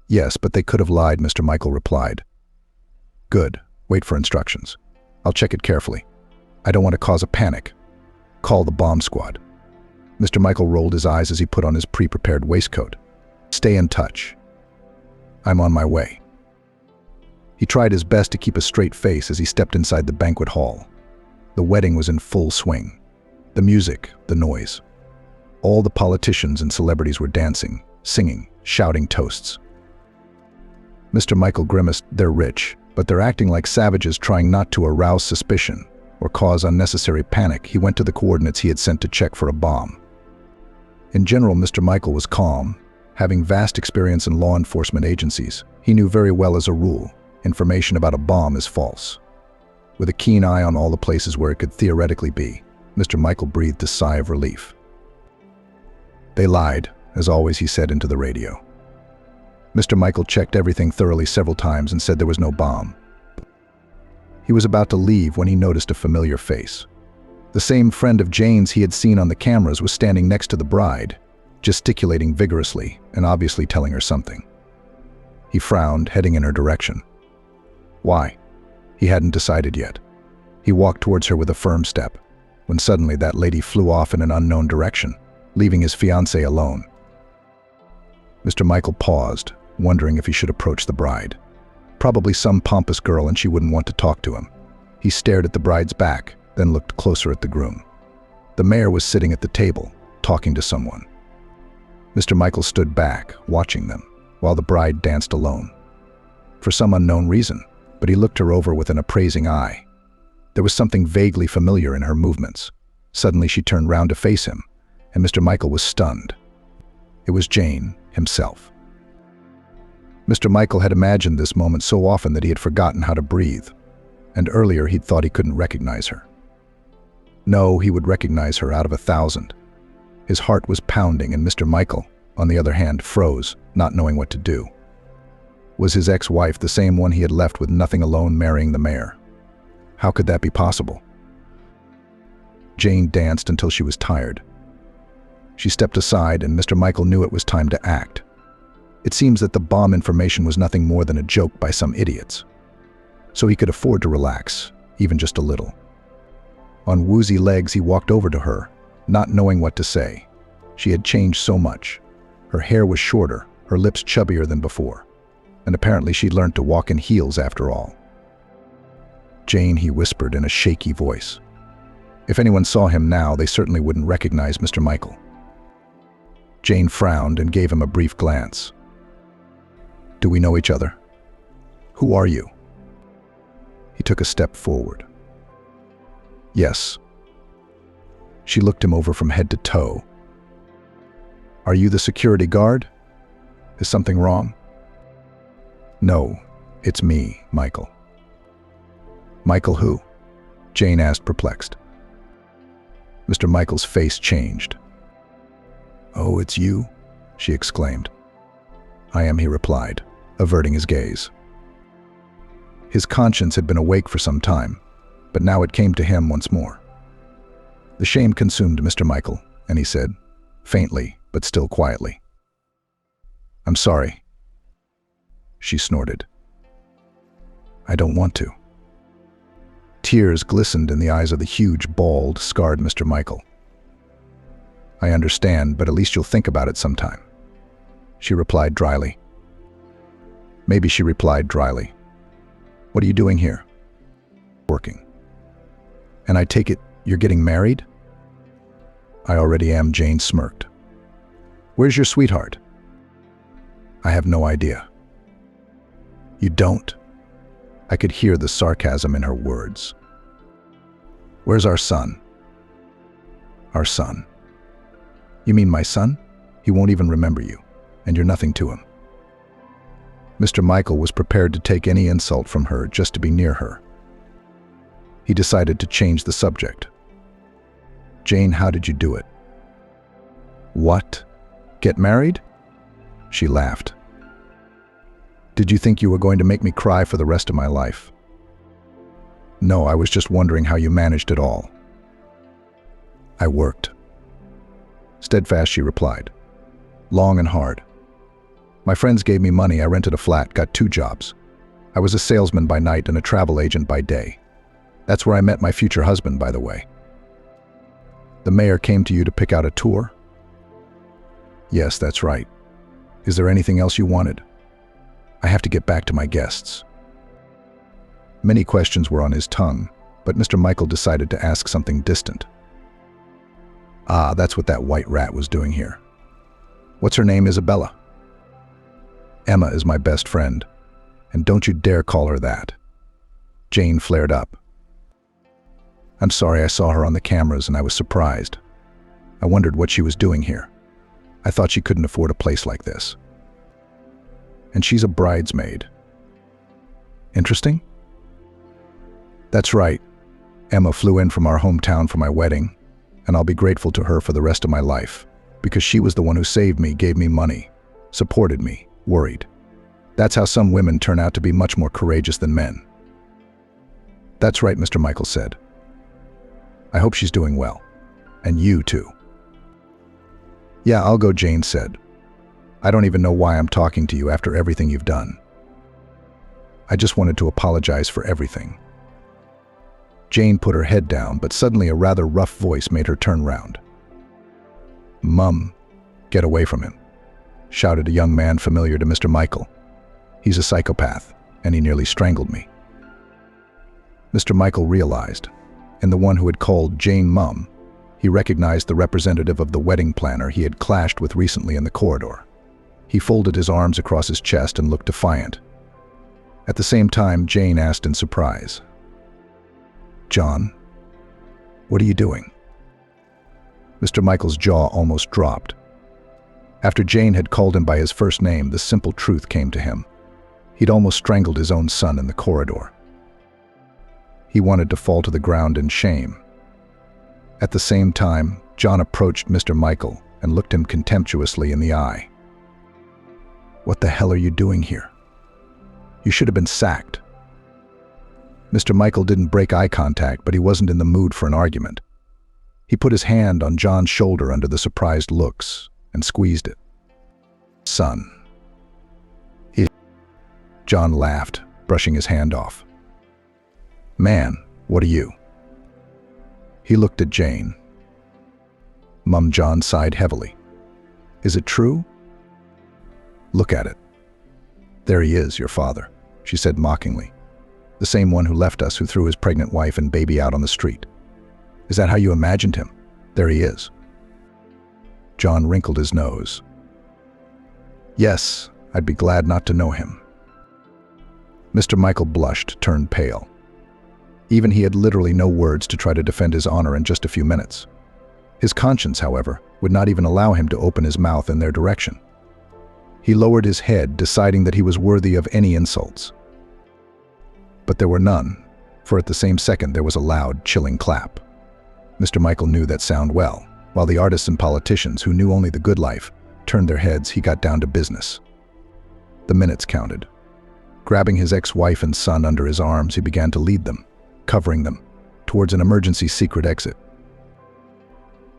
"Yes, but they could have lied," Mr. Michael replied. "Good. Wait for instructions. I'll check it carefully. I don't want to cause a panic. Call the bomb squad." Mr. Michael rolled his eyes as he put on his pre-prepared waistcoat. "Stay in touch. I'm on my way." He tried his best to keep a straight face as he stepped inside the banquet hall. The wedding was in full swing. The music, the noise. All the politicians and celebrities were dancing, singing, shouting toasts. Mr. Michael grimaced. "They're rich, but they're acting like savages, trying not to arouse suspicion or cause unnecessary panic." He went to the coordinates he had sent to check for a bomb. In general, Mr. Michael was calm. Having vast experience in law enforcement agencies, he knew very well as a rule, information about a bomb is false. With a keen eye on all the places where it could theoretically be, Mr. Michael breathed a sigh of relief. "They lied," as always, he said into the radio. Mr. Michael checked everything thoroughly several times and said there was no bomb. He was about to leave when he noticed a familiar face. The same friend of Jane's he had seen on the cameras was standing next to the bride, gesticulating vigorously and obviously telling her something. He frowned, heading in her direction. Why? He hadn't decided yet. He walked towards her with a firm step, when suddenly that lady flew off in an unknown direction, leaving his fiancée alone. Mr. Michael paused, wondering if he should approach the bride. Probably some pompous girl, and she wouldn't want to talk to him. He stared at the bride's back, then looked closer at the groom. The mayor was sitting at the table, talking to someone. Mr. Michael stood back, watching them, while the bride danced alone. For some unknown reason, but he looked her over with an appraising eye. There was something vaguely familiar in her movements. Suddenly she turned round to face him, and Mr. Michael was stunned. It was Jane himself. Mr. Michael had imagined this moment so often that he had forgotten how to breathe, and earlier he'd thought he couldn't recognize her. No, he would recognize her out of 1,000. His heart was pounding, and Mr. Michael, on the other hand, froze, not knowing what to do. Was his ex-wife the same one he had left with nothing alone, marrying the mayor? How could that be possible? Jane danced until she was tired. She stepped aside, and Mr. Michael knew it was time to act. It seems that the bomb information was nothing more than a joke by some idiots. So he could afford to relax, even just a little. On woozy legs, he walked over to her, not knowing what to say. She had changed so much. Her hair was shorter, her lips chubbier than before. And apparently she'd learned to walk in heels after all. "Jane," he whispered in a shaky voice. If anyone saw him now, they certainly wouldn't recognize Mr. Michael. Jane frowned and gave him a brief glance. "Do we know each other? Who are you?" He took a step forward. "Yes." She looked him over from head to toe. "Are you the security guard? Is something wrong?" "No, it's me, Michael." "Michael who?" Jane asked, perplexed. Mr. Michael's face changed. "Oh, it's you?" she exclaimed. "I am," he replied, averting his gaze. His conscience had been awake for some time, but now it came to him once more. The shame consumed Mr. Michael, and he said, faintly but still quietly, "I'm sorry." She snorted. "I don't want to." Tears glistened in the eyes of the huge, bald, scarred Mr. Michael. "I understand, but at least you'll think about it sometime," she replied dryly. Maybe she replied dryly. "What are you doing here?" "Working." "And I take it you're getting married?" "I already am," Jane smirked. "Where's your sweetheart?" "I have no idea." You don't? I could hear the sarcasm in her words. Where's our son? Our son? You mean my son? He won't even remember you, and you're nothing to him. Mr. Michael was prepared to take any insult from her just to be near her. He decided to change the subject. Jane, how did you do it? What? Get married? She laughed. Did you think you were going to make me cry for the rest of my life? No, I was just wondering how you managed it all. I worked. Steadfast, she replied. Long and hard. My friends gave me money, I rented a flat, got 2 jobs. I was a salesman by night and a travel agent by day. That's where I met my future husband, by the way. The mayor came to you to pick out a tour? Yes, that's right. Is there anything else you wanted? I have to get back to my guests. Many questions were on his tongue, but Mr. Michael decided to ask something distant. Ah, that's what that white rat was doing here. What's her name, Isabella? Emma is my best friend, and don't you dare call her that. Jane flared up. I'm sorry, I saw her on the cameras and I was surprised. I wondered what she was doing here. I thought she couldn't afford a place like this. And she's a bridesmaid. Interesting? That's right. Emma flew in from our hometown for my wedding, and I'll be grateful to her for the rest of my life, because she was the one who saved me, gave me money, supported me, worried. That's how some women turn out to be much more courageous than men. That's right, Mr. Michael said. I hope she's doing well. And you too. Yeah, I'll go, Jane said. I don't even know why I'm talking to you after everything you've done. I just wanted to apologize for everything. Jane put her head down, but suddenly a rather rough voice made her turn round. Mum, get away from him, shouted a young man familiar to Mr. Michael. He's a psychopath, and he nearly strangled me. Mr. Michael realized, in the one who had called Jane Mum, he recognized the representative of the wedding planner he had clashed with recently in the corridor. He folded his arms across his chest and looked defiant. At the same time, Jane asked in surprise, John, what are you doing? Mr. Michael's jaw almost dropped. After Jane had called him by his first name, the simple truth came to him. He'd almost strangled his own son in the corridor. He wanted to fall to the ground in shame. At the same time, John approached Mr. Michael and looked him contemptuously in the eye. What the hell are you doing here? You should have been sacked. Mr. Michael didn't break eye contact, but he wasn't in the mood for an argument. He put his hand on John's shoulder under the surprised looks and squeezed it. Son. John laughed, brushing his hand off. Man, what are you? He looked at Jane. Mum, John sighed heavily. Is it true? Look at it. There he is, your father, she said mockingly. The same one who left us, who threw his pregnant wife and baby out on the street. Is that how you imagined him? There he is. John wrinkled his nose. Yes, I'd be glad not to know him. Mr. Michael blushed, turned pale. Even he had literally no words to try to defend his honor in just a few minutes. His conscience, however, would not even allow him to open his mouth in their direction. He lowered his head, deciding that he was worthy of any insults. But there were none, for at the same second there was a loud, chilling clap. Mr. Michael knew that sound well. While the artists and politicians, who knew only the good life, turned their heads, he got down to business. The minutes counted. Grabbing his ex-wife and son under his arms, he began to lead them, covering them, towards an emergency secret exit.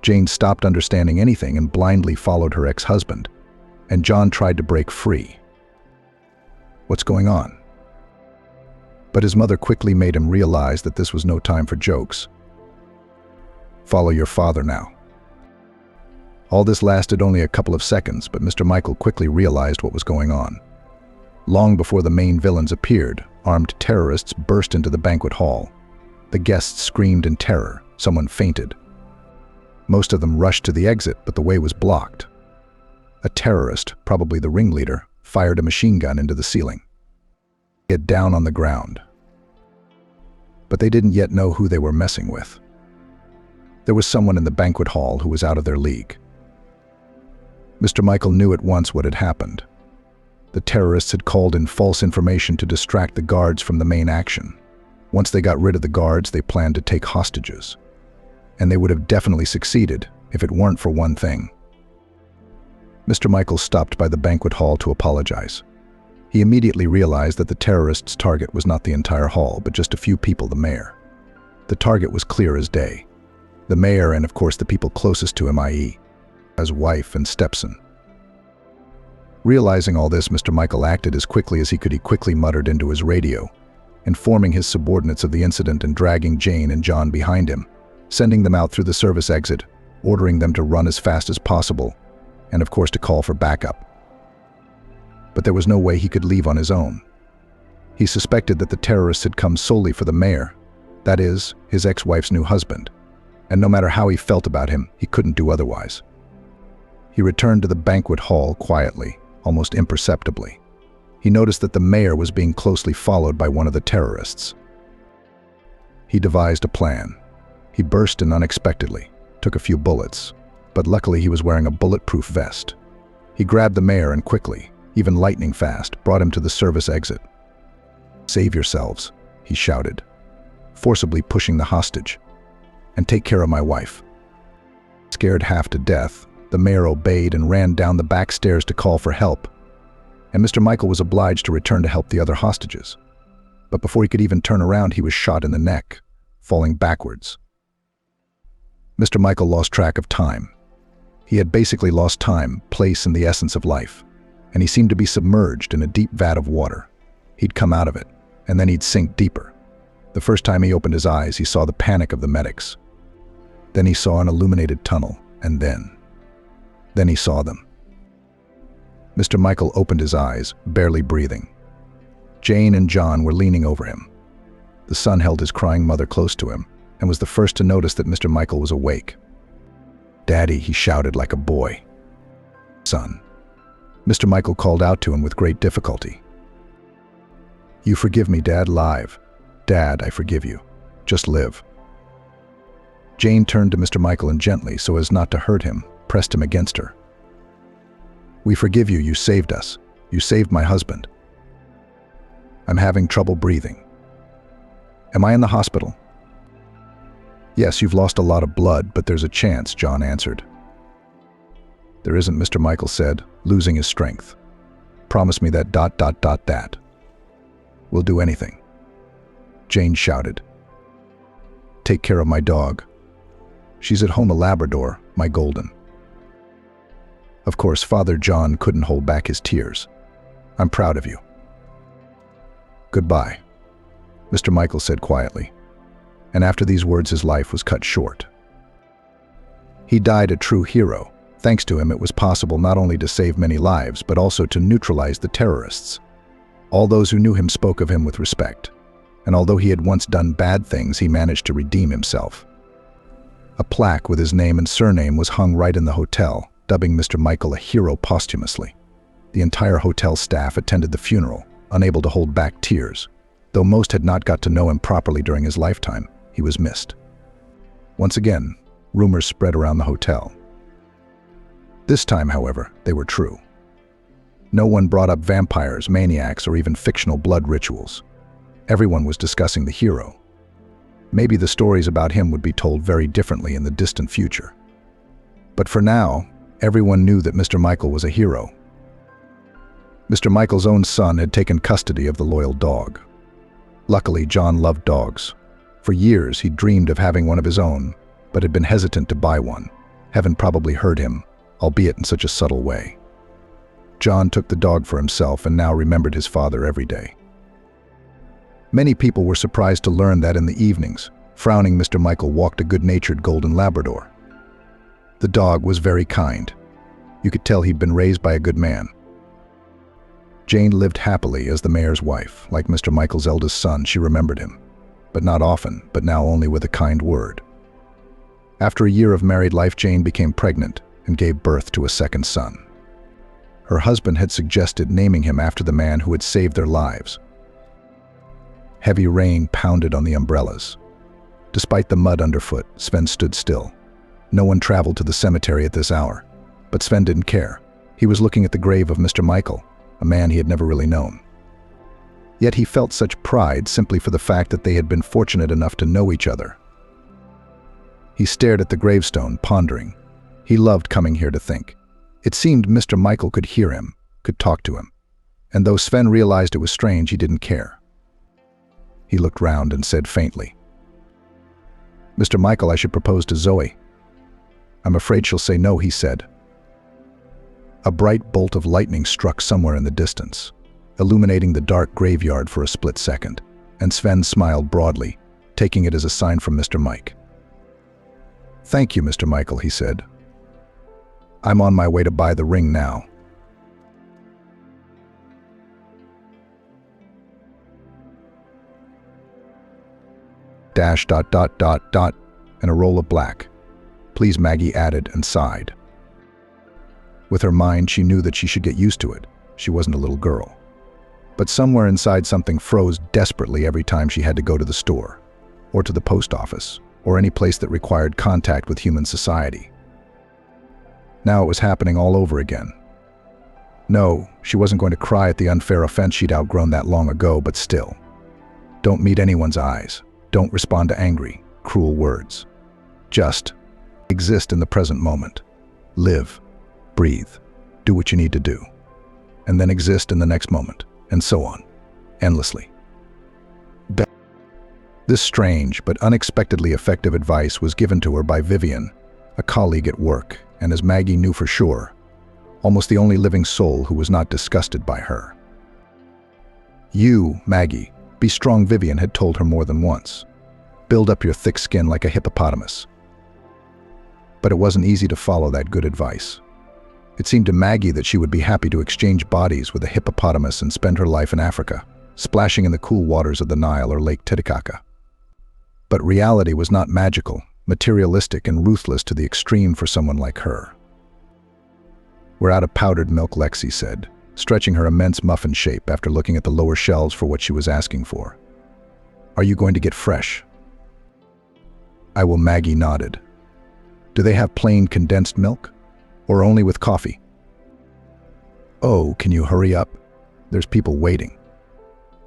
Jane stopped understanding anything and blindly followed her ex-husband, and John tried to break free. What's going on? But his mother quickly made him realize that this was no time for jokes. Follow your father now. All this lasted only a couple of seconds, but Mr. Michael quickly realized what was going on. Long before the main villains appeared, armed terrorists burst into the banquet hall. The guests screamed in terror. Someone fainted. Most of them rushed to the exit, but the way was blocked. A terrorist, probably the ringleader, fired a machine gun into the ceiling. get down on the ground. But they didn't yet know who they were messing with. There was someone in the banquet hall who was out of their league. Mr. Michael knew at once what had happened. The terrorists had called in false information to distract the guards from the main action. Once they got rid of the guards, they planned to take hostages. And they would have definitely succeeded if it weren't for one thing. Mr. Michael stopped by the banquet hall to apologize. He immediately realized that the terrorists' target was not the entire hall, but just a few people, the mayor. The target was clear as day. The mayor and, of course, the people closest to him, i.e., his wife and stepson. Realizing all this, Mr. Michael acted as quickly as he could. He quickly muttered into his radio, informing his subordinates of the incident and dragging Jane and John behind him, sending them out through the service exit, ordering them to run as fast as possible, and of course to call for backup. But there was no way he could leave on his own. He suspected that the terrorists had come solely for the mayor, that is, his ex-wife's new husband, and no matter how he felt about him, he couldn't do otherwise. He returned to the banquet hall quietly, almost imperceptibly. He noticed that the mayor was being closely followed by one of the terrorists. He devised a plan. He burst in unexpectedly, took a few bullets, but luckily he was wearing a bulletproof vest. He grabbed the mayor and quickly, even lightning fast, brought him to the service exit. "Save yourselves," he shouted, forcibly pushing the hostage, "and take care of my wife." Scared half to death, the mayor obeyed and ran down the back stairs to call for help, and Mr. Michael was obliged to return to help the other hostages. But before he could even turn around, he was shot in the neck, falling backwards. Mr. Michael lost track of time. He had basically lost time, place, and the essence of life, and he seemed to be submerged in a deep vat of water. He'd come out of it, and then he'd sink deeper. The first time he opened his eyes, he saw the panic of the medics. Then he saw an illuminated tunnel, and then he saw them. Mr. Michael opened his eyes, barely breathing. Jane and John were leaning over him. The son held his crying mother close to him and was the first to notice that Mr. Michael was awake. "Daddy," he shouted like a boy. "Son." Mr. Michael called out to him with great difficulty. "You forgive me, Dad, live. Dad, I forgive you. Just live." Jane turned to Mr. Michael and gently, so as not to hurt him, pressed him against her. "We forgive you. You saved us. You saved my husband. I'm having trouble breathing. Am I in the hospital?" "Yes, you've lost a lot of blood, but there's a chance," John answered. "There isn't," Mr. Michael said, losing his strength. "Promise me that ... We'll do anything." Jane shouted. "Take care of my dog. She's at home, a Labrador, my golden." Of course, Father John couldn't hold back his tears. "I'm proud of you." "Goodbye," Mr. Michael said quietly, and after these words his life was cut short. He died a true hero. Thanks to him, it was possible not only to save many lives, but also to neutralize the terrorists. All those who knew him spoke of him with respect, and although he had once done bad things, he managed to redeem himself. A plaque with his name and surname was hung right in the hotel, dubbing Mr. Michael a hero posthumously. The entire hotel staff attended the funeral, unable to hold back tears. Though most had not got to know him properly during his lifetime, he was missed. Once again, rumors spread around the hotel. This time, however, they were true. No one brought up vampires, maniacs, or even fictional blood rituals. Everyone was discussing the hero. Maybe the stories about him would be told very differently in the distant future. But for now, everyone knew that Mr. Michael was a hero. Mr. Michael's own son had taken custody of the loyal dog. Luckily, John loved dogs. For years, he dreamed of having one of his own, but had been hesitant to buy one. Heaven probably heard him, albeit in such a subtle way. John took the dog for himself and now remembered his father every day. Many people were surprised to learn that in the evenings, frowning Mr. Michael walked a good-natured golden Labrador. The dog was very kind. You could tell he'd been raised by a good man. Jane lived happily as the mayor's wife. Like Mr. Michael's eldest son, she remembered him. But not often, but now only with a kind word. After a year of married life, Jane became pregnant and gave birth to a second son. Her husband had suggested naming him after the man who had saved their lives. Heavy rain pounded on the umbrellas. Despite the mud underfoot, Sven stood still. No one traveled to the cemetery at this hour. But Sven didn't care. He was looking at the grave of Mr. Michael, a man he had never really known. Yet he felt such pride simply for the fact that they had been fortunate enough to know each other. He stared at the gravestone, pondering. He loved coming here to think. It seemed Mr. Michael could hear him, could talk to him. And though Sven realized it was strange, he didn't care. He looked round and said faintly, "Mr. Michael, I should propose to Zoe." "I'm afraid she'll say no," he said. A bright bolt of lightning struck somewhere in the distance, illuminating the dark graveyard for a split second, and Sven smiled broadly, taking it as a sign from Mr. Mike. "Thank you, Mr. Michael," he said. "I'm on my way to buy the ring now." And a roll of black. "Please," Maggie added and sighed. With her mind, she knew that she should get used to it. She wasn't a little girl. But somewhere inside something froze desperately every time she had to go to the store, or to the post office, or any place that required contact with human society. Now it was happening all over again. No, she wasn't going to cry at the unfair offense she'd outgrown that long ago, but still. Don't meet anyone's eyes. Don't respond to angry, cruel words. Just exist in the present moment. Live, breathe, do what you need to do. And then exist in the next moment, and so on, endlessly. This strange but unexpectedly effective advice was given to her by Vivian, a colleague at work, and as Maggie knew for sure, almost the only living soul who was not disgusted by her. "You, Maggie, be strong," Vivian had told her more than once. "Build up your thick skin like a hippopotamus." But it wasn't easy to follow that good advice. It seemed to Maggie that she would be happy to exchange bodies with a hippopotamus and spend her life in Africa, splashing in the cool waters of the Nile or Lake Titicaca. But reality was not magical, materialistic, and ruthless to the extreme for someone like her. "We're out of powdered milk," Lexi said, stretching her immense muffin shape after looking at the lower shelves for what she was asking for. "Are you going to get fresh?" "I will," Maggie nodded. "Do they have plain condensed milk? Or only with coffee?" "Oh, can you hurry up? There's people waiting.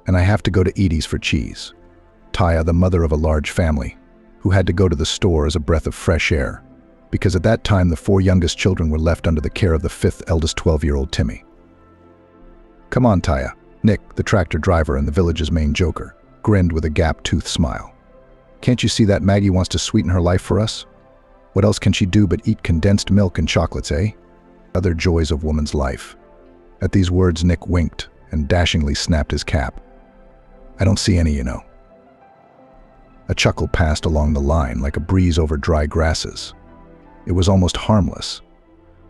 And I have to go to Edie's for cheese." Taya, the mother of a large family, who had to go to the store as a breath of fresh air, because at that time the 4 youngest children were left under the care of the 5th eldest 12-year-old Timmy. "Come on, Taya." Nick, the tractor driver and the village's main joker, grinned with a gap-toothed smile. "Can't you see that Maggie wants to sweeten her life for us? What else can she do but eat condensed milk and chocolates, eh? Other joys of woman's life." At these words, Nick winked and dashingly snapped his cap. "I don't see any, you know." A chuckle passed along the line like a breeze over dry grasses. It was almost harmless,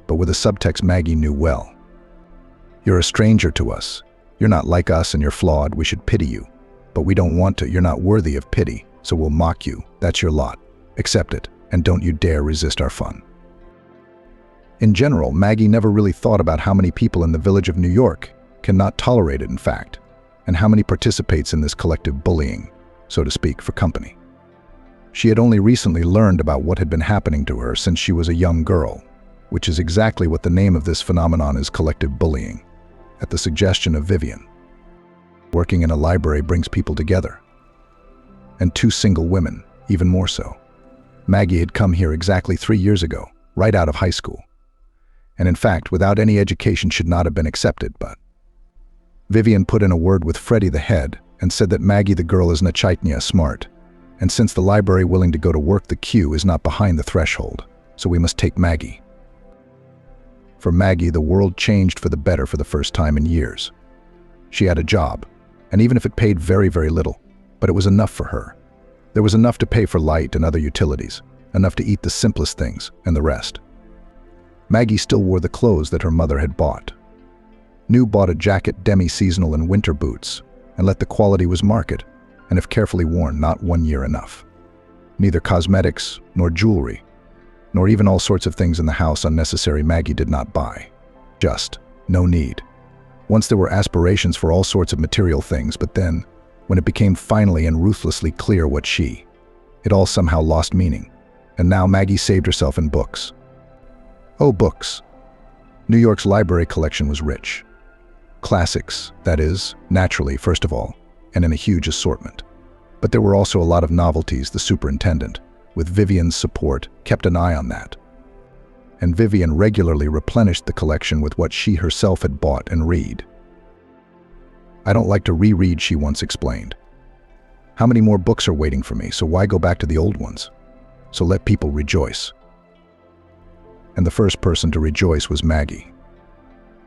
but with a subtext Maggie knew well. "You're a stranger to us. You're not like us and you're flawed. We should pity you. But we don't want to. You're not worthy of pity, so we'll mock you. That's your lot. Accept it, and don't you dare resist our fun." In general, Maggie never really thought about how many people in the village of New York cannot tolerate it, in fact, and how many participates in this collective bullying, so to speak, for company. She had only recently learned about what had been happening to her since she was a young girl, which is exactly what the name of this phenomenon is: collective bullying, at the suggestion of Vivian. Working in a library brings people together. And 2 single women, even more so. Maggie had come here exactly 3 years ago, right out of high school. And in fact, without any education should not have been accepted, but Vivian put in a word with Freddie the head and said that Maggie the girl is Nachaitnya smart, and since the library willing to go to work, the queue is not behind the threshold, so we must take Maggie. For Maggie, the world changed for the better for the first time in years. She had a job, and even if it paid very, very little, but it was enough for her. There was enough to pay for light and other utilities, enough to eat the simplest things and the rest. Maggie still wore the clothes that her mother had bought. New bought a jacket, demi-seasonal, and winter boots, and let the quality was market, and if carefully worn, not 1 year enough. Neither cosmetics, nor jewelry, nor even all sorts of things in the house unnecessary Maggie did not buy. Just no need. Once there were aspirations for all sorts of material things, but then when it became finally and ruthlessly clear what it all somehow lost meaning. And now Maggie saved herself in books. Oh, books. New York's library collection was rich. Classics, that is, naturally, first of all, and in a huge assortment. But there were also a lot of novelties. The superintendent, with Vivian's support, kept an eye on that. And Vivian regularly replenished the collection with what she herself had bought and read. "I don't like to reread," she once explained. "How many more books are waiting for me, so why go back to the old ones? So let people rejoice." And the first person to rejoice was Maggie.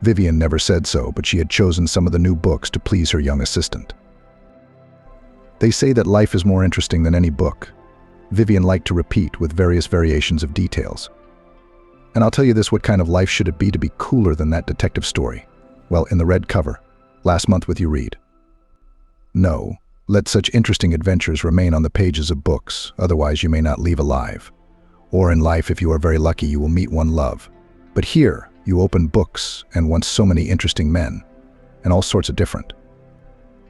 Vivian never said so, but she had chosen some of the new books to please her young assistant. They say that life is more interesting than any book. Vivian liked to repeat with various variations of details. And I'll tell you this, what kind of life should it be to be cooler than that detective story? Well, in the red cover, last month with you read. No, let such interesting adventures remain on the pages of books, otherwise you may not leave alive. Or in life, if you are very lucky, you will meet one love. But here, you open books and once so many interesting men, and all sorts of different.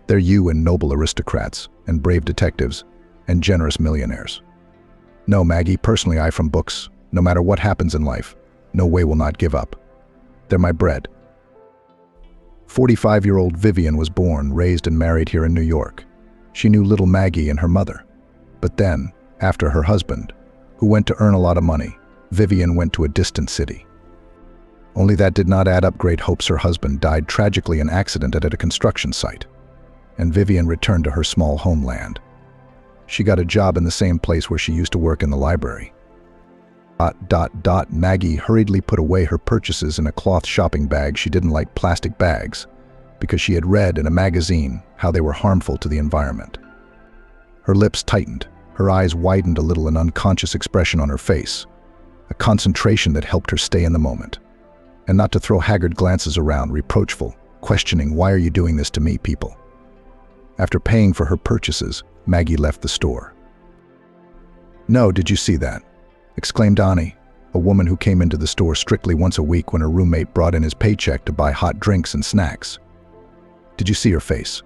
They're you and noble aristocrats, and brave detectives, and generous millionaires. No, Maggie, personally I from books, no matter what happens in life, no way will not give up. They're my bread. 45-year-old Vivian was born, raised and married here in New York. She knew little Maggie and her mother. But then, after her husband, who went to earn a lot of money, Vivian went to a distant city. Only that did not add up great hopes. Her husband died tragically in an accident at a construction site, and Vivian returned to her small homeland. She got a job in the same place where she used to work in the library. Maggie hurriedly put away her purchases in a cloth shopping bag. She didn't like plastic bags because she had read in a magazine how they were harmful to the environment. Her lips tightened, her eyes widened a little, an unconscious expression on her face, a concentration that helped her stay in the moment, and not to throw haggard glances around, reproachful, questioning, "Why are you doing this to me, people?" After paying for her purchases, Maggie left the store. "No, did you see that?" exclaimed Annie, a woman who came into the store strictly once a week when her roommate brought in his paycheck to buy hot drinks and snacks. "Did you see her face?"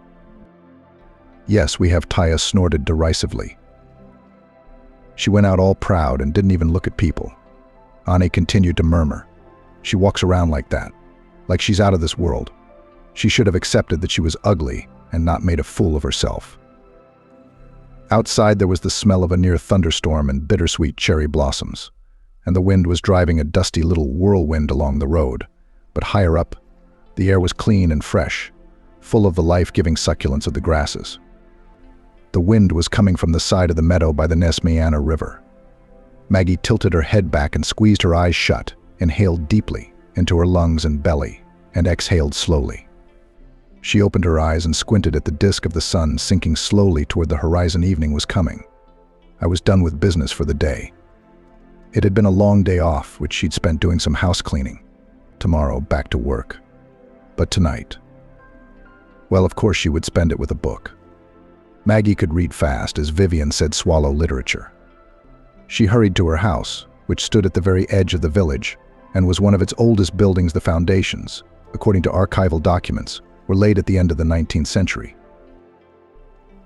"Yes, we have," Taya snorted derisively. "She went out all proud and didn't even look at people." Annie continued to murmur. "She walks around like that, like she's out of this world. She should have accepted that she was ugly and not made a fool of herself." Outside there was the smell of a near thunderstorm and bittersweet cherry blossoms, and the wind was driving a dusty little whirlwind along the road. But higher up, the air was clean and fresh, full of the life-giving succulence of the grasses. The wind was coming from the side of the meadow by the Nesmiana River. Maggie tilted her head back and squeezed her eyes shut, inhaled deeply into her lungs and belly, and exhaled slowly. She opened her eyes and squinted at the disk of the sun sinking slowly toward the horizon. Evening was coming. I was done with business for the day. It had been a long day off, which she'd spent doing some house cleaning. Tomorrow, back to work. But tonight, well, of course she would spend it with a book. Maggie could read fast, as Vivian said, swallow literature. She hurried to her house, which stood at the very edge of the village, and was one of its oldest buildings. The foundations, according to archival documents, were laid at the end of the 19th century.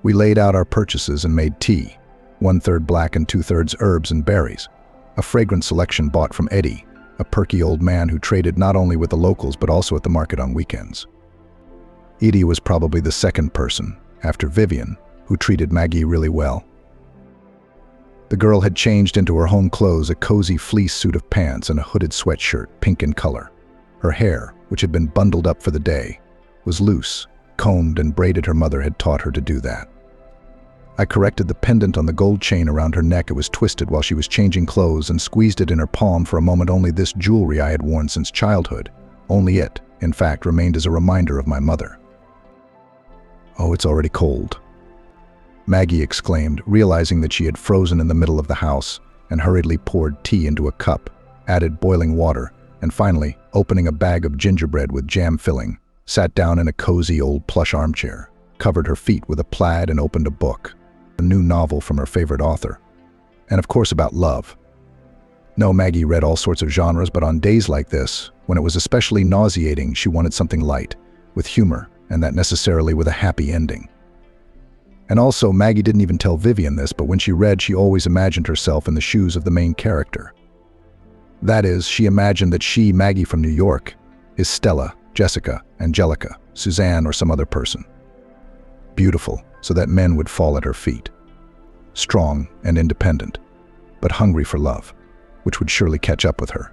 We laid out our purchases and made tea, 1/3 black and 2/3 herbs and berries, a fragrant selection bought from Eddie, a perky old man who traded not only with the locals but also at the market on weekends. Edie was probably the second person, after Vivian, who treated Maggie really well. The girl had changed into her home clothes, a cozy fleece suit of pants and a hooded sweatshirt, pink in color. Her hair, which had been bundled up for the day, was loose, combed and braided. Her mother had taught her to do that. I corrected the pendant on the gold chain around her neck. It was twisted while she was changing clothes, and squeezed it in her palm for a moment. Only this jewelry I had worn since childhood. Only it, in fact, remained as a reminder of my mother. "Oh, it's already cold," Maggie exclaimed, realizing that she had frozen in the middle of the house, and hurriedly poured tea into a cup, added boiling water, and finally, opening a bag of gingerbread with jam filling, sat down in a cozy old plush armchair, covered her feet with a plaid, and opened a book, a new novel from her favorite author, and of course about love. No, Maggie read all sorts of genres, but on days like this, when it was especially nauseating, she wanted something light, with humor, and that necessarily with a happy ending. And also, Maggie didn't even tell Vivian this, but when she read, she always imagined herself in the shoes of the main character. That is, she imagined that she, Maggie from New York, is Stella, Jessica, Angelica, Suzanne, or some other person. Beautiful, so that men would fall at her feet. Strong and independent, but hungry for love, which would surely catch up with her.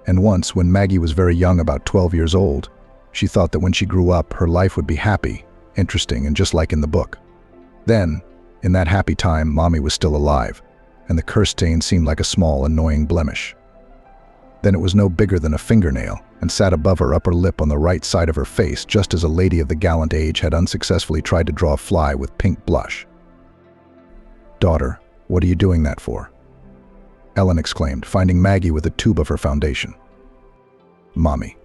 And once, when Maggie was very young, about 12 years old, she thought that when she grew up, her life would be happy, interesting, and just like in the book. Then, in that happy time, Mommy was still alive, and the curse stain seemed like a small, annoying blemish. Then it was no bigger than a fingernail, and sat above her upper lip on the right side of her face, just as a lady of the gallant age had unsuccessfully tried to draw a fly with pink blush. "Daughter, what are you doing that for?" Ellen exclaimed, finding Maggie with a tube of her foundation. "Mommy,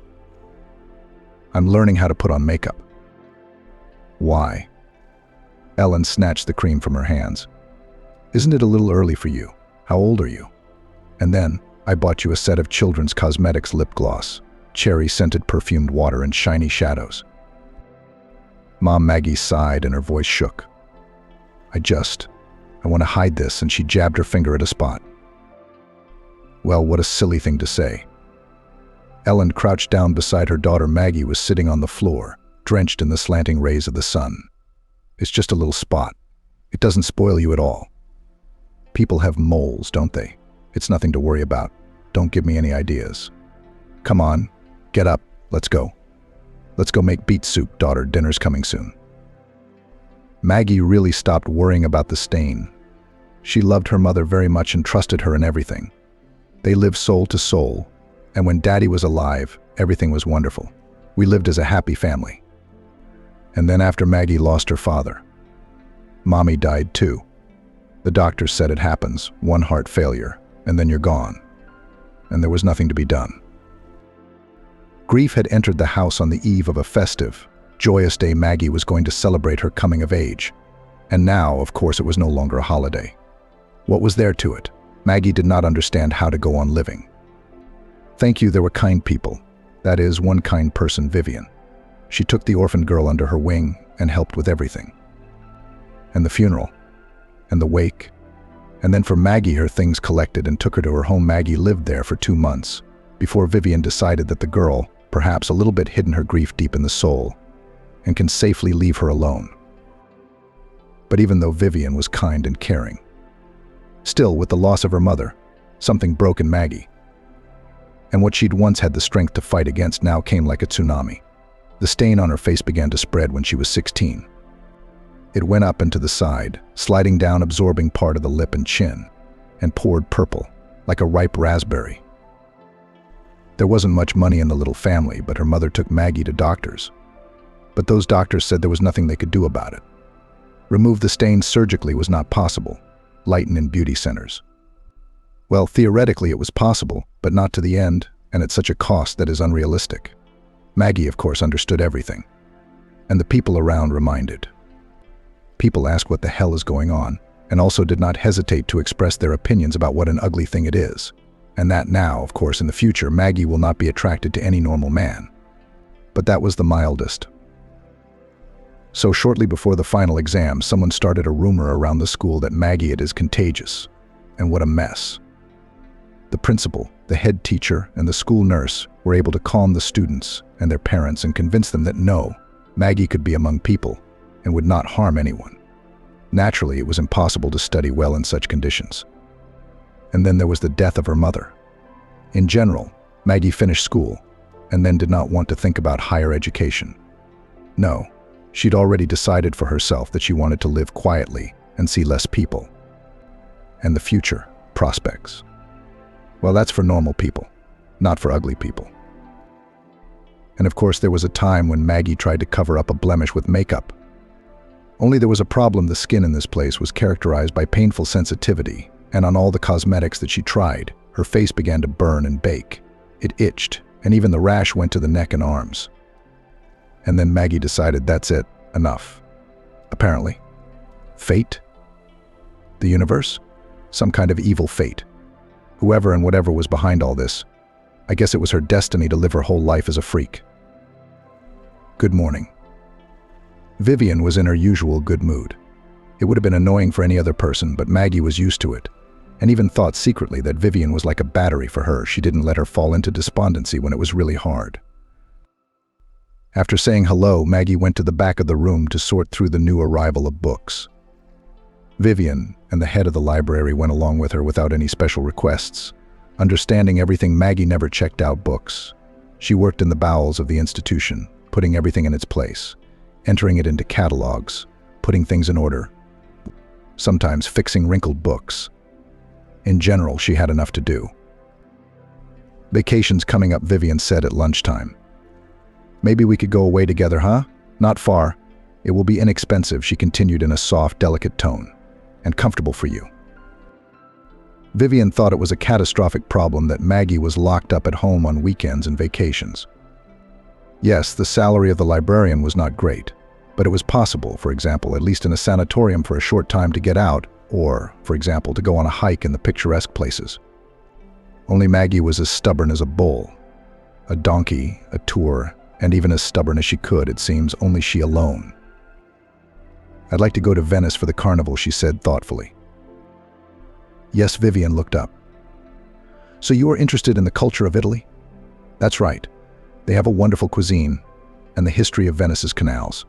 I'm learning how to put on makeup." "Why?" Ellen snatched the cream from her hands. "Isn't it a little early for you? How old are you? And then, I bought you a set of children's cosmetics lip gloss, cherry-scented perfumed water, and shiny shadows." Mom Maggie sighed and her voice shook. I want to hide this," and she jabbed her finger at a spot. Well, what a silly thing to say. Ellen crouched down beside her daughter. Maggie was sitting on the floor, drenched in the slanting rays of the sun. "It's just a little spot. It doesn't spoil you at all. People have moles, don't they? It's nothing to worry about. Don't give me any ideas. Come on, get up, let's go. Let's go make beet soup, daughter, dinner's coming soon." Maggie really stopped worrying about the stain. She loved her mother very much and trusted her in everything. They lived soul to soul, and when Daddy was alive, everything was wonderful. We lived as a happy family. And then after Maggie lost her father, Mommy died too. The doctors said it happens, one heart failure, and then you're gone. And there was nothing to be done. Grief had entered the house on the eve of a festive, joyous day. Maggie was going to celebrate her coming of age. And now, of course, it was no longer a holiday. What was there to it? Maggie did not understand how to go on living. Thank you, there were kind people. That is, one kind person, Vivian. She took the orphaned girl under her wing and helped with everything. And the funeral, and the wake, and then for Maggie, her things collected and took her to her home. Maggie lived there for 2 months, before Vivian decided that the girl, perhaps a little bit hidden her grief deep in the soul, and can safely leave her alone. But even though Vivian was kind and caring, still, with the loss of her mother, something broke in Maggie. And what she'd once had the strength to fight against now came like a tsunami. The stain on her face began to spread when she was 16. It went up and to the side, sliding down, absorbing part of the lip and chin, and poured purple, like a ripe raspberry. There wasn't much money in the little family, but her mother took Maggie to doctors. But those doctors said there was nothing they could do about it. Remove the stain surgically was not possible, lighten in beauty centers. Well, theoretically it was possible, but not to the end, and at such a cost that is unrealistic. Maggie, of course, understood everything. And the people around reminded. People asked what the hell is going on, and also did not hesitate to express their opinions about what an ugly thing it is. And that now, of course, in the future, Maggie will not be attracted to any normal man. But that was the mildest. So shortly before the final exam, someone started a rumor around the school that Maggie is contagious. And what a mess. The principal, the head teacher, and the school nurse were able to calm the students and their parents and convince them that no, Maggie could be among people and would not harm anyone. Naturally, it was impossible to study well in such conditions. And then there was the death of her mother. In general, Maggie finished school and then did not want to think about higher education. No, she'd already decided for herself that she wanted to live quietly and see less people. And the future, prospects. Well, that's for normal people, not for ugly people. And of course, there was a time when Maggie tried to cover up a blemish with makeup. Only there was a problem. The skin in this place was characterized by painful sensitivity, and on all the cosmetics that she tried, her face began to burn and bake. It itched, and even the rash went to the neck and arms. And then Maggie decided that's it, enough. Apparently. Fate? The universe? Some kind of evil fate. Whoever and whatever was behind all this, I guess it was her destiny to live her whole life as a freak. Good morning. Vivian was in her usual good mood. It would have been annoying for any other person, but Maggie was used to it, and even thought secretly that Vivian was like a battery for her. She didn't let her fall into despondency when it was really hard. After saying hello, Maggie went to the back of the room to sort through the new arrival of books. Vivian and the head of the library went along with her without any special requests. Understanding everything, Maggie never checked out books. She worked in the bowels of the institution, putting everything in its place, entering it into catalogs, putting things in order, sometimes fixing wrinkled books. In general, she had enough to do. Vacation's coming up, Vivian said at lunchtime. Maybe we could go away together, huh? Not far. It will be inexpensive, she continued in a soft, delicate tone, and comfortable for you. Vivian thought it was a catastrophic problem that Maggie was locked up at home on weekends and vacations. Yes, the salary of the librarian was not great, but it was possible, for example, at least in a sanatorium for a short time to get out, or, for example, to go on a hike in the picturesque places. Only Maggie was as stubborn as a bull, a donkey, a tour, and even as stubborn as she could, it seems, only she alone. I'd like to go to Venice for the carnival, she said thoughtfully. Yes, Vivian looked up. So you are interested in the culture of Italy? That's right. They have a wonderful cuisine and the history of Venice's canals.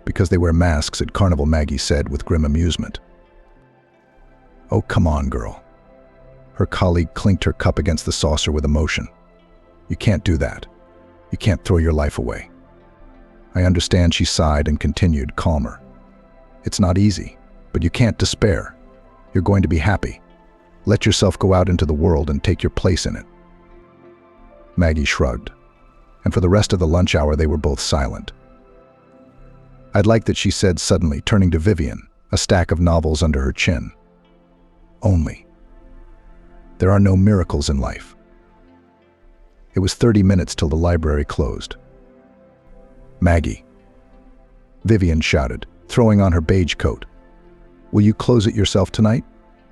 Because they wear masks at carnival, Maggie said with grim amusement. Oh, come on, girl. Her colleague clinked her cup against the saucer with emotion. You can't do that. You can't throw your life away. I understand, she sighed and continued, calmer. It's not easy, but you can't despair. You're going to be happy. Let yourself go out into the world and take your place in it. Maggie shrugged, and for the rest of the lunch hour they were both silent. I'd like that, she said suddenly, turning to Vivian, a stack of novels under her chin. Only. There are no miracles in life. It was 30 minutes till the library closed. Maggie. Vivian shouted, throwing on her beige coat. Will you close it yourself tonight?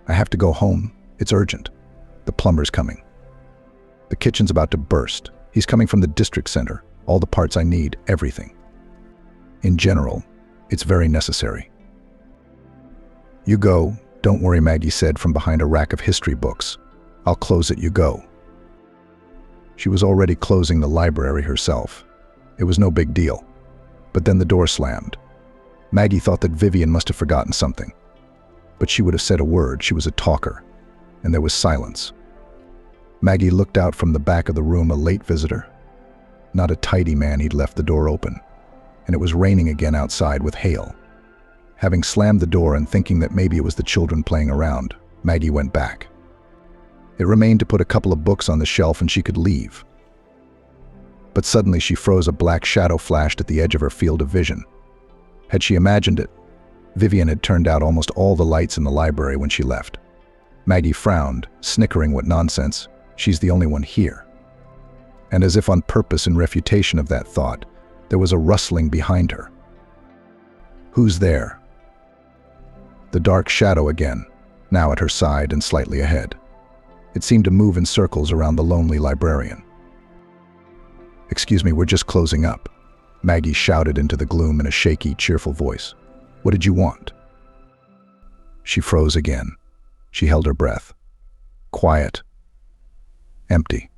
I have to go home. It's urgent. The plumber's coming. The kitchen's about to burst. He's coming from the district center. All the parts I need, everything. In general, it's very necessary. You go. Don't worry, Maggie said from behind a rack of history books. I'll close it, you go. She was already closing the library herself. It was no big deal. But then the door slammed. Maggie thought that Vivian must have forgotten something. But she would have said a word. She was a talker. And there was silence. Maggie looked out from the back of the room, a late visitor. Not a tidy man, he'd left the door open. And it was raining again outside with hail. Having slammed the door and thinking that maybe it was the children playing around, Maggie went back. It remained to put a couple of books on the shelf and she could leave. But suddenly she froze. A black shadow flashed at the edge of her field of vision. Had she imagined it? Vivian had turned out almost all the lights in the library when she left. Maggie frowned, snickering. What nonsense. She's the only one here. And as if on purpose in refutation of that thought, there was a rustling behind her. Who's there? The dark shadow again, now at her side and slightly ahead. It seemed to move in circles around the lonely librarian. Excuse me, we're just closing up, Maggie shouted into the gloom in a shaky, cheerful voice. What did you want? She froze again. She held her breath. Quiet. Empty.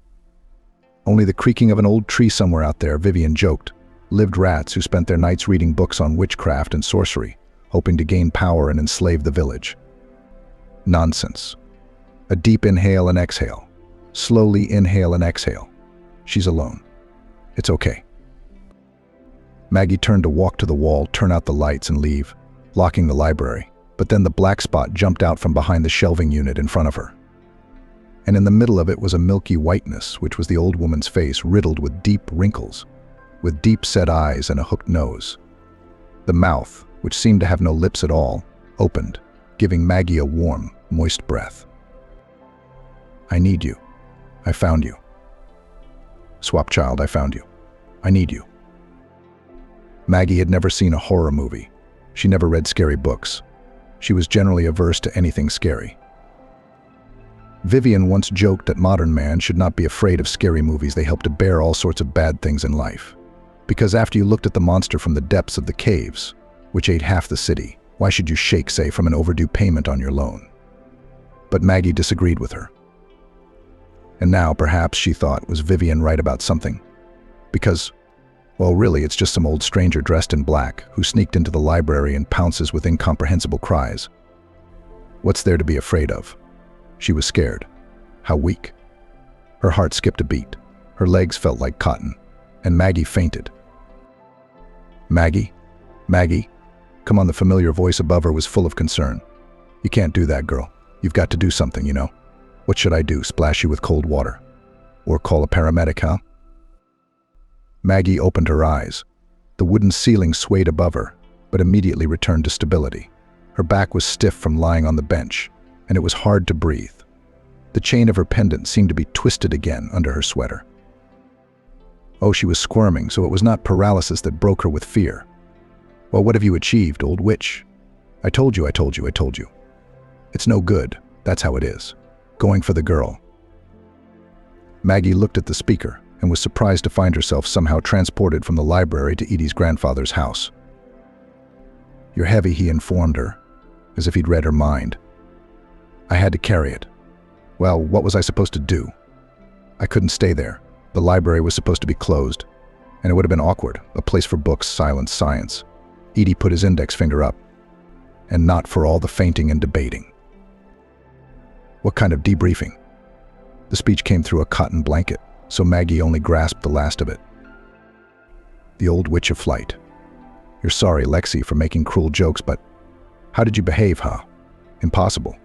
Only the creaking of an old tree somewhere out there, Vivian joked. Lived rats who spent their nights reading books on witchcraft and sorcery, hoping to gain power and enslave the village. Nonsense. A deep inhale and exhale. Slowly inhale and exhale. She's alone. It's okay. Maggie turned to walk to the wall, turn out the lights and leave, locking the library. But then the black spot jumped out from behind the shelving unit in front of her. And in the middle of it was a milky whiteness, which was the old woman's face, riddled with deep wrinkles, with deep-set eyes and a hooked nose. The mouth, which seemed to have no lips at all, opened, giving Maggie a warm, moist breath. I need you. I found you. Swap child, I found you. I need you. Maggie had never seen a horror movie. She never read scary books. She was generally averse to anything scary. Vivian once joked that modern man should not be afraid of scary movies. They help to bear all sorts of bad things in life. Because after you looked at the monster from the depths of the caves, which ate half the city, why should you shake, say, from an overdue payment on your loan? But Maggie disagreed with her. And now, perhaps, she thought, was Vivian right about something? Because, well, really, it's just some old stranger dressed in black who sneaked into the library and pounces with incomprehensible cries. What's there to be afraid of? She was scared. How weak. Her heart skipped a beat. Her legs felt like cotton. And Maggie fainted. Maggie? Maggie? Come on, the familiar voice above her was full of concern. You can't do that, girl. You've got to do something, you know. What should I do, splash you with cold water? Or call a paramedic, huh? Maggie opened her eyes. The wooden ceiling swayed above her, but immediately returned to stability. Her back was stiff from lying on the bench, and it was hard to breathe. The chain of her pendant seemed to be twisted again under her sweater. Oh, she was squirming, so it was not paralysis that broke her with fear. Well, what have you achieved, old witch? I told you. It's no good, that's how it is. Going for the girl. Maggie looked at the speaker and was surprised to find herself somehow transported from the library to Edie's grandfather's house. You're heavy, he informed her, as if he'd read her mind. I had to carry it. Well, what was I supposed to do? I couldn't stay there. The library was supposed to be closed, and it would have been awkward, a place for books, silence, science. Edie put his index finger up. And not for all the fainting and debating. What kind of debriefing? The speech came through a cotton blanket, so Maggie only grasped the last of it. The old witch of flight. You're sorry, Lexi, for making cruel jokes, but how did you behave, huh? Impossible.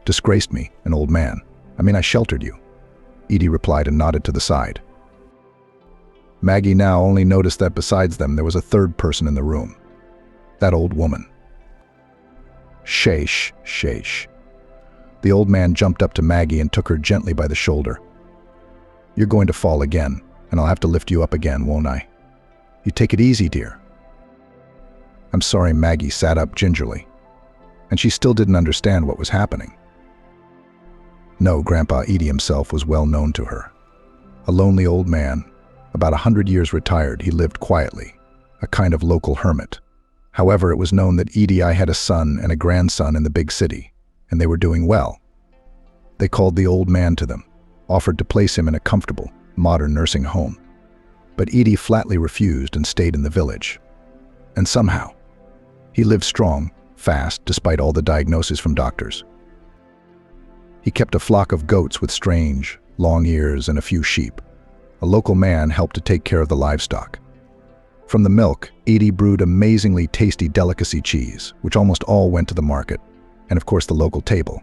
Disgraced me, an old man. I mean, I sheltered you. Edie replied and nodded to the side. Maggie now only noticed that besides them there was a third person in the room. That old woman. Sheesh. The old man jumped up to Maggie and took her gently by the shoulder. You're going to fall again, and I'll have to lift you up again, won't I? You take it easy, dear. I'm sorry, Maggie sat up gingerly, and she still didn't understand what was happening. No, Grandpa Edie himself was well known to her. A lonely old man, about 100 years retired, he lived quietly, a kind of local hermit. However, it was known that Edie had a son and a grandson in the big city, and they were doing well. They called the old man to them, offered to place him in a comfortable, modern nursing home. But Edie flatly refused and stayed in the village. And somehow, he lived strong, fast, despite all the diagnoses from doctors. He kept a flock of goats with strange, long ears and a few sheep. A local man helped to take care of the livestock. From the milk, Edie brewed amazingly tasty delicacy cheese, which almost all went to the market, and of course the local table.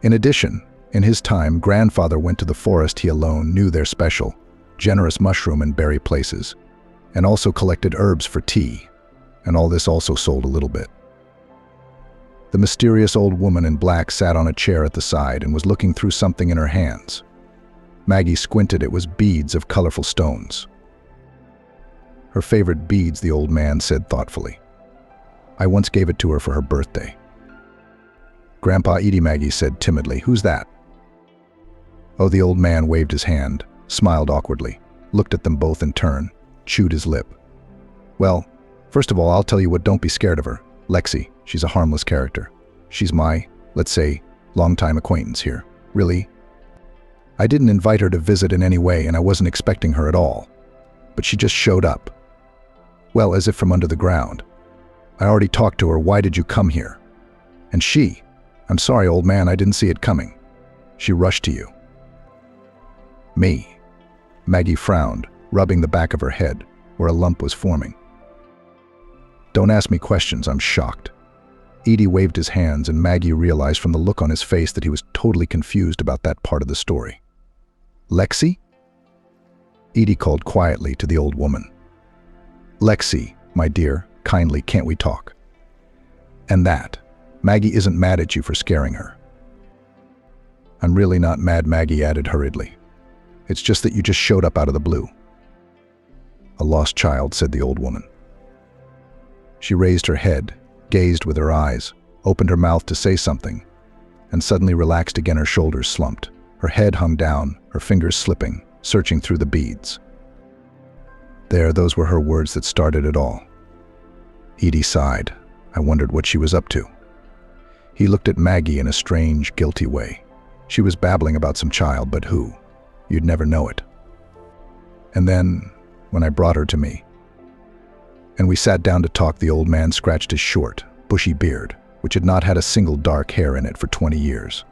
In addition, in his time, grandfather went to the forest he alone knew their special, generous mushroom and berry places, and also collected herbs for tea, and all this also sold a little bit. The mysterious old woman in black sat on a chair at the side and was looking through something in her hands. Maggie squinted. It was beads of colorful stones. Her favorite beads, the old man said thoughtfully. I once gave it to her for her birthday. Grandpa Edie, Maggie said timidly. Who's that? Oh, the old man waved his hand, smiled awkwardly, looked at them both in turn, chewed his lip. Well, first of all, I'll tell you what, don't be scared of her. Lexi, she's a harmless character. She's my, let's say, longtime acquaintance here. Really? I didn't invite her to visit in any way, and I wasn't expecting her at all. But she just showed up. Well, as if from under the ground. I already talked to her. Why did you come here? And she, I'm sorry, old man, I didn't see it coming. She rushed to you. Me. Maggie frowned, rubbing the back of her head, where a lump was forming. Don't ask me questions, I'm shocked. Edie waved his hands, and Maggie realized from the look on his face that he was totally confused about that part of the story. Lexi? Edie called quietly to the old woman. Lexi, my dear, kindly, can't we talk? And that, Maggie isn't mad at you for scaring her. I'm really not mad, Maggie added hurriedly. It's just that you just showed up out of the blue. A lost child, said the old woman. She raised her head, gazed with her eyes, opened her mouth to say something, and suddenly relaxed again. Her shoulders slumped. Her head hung down, her fingers slipping, searching through the beads. Those were her words that started it all. Edie sighed. I wondered what she was up to. He looked at Maggie in a strange, guilty way. She was babbling about some child, but who? You'd never know it. And then, when I brought her to me, and we sat down to talk, the old man scratched his short, bushy beard, which had not had a single dark hair in it for 20 years.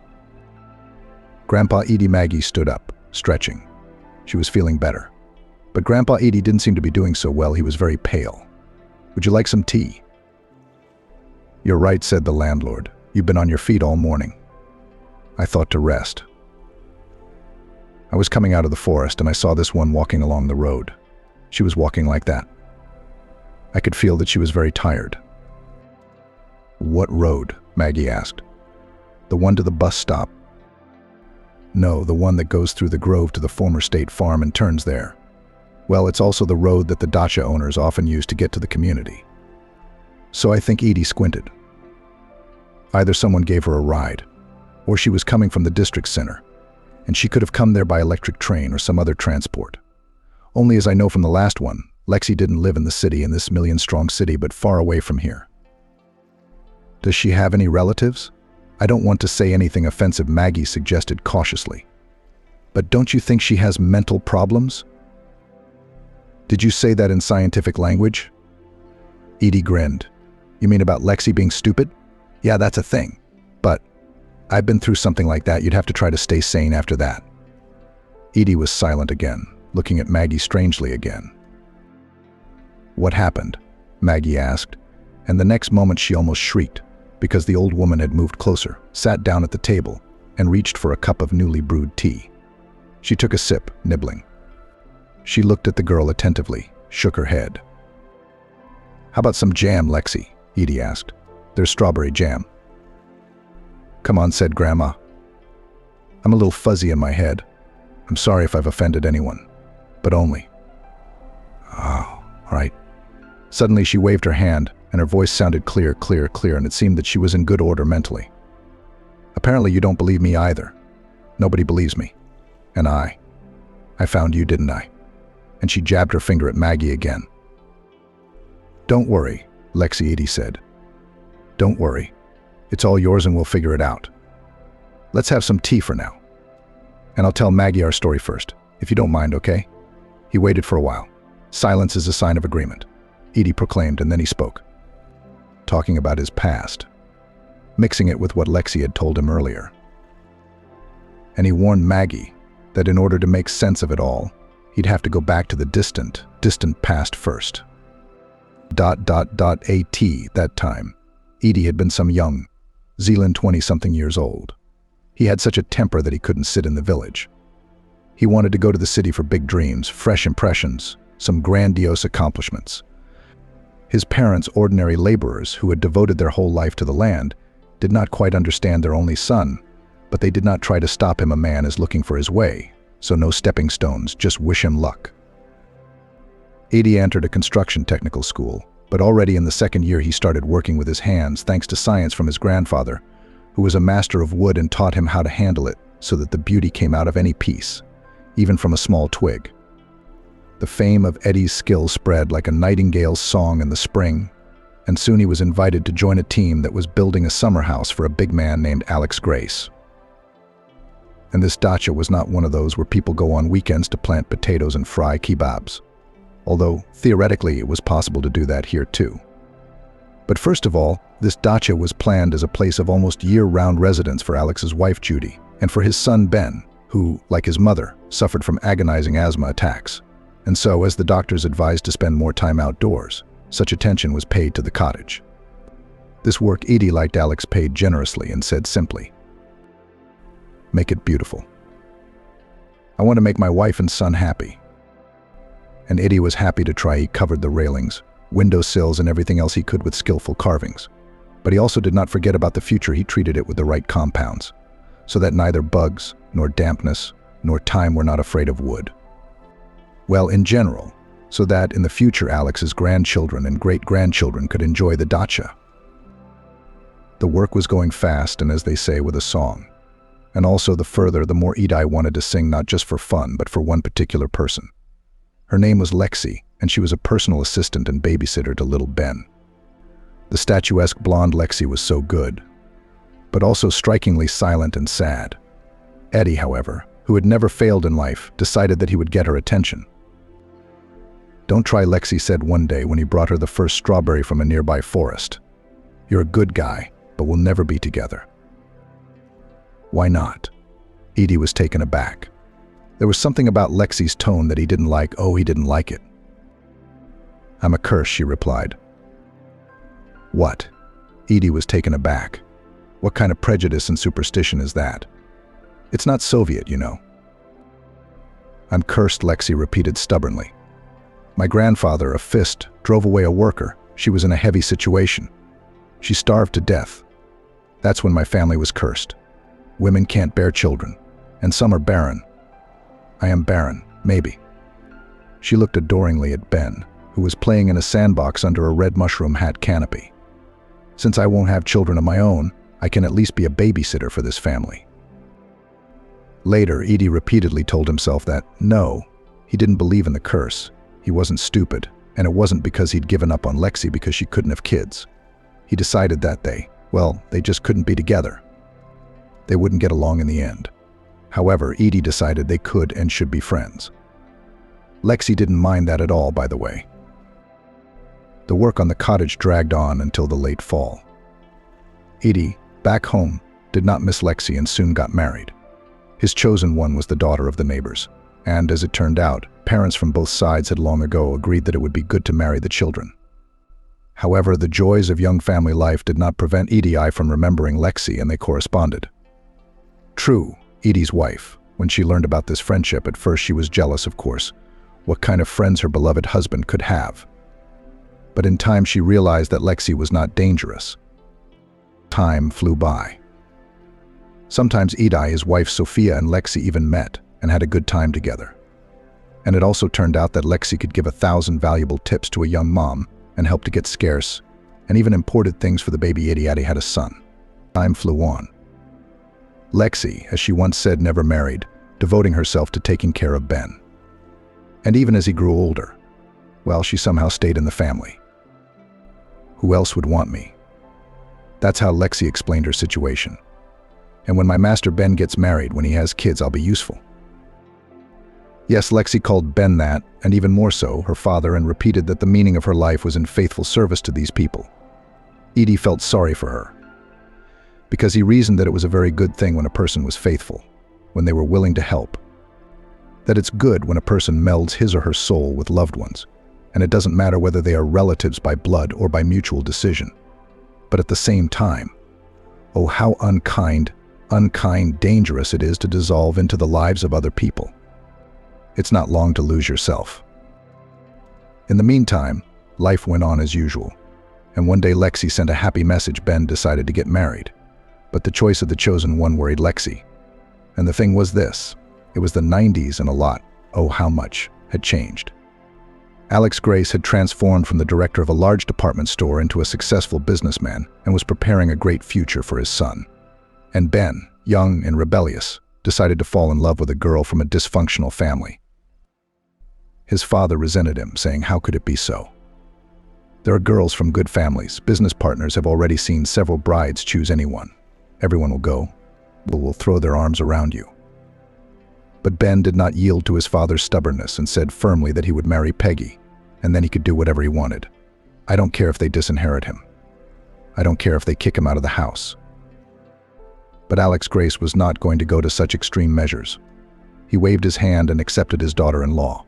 Grandpa Edie Maggie stood up, stretching. She was feeling better. But Grandpa Edie didn't seem to be doing so well. He was very pale. Would you like some tea? You're right, said the landlord. You've been on your feet all morning. I thought to rest. I was coming out of the forest and I saw this one walking along the road. She was walking like that. I could feel that she was very tired. What road? Maggie asked. The one to the bus stop. No, the one that goes through the grove to the former state farm and turns there. Well, it's also the road that the dacha owners often use to get to the community. So I think Edie squinted. Either someone gave her a ride, or she was coming from the district center, and she could have come there by electric train or some other transport. Only as I know from the last one, Lexi didn't live in the city, in this million-strong city, but far away from here. Does she have any relatives? I don't want to say anything offensive, Maggie suggested cautiously. But don't you think she has mental problems? Did you say that in scientific language? Edie grinned. You mean about Lexi being stupid? Yeah, that's a thing. But I've been through something like that. You'd have to try to stay sane after that. Edie was silent again, looking at Maggie strangely again. What happened? Maggie asked, and the next moment she almost shrieked, because the old woman had moved closer, sat down at the table, and reached for a cup of newly brewed tea. She took a sip, nibbling. She looked at the girl attentively, shook her head. How about some jam, Lexi? Edie asked. There's strawberry jam. Come on, said Grandma. I'm a little fuzzy in my head. I'm sorry if I've offended anyone, but only. Oh, all right. Suddenly she waved her hand, and her voice sounded clear, and it seemed that she was in good order mentally. Apparently you don't believe me either. Nobody believes me. And I found you, didn't I? And she jabbed her finger at Maggie again. Don't worry, Lexi, Edie said. Don't worry. It's all yours and we'll figure it out. Let's have some tea for now. And I'll tell Maggie our story first, if you don't mind, okay? He waited for a while. Silence is a sign of agreement, Edie proclaimed, and then he spoke. Talking about his past, mixing it with what Lexi had told him earlier. And he warned Maggie that in order to make sense of it all, he'd have to go back to the distant past first. At that time, Edie had been some young, Zealand 20-something years old. He had such a temper that he couldn't sit in the village. He wanted to go to the city for big dreams, fresh impressions, some grandiose accomplishments. His parents, ordinary laborers who had devoted their whole life to the land, did not quite understand their only son, but they did not try to stop him. A man is looking for his way, so no stepping stones, just wish him luck. Edie entered a construction technical school, but already in the second year he started working with his hands thanks to science from his grandfather, who was a master of wood and taught him how to handle it so that the beauty came out of any piece, even from a small twig. The fame of Eddie's skill spread like a nightingale's song in the spring, and soon he was invited to join a team that was building a summer house for a big man named Alex Grace. And this dacha was not one of those where people go on weekends to plant potatoes and fry kebabs, although theoretically it was possible to do that here too. But first of all, this dacha was planned as a place of almost year-round residence for Alex's wife Judy, and for his son Ben, who, like his mother, suffered from agonizing asthma attacks. And so, as the doctors advised to spend more time outdoors, such attention was paid to the cottage. This work Edie liked Alex paid generously and said simply, "Make it beautiful. I want to make my wife and son happy." And Edie was happy to try. He covered the railings, windowsills, and everything else he could with skillful carvings. But he also did not forget about the future. He treated it with the right compounds, so that neither bugs, nor dampness, nor time were not afraid of wood. Well, in general, so that in the future Alex's grandchildren and great-grandchildren could enjoy the dacha. The work was going fast, and as they say, with a song. And also the further, the more Edie wanted to sing, not just for fun, but for one particular person. Her name was Lexi, and she was a personal assistant and babysitter to little Ben. The statuesque blonde Lexi was so good, but also strikingly silent and sad. Eddie, however, who had never failed in life, decided that he would get her attention. "Don't try," Lexi said one day when he brought her the first strawberry from a nearby forest. "You're a good guy, but we'll never be together." "Why not?" Edie was taken aback. There was something about Lexi's tone that he didn't like. Oh, he didn't like it. "I'm a curse," she replied. "What?" Edie was taken aback. "What kind of prejudice and superstition is that? It's not Soviet, you know." "I'm cursed," Lexi repeated stubbornly. "My grandfather, a fist, drove away a worker. She was in a heavy situation. She starved to death. That's when my family was cursed. Women can't bear children, and some are barren. I am barren, maybe." She looked adoringly at Ben, who was playing in a sandbox under a red mushroom hat canopy. "Since I won't have children of my own, I can at least be a babysitter for this family." Later, Edie repeatedly told himself that, no, he didn't believe in the curse. He wasn't stupid, and it wasn't because he'd given up on Lexi because she couldn't have kids. He decided that they just couldn't be together. They wouldn't get along in the end. However, Edie decided they could and should be friends. Lexi didn't mind that at all, by the way. The work on the cottage dragged on until the late fall. Edie, back home, did not miss Lexi and soon got married. His chosen one was the daughter of the neighbors, and as it turned out, parents from both sides had long ago agreed that it would be good to marry the children. However, the joys of young family life did not prevent Edie from remembering Lexi, and they corresponded. True, Edie's wife, when she learned about this friendship, at first she was jealous, of course, what kind of friends her beloved husband could have. But in time she realized that Lexi was not dangerous. Time flew by. Sometimes Edie, his wife Sophia, and Lexi even met and had a good time together. And it also turned out that Lexi could give 1,000 valuable tips to a young mom and help to get scarce and even imported things for the baby. Edie had a son. Time flew on. Lexi, as she once said, never married, devoting herself to taking care of Ben. And even as he grew older, well, she somehow stayed in the family. Who else would want me? That's how Lexi explained her situation. And when my master Ben gets married, when he has kids, I'll be useful. Yes, Lexi called Ben that, and even more so, her father, and repeated that the meaning of her life was in faithful service to these people. Edie felt sorry for her, because he reasoned that it was a very good thing when a person was faithful, when they were willing to help. That it's good when a person melds his or her soul with loved ones, and it doesn't matter whether they are relatives by blood or by mutual decision. But at the same time, oh, how unkind, dangerous it is to dissolve into the lives of other people. It's not long to lose yourself. In the meantime, life went on as usual, and one day Lexi sent a happy message. Ben decided to get married, but the choice of the chosen one worried Lexi. And the thing was this, it was the 90s and a lot, oh how much, had changed. Alex Grace had transformed from the director of a large department store into a successful businessman and was preparing a great future for his son. And Ben, young and rebellious, decided to fall in love with a girl from a dysfunctional family. His father resented him, saying, how could it be so? There are girls from good families. Business partners have already seen several brides choose anyone. Everyone will go, will throw their arms around you. But Ben did not yield to his father's stubbornness and said firmly that he would marry Peggy, and then he could do whatever he wanted. I don't care if they disinherit him. I don't care if they kick him out of the house. But Alex Grace was not going to go to such extreme measures. He waved his hand and accepted his daughter-in-law.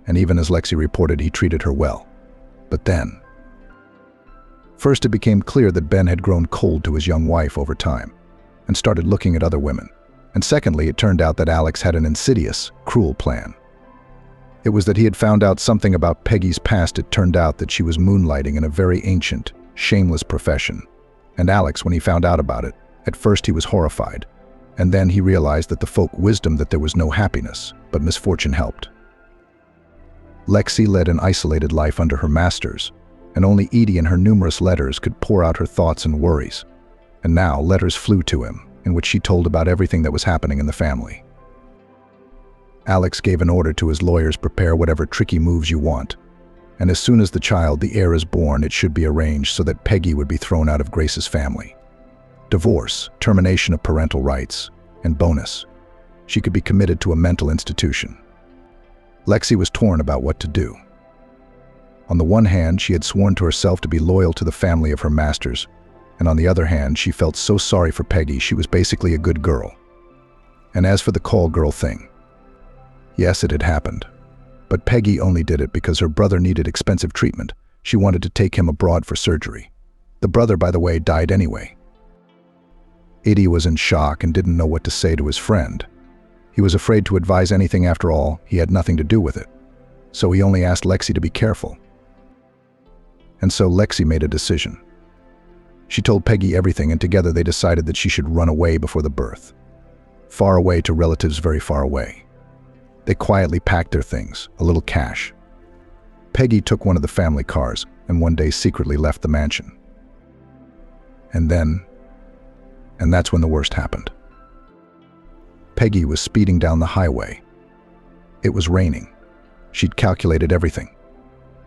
And even as Lexi reported, he treated her well. But then, first it became clear that Ben had grown cold to his young wife over time and started looking at other women. And secondly, it turned out that Alex had an insidious, cruel plan. It was that he had found out something about Peggy's past. It turned out that she was moonlighting in a very ancient, shameless profession. And Alex, when he found out about it, at first he was horrified. And then he realized that the folk wisdom that there was no happiness, but misfortune helped. Lexi led an isolated life under her masters, and only Edie in her numerous letters could pour out her thoughts and worries. And now letters flew to him, in which she told about everything that was happening in the family. Alex gave an order to his lawyers, prepare whatever tricky moves you want, And as soon as the heir is born, it should be arranged so that Peggy would be thrown out of Grace's family. Divorce, termination of parental rights, and bonus, she could be committed to a mental institution. Lexi was torn about what to do. On the one hand, she had sworn to herself to be loyal to the family of her masters, and on the other hand, she felt so sorry for Peggy. She was basically a good girl. And as for the call girl thing, yes, it had happened. But Peggy only did it because her brother needed expensive treatment. She wanted to take him abroad for surgery. The brother, by the way, died anyway. Eddie was in shock and didn't know what to say to his friend. He was afraid to advise anything. After all, he had nothing to do with it. So he only asked Lexi to be careful. And so Lexi made a decision. She told Peggy everything, and together they decided that she should run away before the birth. Far away to relatives very far away. They quietly packed their things, a little cash. Peggy took one of the family cars and one day secretly left the mansion. And that's when the worst happened. Peggy was speeding down the highway. It was raining. She'd calculated everything.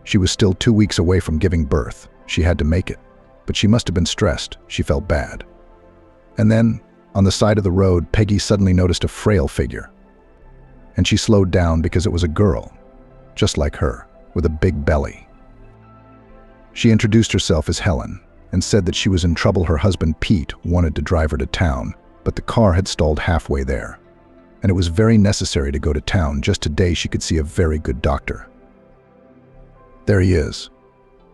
She was still 2 weeks away from giving birth. She had to make it. But she must have been stressed. She felt bad. And then, on the side of the road, Peggy suddenly noticed a frail figure. And she slowed down because it was a girl, just like her, with a big belly. She introduced herself as Helen and said that she was in trouble. Her husband, Pete, wanted to drive her to town, but the car had stalled halfway there. And it was very necessary to go to town. Just today she could see a very good doctor. There he is.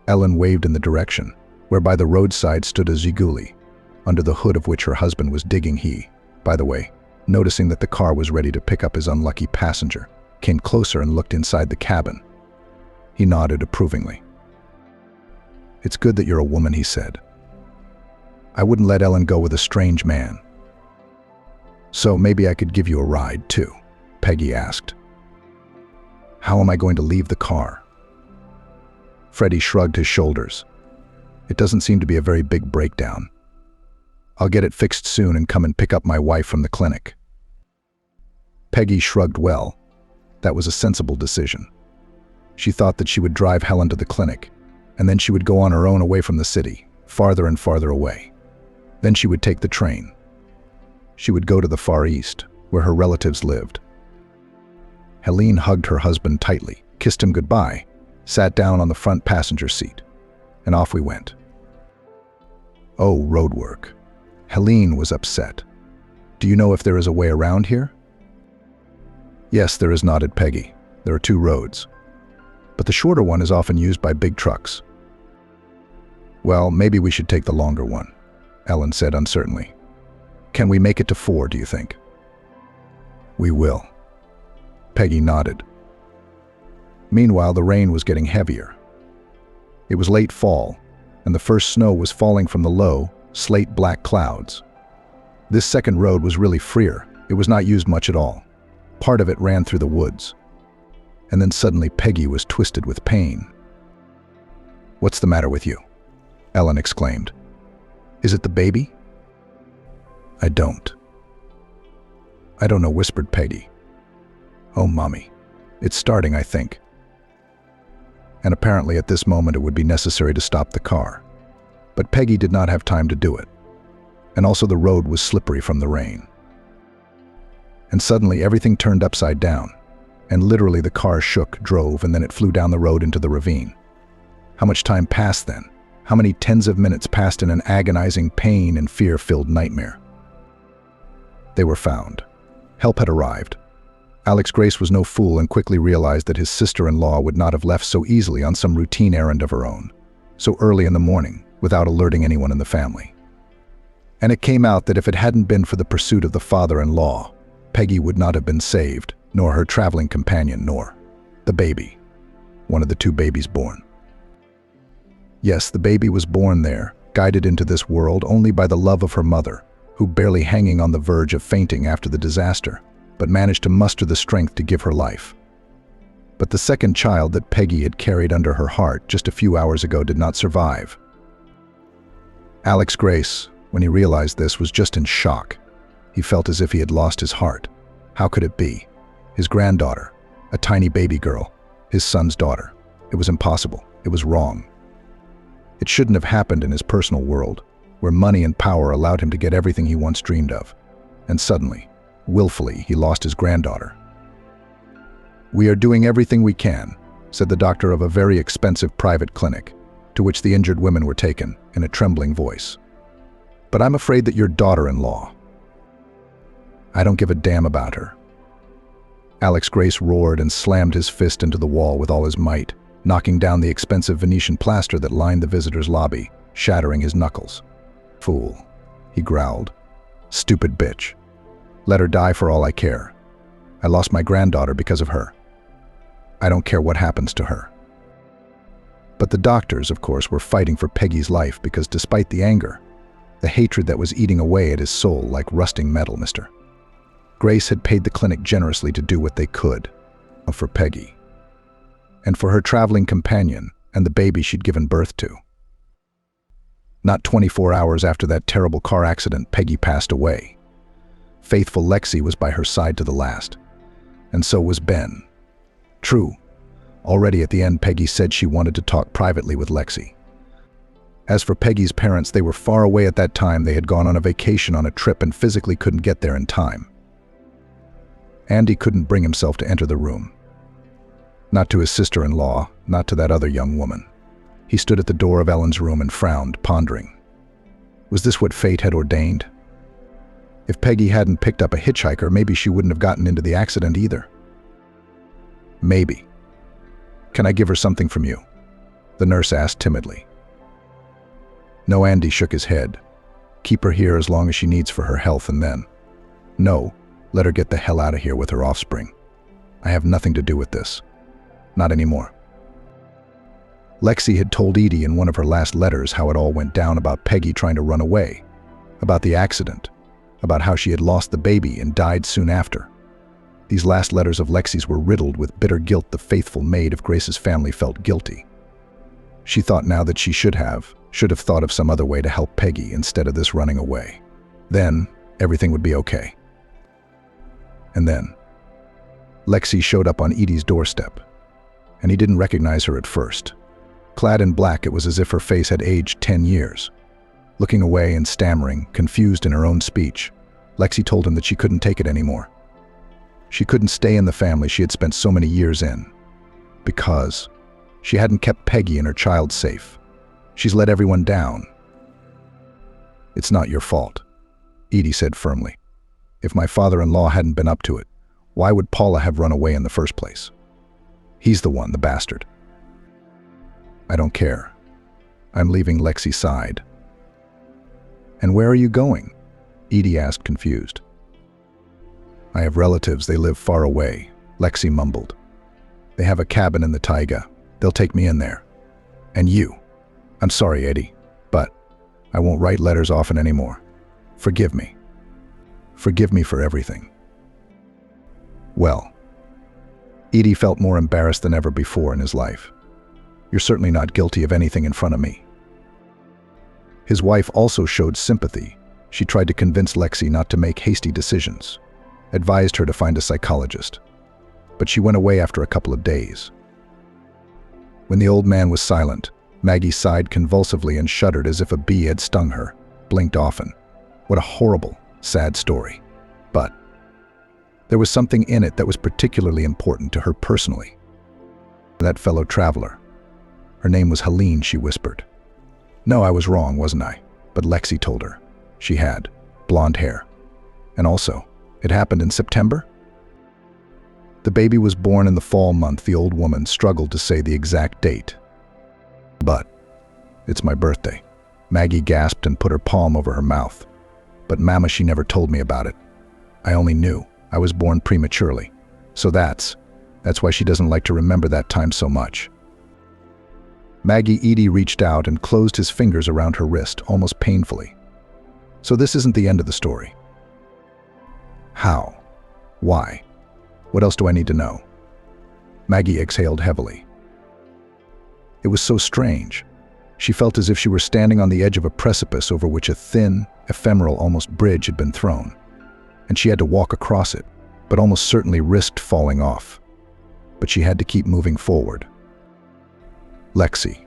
Ellen waved in the direction, where by the roadside stood a Ziguli, under the hood of which her husband was digging. He, by the way, noticing that the car was ready to pick up his unlucky passenger, came closer and looked inside the cabin. He nodded approvingly. "It's good that you're a woman," he said. "I wouldn't let Ellen go with a strange man." "So maybe I could give you a ride, too?" Peggy asked. "How am I going to leave the car?" Freddie shrugged his shoulders. "It doesn't seem to be a very big breakdown. I'll get it fixed soon and come and pick up my wife from the clinic." Peggy shrugged. Well, that was a sensible decision. She thought that she would drive Helen to the clinic, and then she would go on her own away from the city, farther and farther away. Then she would take the train. She would go to the Far East, where her relatives lived. Helene hugged her husband tightly, kissed him goodbye, sat down on the front passenger seat, and off we went. Oh, road work. Helene was upset. "Do you know if there is a way around here?" "Yes, there is," nodded Peggy. "There are 2 roads. But the shorter one is often used by big trucks." "Well, maybe we should take the longer one," Ellen said uncertainly. "Can we make it to 4, do you think?" "We will." Peggy nodded. Meanwhile, the rain was getting heavier. It was late fall, and the first snow was falling from the low, slate-black clouds. This second road was really freer. It was not used much at all. Part of it ran through the woods. And then suddenly Peggy was twisted with pain. "What's the matter with you?" Ellen exclaimed. "Is it the baby?" I don't know," whispered Peggy. "Oh, Mommy, it's starting, I think." And apparently at this moment it would be necessary to stop the car. But Peggy did not have time to do it. And also the road was slippery from the rain. And suddenly everything turned upside down, and literally the car shook, drove, and then it flew down the road into the ravine. How much time passed then? How many tens of minutes passed in an agonizing pain and fear-filled nightmare? They were found. Help had arrived. Alex Grace was no fool and quickly realized that his sister-in-law would not have left so easily on some routine errand of her own, so early in the morning, without alerting anyone in the family. And it came out that if it hadn't been for the pursuit of the father-in-law, Peggy would not have been saved, nor her traveling companion, nor the baby, one of the 2 babies born. Yes, the baby was born there, guided into this world only by the love of her mother, who barely hanging on the verge of fainting after the disaster, but managed to muster the strength to give her life. But the second child that Peggy had carried under her heart just a few hours ago did not survive. Alex Grace, when he realized this, was just in shock. He felt as if he had lost his heart. How could it be? His granddaughter, a tiny baby girl, his son's daughter. It was impossible. It was wrong. It shouldn't have happened in his personal world, where money and power allowed him to get everything he once dreamed of. And suddenly, willfully, he lost his granddaughter. "We are doing everything we can," said the doctor of a very expensive private clinic, to which the injured women were taken, in a trembling voice. "But I'm afraid that your daughter-in-law—" "I don't give a damn about her." Alex Grace roared and slammed his fist into the wall with all his might, knocking down the expensive Venetian plaster that lined the visitor's lobby, shattering his knuckles. "Fool," he growled. "Stupid bitch. Let her die for all I care. I lost my granddaughter because of her. I don't care what happens to her." But the doctors, of course, were fighting for Peggy's life because despite the anger, the hatred that was eating away at his soul like rusting metal, Mr. Grace had paid the clinic generously to do what they could for Peggy, and for her traveling companion and the baby she'd given birth to. Not 24 hours after that terrible car accident, Peggy passed away. Faithful Lexi was by her side to the last, and so was Ben. True, already at the end, Peggy said she wanted to talk privately with Lexi. As for Peggy's parents, they were far away at that time. They had gone on a vacation on a trip and physically couldn't get there in time. Andy couldn't bring himself to enter the room. Not to his sister-in-law, not to that other young woman. He stood at the door of Ellen's room and frowned, pondering. Was this what fate had ordained? If Peggy hadn't picked up a hitchhiker, maybe she wouldn't have gotten into the accident either. Maybe. "Can I give her something from you?" the nurse asked timidly. No, Andy shook his head. "Keep her here as long as she needs for her health, and then, no, let her get the hell out of here with her offspring. I have nothing to do with this. Not anymore." Lexi had told Edie in one of her last letters how it all went down about Peggy trying to run away, about the accident, about how she had lost the baby and died soon after. These last letters of Lexi's were riddled with bitter guilt. The faithful maid of Grace's family felt guilty. She thought now that she should have thought of some other way to help Peggy instead of this running away. Then, everything would be okay. And then, Lexi showed up on Edie's doorstep, and he didn't recognize her at first. Clad in black, it was as if her face had aged 10 years. Looking away and stammering, confused in her own speech, Lexi told him that she couldn't take it anymore. She couldn't stay in the family she had spent so many years in, because she hadn't kept Peggy and her child safe. She's let everyone down. "It's not your fault," Edie said firmly. "If my father-in-law hadn't been up to it, why would Paula have run away in the first place? He's the one, the bastard." "I don't care. I'm leaving." Lexi sighed. "And where are you going?" Edie asked, confused. "I have relatives. They live far away," Lexi mumbled. "They have a cabin in the taiga. They'll take me in there. And you. I'm sorry, Edie, but I won't write letters often anymore. Forgive me. Forgive me for everything." Well, Edie felt more embarrassed than ever before in his life. "You're certainly not guilty of anything in front of me." His wife also showed sympathy. She tried to convince Lexi not to make hasty decisions, advised her to find a psychologist. But she went away after a couple of days. When the old man was silent, Maggie sighed convulsively and shuddered as if a bee had stung her, blinked often. What a horrible, sad story. But there was something in it that was particularly important to her personally. That fellow traveler. Her name was Helene, she whispered. "No, I was wrong, wasn't I?" But Lexi told her. She had blonde hair. And also, it happened in September? The baby was born in the fall month. The old woman struggled to say the exact date. "But it's my birthday." Maggie gasped and put her palm over her mouth. "But Mama, she never told me about it. I only knew I was born prematurely. So that's why she doesn't like to remember that time so much." Edie reached out and closed his fingers around her wrist, almost painfully. "So this isn't the end of the story." "How? Why? What else do I need to know?" Maggie exhaled heavily. It was so strange. She felt as if she were standing on the edge of a precipice over which a thin, ephemeral, almost bridge had been thrown, and she had to walk across it, but almost certainly risked falling off. But she had to keep moving forward. Lexi.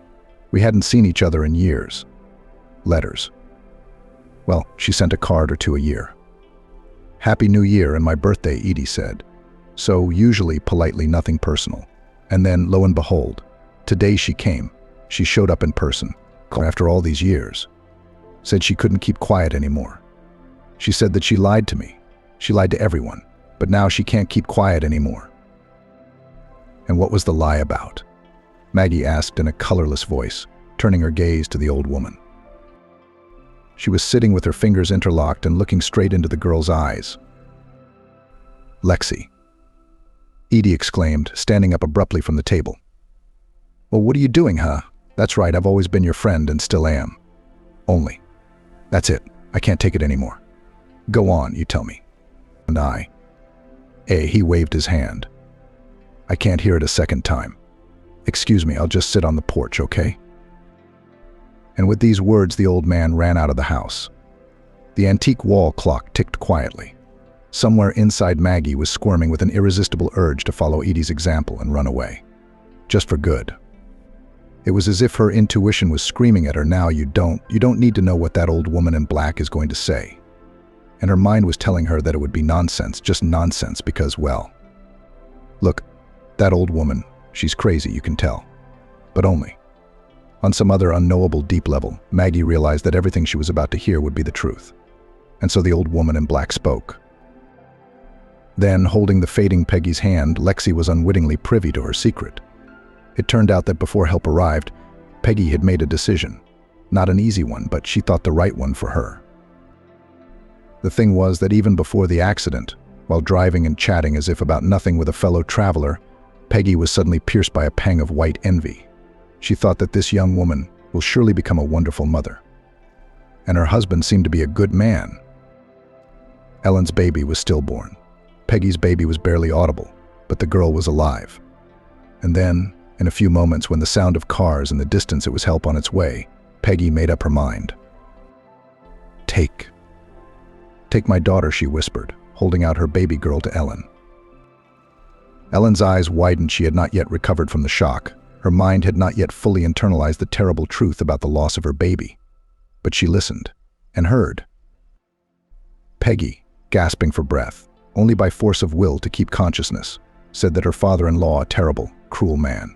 We hadn't seen each other in years. Letters. Well, she sent a card or two a year. Happy New Year and my birthday, Edie said. So usually politely nothing personal. And then, lo and behold, today she came. She showed up in person, after all these years. Said she couldn't keep quiet anymore. She said that she lied to me. She lied to everyone, but now she can't keep quiet anymore. And what was the lie about? Maggie asked in a colorless voice, turning her gaze to the old woman. She was sitting with her fingers interlocked and looking straight into the girl's eyes. Lexi. Edie exclaimed, standing up abruptly from the table. Well, what are you doing, huh? That's right, I've always been your friend and still am. Only. That's it. I can't take it anymore. Go on, you tell me. And I. He waved his hand. I can't hear it a second time. Excuse me, I'll just sit on the porch, okay? And with these words, the old man ran out of the house. The antique wall clock ticked quietly. Somewhere inside Maggie was squirming with an irresistible urge to follow Edie's example and run away. Just for good. It was as if her intuition was screaming at her, now you don't need to know what that old woman in black is going to say. And her mind was telling her that it would be nonsense, just nonsense, because, well, look, that old woman, she's crazy, you can tell. But only. On some other unknowable deep level, Maggie realized that everything she was about to hear would be the truth. And so the old woman in black spoke. Then, holding the fading Peggy's hand, Lexi was unwittingly privy to her secret. It turned out that before help arrived, Peggy had made a decision. Not an easy one, but she thought the right one for her. The thing was that even before the accident, while driving and chatting as if about nothing with a fellow traveler, Peggy was suddenly pierced by a pang of white envy. She thought that this young woman will surely become a wonderful mother. And her husband seemed to be a good man. Ellen's baby was stillborn. Peggy's baby was barely audible, but the girl was alive. And then, in a few moments, when the sound of cars in the distance, it was help on its way, Peggy made up her mind. Take my daughter, she whispered, holding out her baby girl to Ellen. Ellen's eyes widened. She had not yet recovered from the shock. Her mind had not yet fully internalized the terrible truth about the loss of her baby. But she listened and heard. Peggy, gasping for breath, only by force of will to keep consciousness, said that her father-in-law, a terrible, cruel man.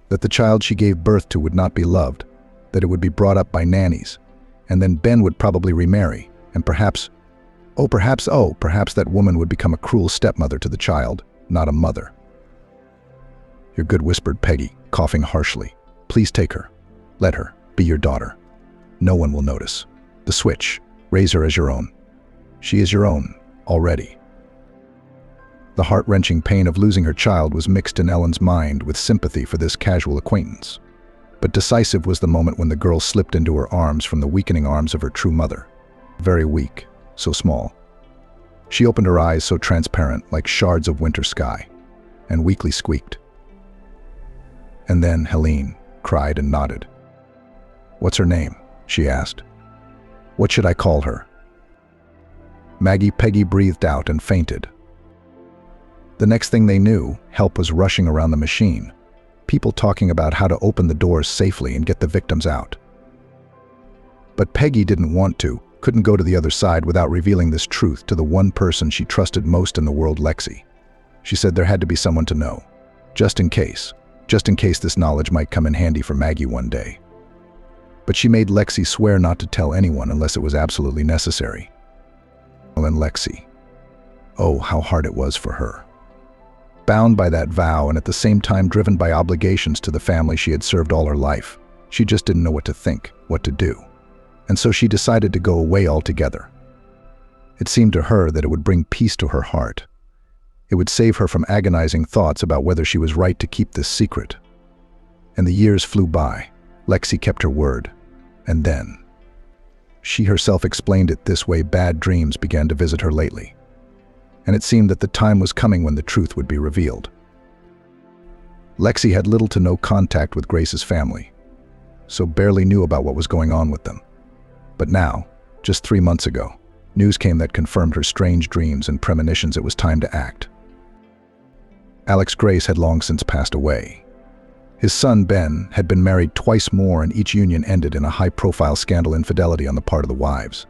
That the child she gave birth to would not be loved, that it would be brought up by nannies, and then Ben would probably remarry, and perhaps that woman would become a cruel stepmother to the child, not a mother. You're good, whispered Peggy, coughing harshly. Please take her. Let her be your daughter. No one will notice. The switch. Raise her as your own. She is your own, already. The heart-wrenching pain of losing her child was mixed in Ellen's mind with sympathy for this casual acquaintance. But decisive was the moment when the girl slipped into her arms from the weakening arms of her true mother. Very weak, so small. She opened her eyes so transparent, like shards of winter sky, and weakly squeaked. And then Helene cried and nodded. What's her name? She asked. What should I call her? Peggy breathed out and fainted. The next thing they knew, help was rushing around the machine, people talking about how to open the doors safely and get the victims out. But Peggy didn't want to, couldn't go to the other side without revealing this truth to the one person she trusted most in the world, Lexi. She said there had to be someone to know, just in case this knowledge might come in handy for Maggie one day. But she made Lexi swear not to tell anyone unless it was absolutely necessary. And Lexi, oh, how hard it was for her. Bound by that vow and at the same time driven by obligations to the family she had served all her life, she just didn't know what to think, what to do. And so she decided to go away altogether. It seemed to her that it would bring peace to her heart. It would save her from agonizing thoughts about whether she was right to keep this secret. And the years flew by. Lexi kept her word. And then, she herself explained it this way, bad dreams began to visit her lately. And it seemed that the time was coming when the truth would be revealed. Lexi had little to no contact with Grace's family, so barely knew about what was going on with them. But now, just 3 months ago, news came that confirmed her strange dreams and premonitions. It was time to act. Alex Grace had long since passed away. His son, Ben, had been married twice more, and each union ended in a high-profile scandal infidelity on the part of the wives.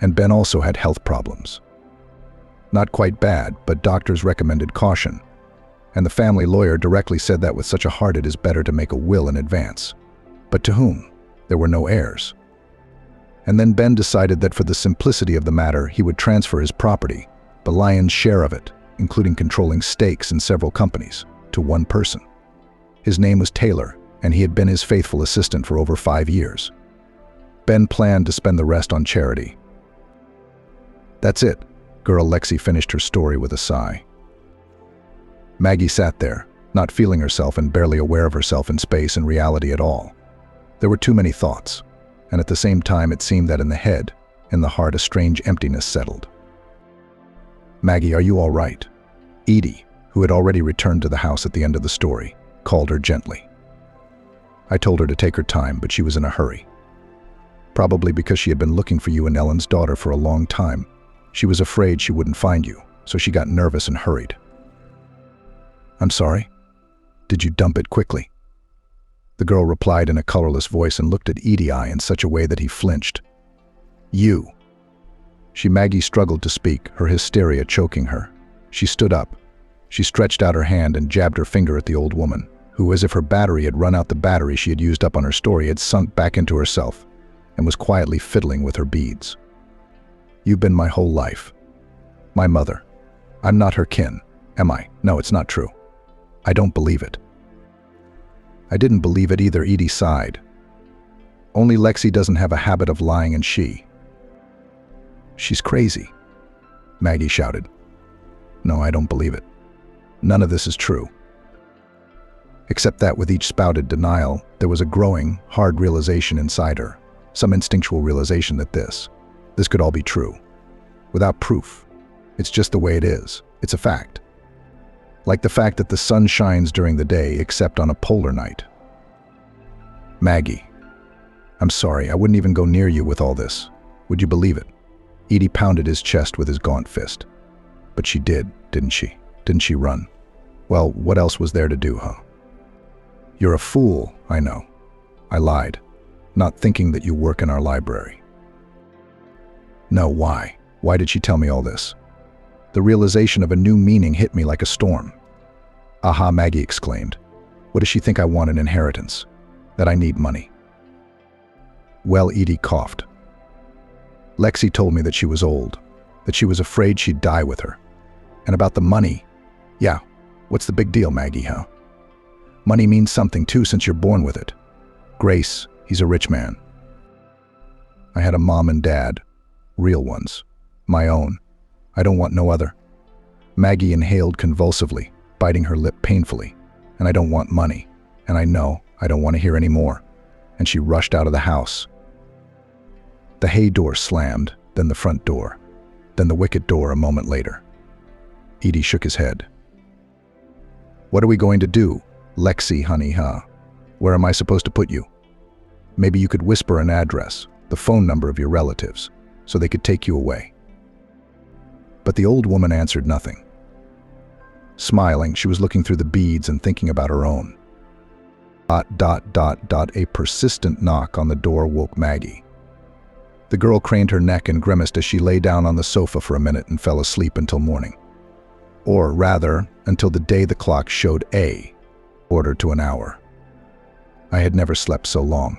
And Ben also had health problems. Not quite bad, but doctors recommended caution. And the family lawyer directly said that with such a heart it is better to make a will in advance. But to whom? There were no heirs. And then Ben decided that for the simplicity of the matter, he would transfer his property, the lion's share of it, including controlling stakes in several companies, to one person. His name was Taylor, and he had been his faithful assistant for over 5 years. Ben planned to spend the rest on charity. That's it, girl Lexi finished her story with a sigh. Maggie sat there, not feeling herself and barely aware of herself in space and reality at all. There were too many thoughts, and at the same time it seemed that in the head, in the heart, a strange emptiness settled. Maggie, are you all right? Edie, who had already returned to the house at the end of the story, called her gently. I told her to take her time, but she was in a hurry. Probably because she had been looking for you and Ellen's daughter for a long time. She was afraid she wouldn't find you, so she got nervous and hurried. I'm sorry? Did you dump it quickly? The girl replied in a colorless voice and looked at Edie in such a way that he flinched. You. Maggie struggled to speak, her hysteria choking her. She stood up. She stretched out her hand and jabbed her finger at the old woman, who, as if her battery had run out, the battery she had used up on her story had sunk back into herself and was quietly fiddling with her beads. You've been my whole life. My mother. I'm not her kin, am I? No, it's not true. I don't believe it. I didn't believe it either, Edie sighed. Only Lexi doesn't have a habit of lying, and she's crazy, Maggie shouted. No, I don't believe it. None of this is true. Except that with each spouted denial, there was a growing, hard realization inside her, some instinctual realization that this could all be true. Without proof. It's just the way it is. It's a fact. Like the fact that the sun shines during the day except on a polar night. Maggie, I'm sorry, I wouldn't even go near you with all this. Would you believe it? Edie pounded his chest with his gaunt fist. But she did, didn't she? Didn't she run? Well, what else was there to do, huh? You're a fool, I know. I lied, not thinking that you work in our library. No, why? Why did she tell me all this? The realization of a new meaning hit me like a storm. Aha, Maggie exclaimed. What does she think I want an inheritance? That I need money? Well, Edie coughed. Lexi told me that she was old, that she was afraid she'd die with her. And about the money, yeah, what's the big deal, Maggie, huh? Money means something too since you're born with it. Grace, he's a rich man. I had a mom and dad, real ones, my own. I don't want no other. Maggie inhaled convulsively, biting her lip painfully. And I don't want money, and I know I don't want to hear any more. And she rushed out of the house. The hay door slammed, then the front door, then the wicket door a moment later. Edie shook his head. What are we going to do, Lexi, honey, huh? Where am I supposed to put you? Maybe you could whisper an address, the phone number of your relatives, so they could take you away. But the old woman answered nothing. Smiling, she was looking through the beads and thinking about her own. ... A persistent knock on the door woke Maggie. The girl craned her neck and grimaced as she lay down on the sofa for a minute and fell asleep until morning. Or rather, until the day the clock showed a quarter to an hour. I had never slept so long.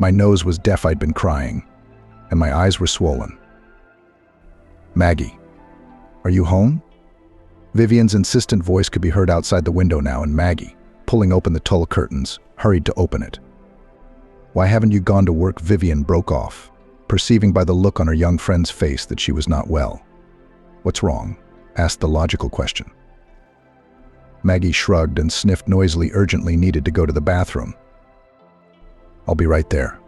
My nose was deaf, I'd been crying, and my eyes were swollen. Maggie, are you home? Vivian's insistent voice could be heard outside the window now, and Maggie, pulling open the tulle curtains, hurried to open it. Why haven't you gone to work? Vivian broke off, perceiving by the look on her young friend's face that she was not well. What's wrong? Asked the logical question. Maggie shrugged and sniffed noisily, urgently needed to go to the bathroom. I'll be right there.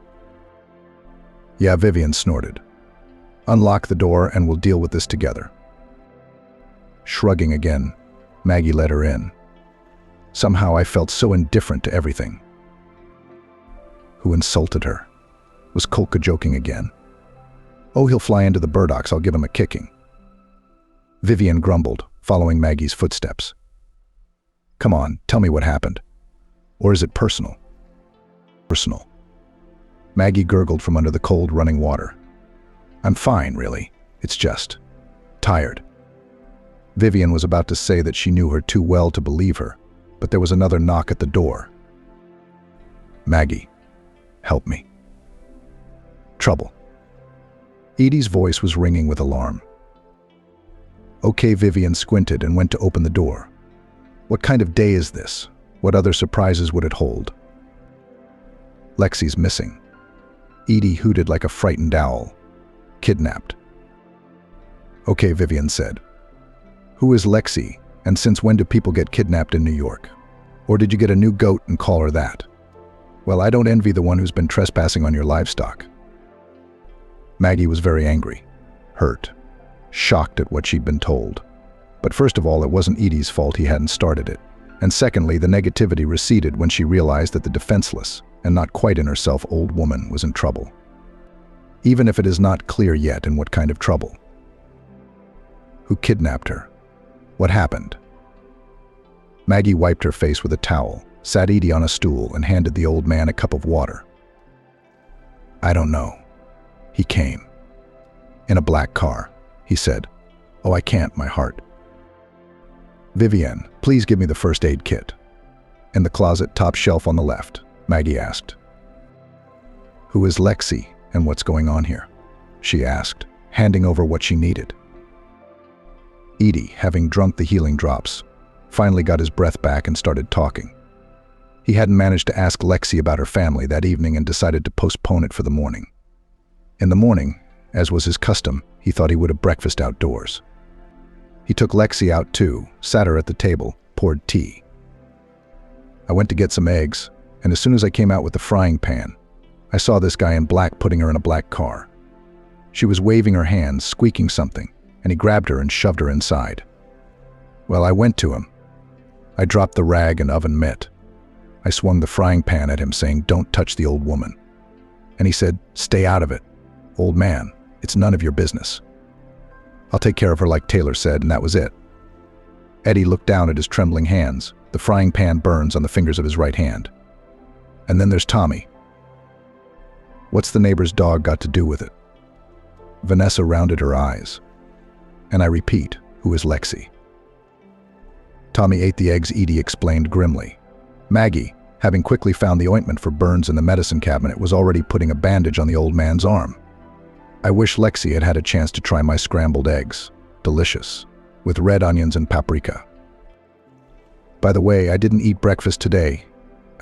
Yeah, Vivian snorted. Unlock the door and we'll deal with this together. Shrugging again, Maggie let her in. Somehow I felt so indifferent to everything. Who insulted her? Was Kolka joking again? Oh, he'll fly into the burdocks, I'll give him a kicking. Vivian grumbled, following Maggie's footsteps. Come on, tell me what happened. Or is it personal? Personal. Maggie gurgled from under the cold running water. I'm fine, really. It's just tired. Vivian was about to say that she knew her too well to believe her, but there was another knock at the door. Maggie, help me. Trouble. Edie's voice was ringing with alarm. Okay, Vivian squinted and went to open the door. What kind of day is this? What other surprises would it hold? Lexi's missing. Edie hooted like a frightened owl. Kidnapped. Okay, Vivian said. Who is Lexi, and since when do people get kidnapped in New York? Or did you get a new goat and call her that? Well, I don't envy the one who's been trespassing on your livestock. Maggie was very angry, hurt, shocked at what she'd been told. But first of all, it wasn't Edie's fault he hadn't started it. And secondly, the negativity receded when she realized that the defenseless, and not quite in herself old woman, was in trouble. Even if it is not clear yet in what kind of trouble. Who kidnapped her? What happened? Maggie wiped her face with a towel, sat Edie on a stool, and handed the old man a cup of water. I don't know. He came. In a black car, he said. Oh, I can't, my heart. Vivian, please give me the first aid kit. In the closet, top shelf on the left, Maggie asked. Who is Lexi, and what's going on here? She asked, handing over what she needed. Edie, having drunk the healing drops, finally got his breath back and started talking. He hadn't managed to ask Lexi about her family that evening and decided to postpone it for the morning. In the morning, as was his custom, he thought he would have breakfast outdoors. He took Lexi out too, sat her at the table, poured tea. I went to get some eggs, and as soon as I came out with the frying pan, I saw this guy in black putting her in a black car. She was waving her hands, squeaking something, and he grabbed her and shoved her inside. Well, I went to him. I dropped the rag and oven mitt. I swung the frying pan at him, saying, "Don't touch the old woman." And he said, "Stay out of it. Old man, it's none of your business. I'll take care of her," like Taylor said, and that was it. Eddie looked down at his trembling hands. The frying pan burns on the fingers of his right hand. And then there's Tommy. What's the neighbor's dog got to do with it? Vanessa rounded her eyes. And I repeat, who is Lexi? Tommy ate the eggs, Edie explained grimly. Maggie, having quickly found the ointment for burns in the medicine cabinet, was already putting a bandage on the old man's arm. I wish Lexi had had a chance to try my scrambled eggs. Delicious. With red onions and paprika. By the way, I didn't eat breakfast today.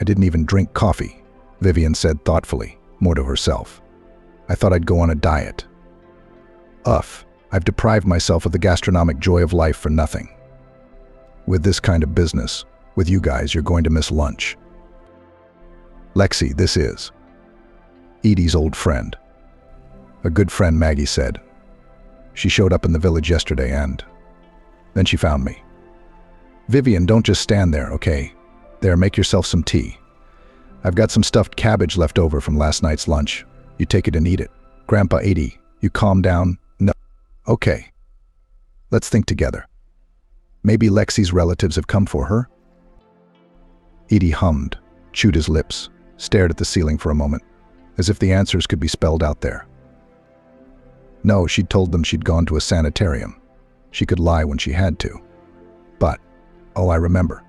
I didn't even drink coffee, Vivian said thoughtfully, more to herself. I thought I'd go on a diet. I've deprived myself of the gastronomic joy of life for nothing. With this kind of business, with you guys, you're going to miss lunch. Lexi, this is Edie's old friend. A good friend, Maggie said. She showed up in the village yesterday and then she found me. Vivian, don't just stand there, okay? There, make yourself some tea. I've got some stuffed cabbage left over from last night's lunch. You take it and eat it. Grandpa Edie, you calm down. No. Okay. Let's think together. Maybe Lexi's relatives have come for her? Edie hummed, chewed his lips, stared at the ceiling for a moment, as if the answers could be spelled out there. No, she'd told them she'd gone to a sanitarium. She could lie when she had to. But, oh, I remember.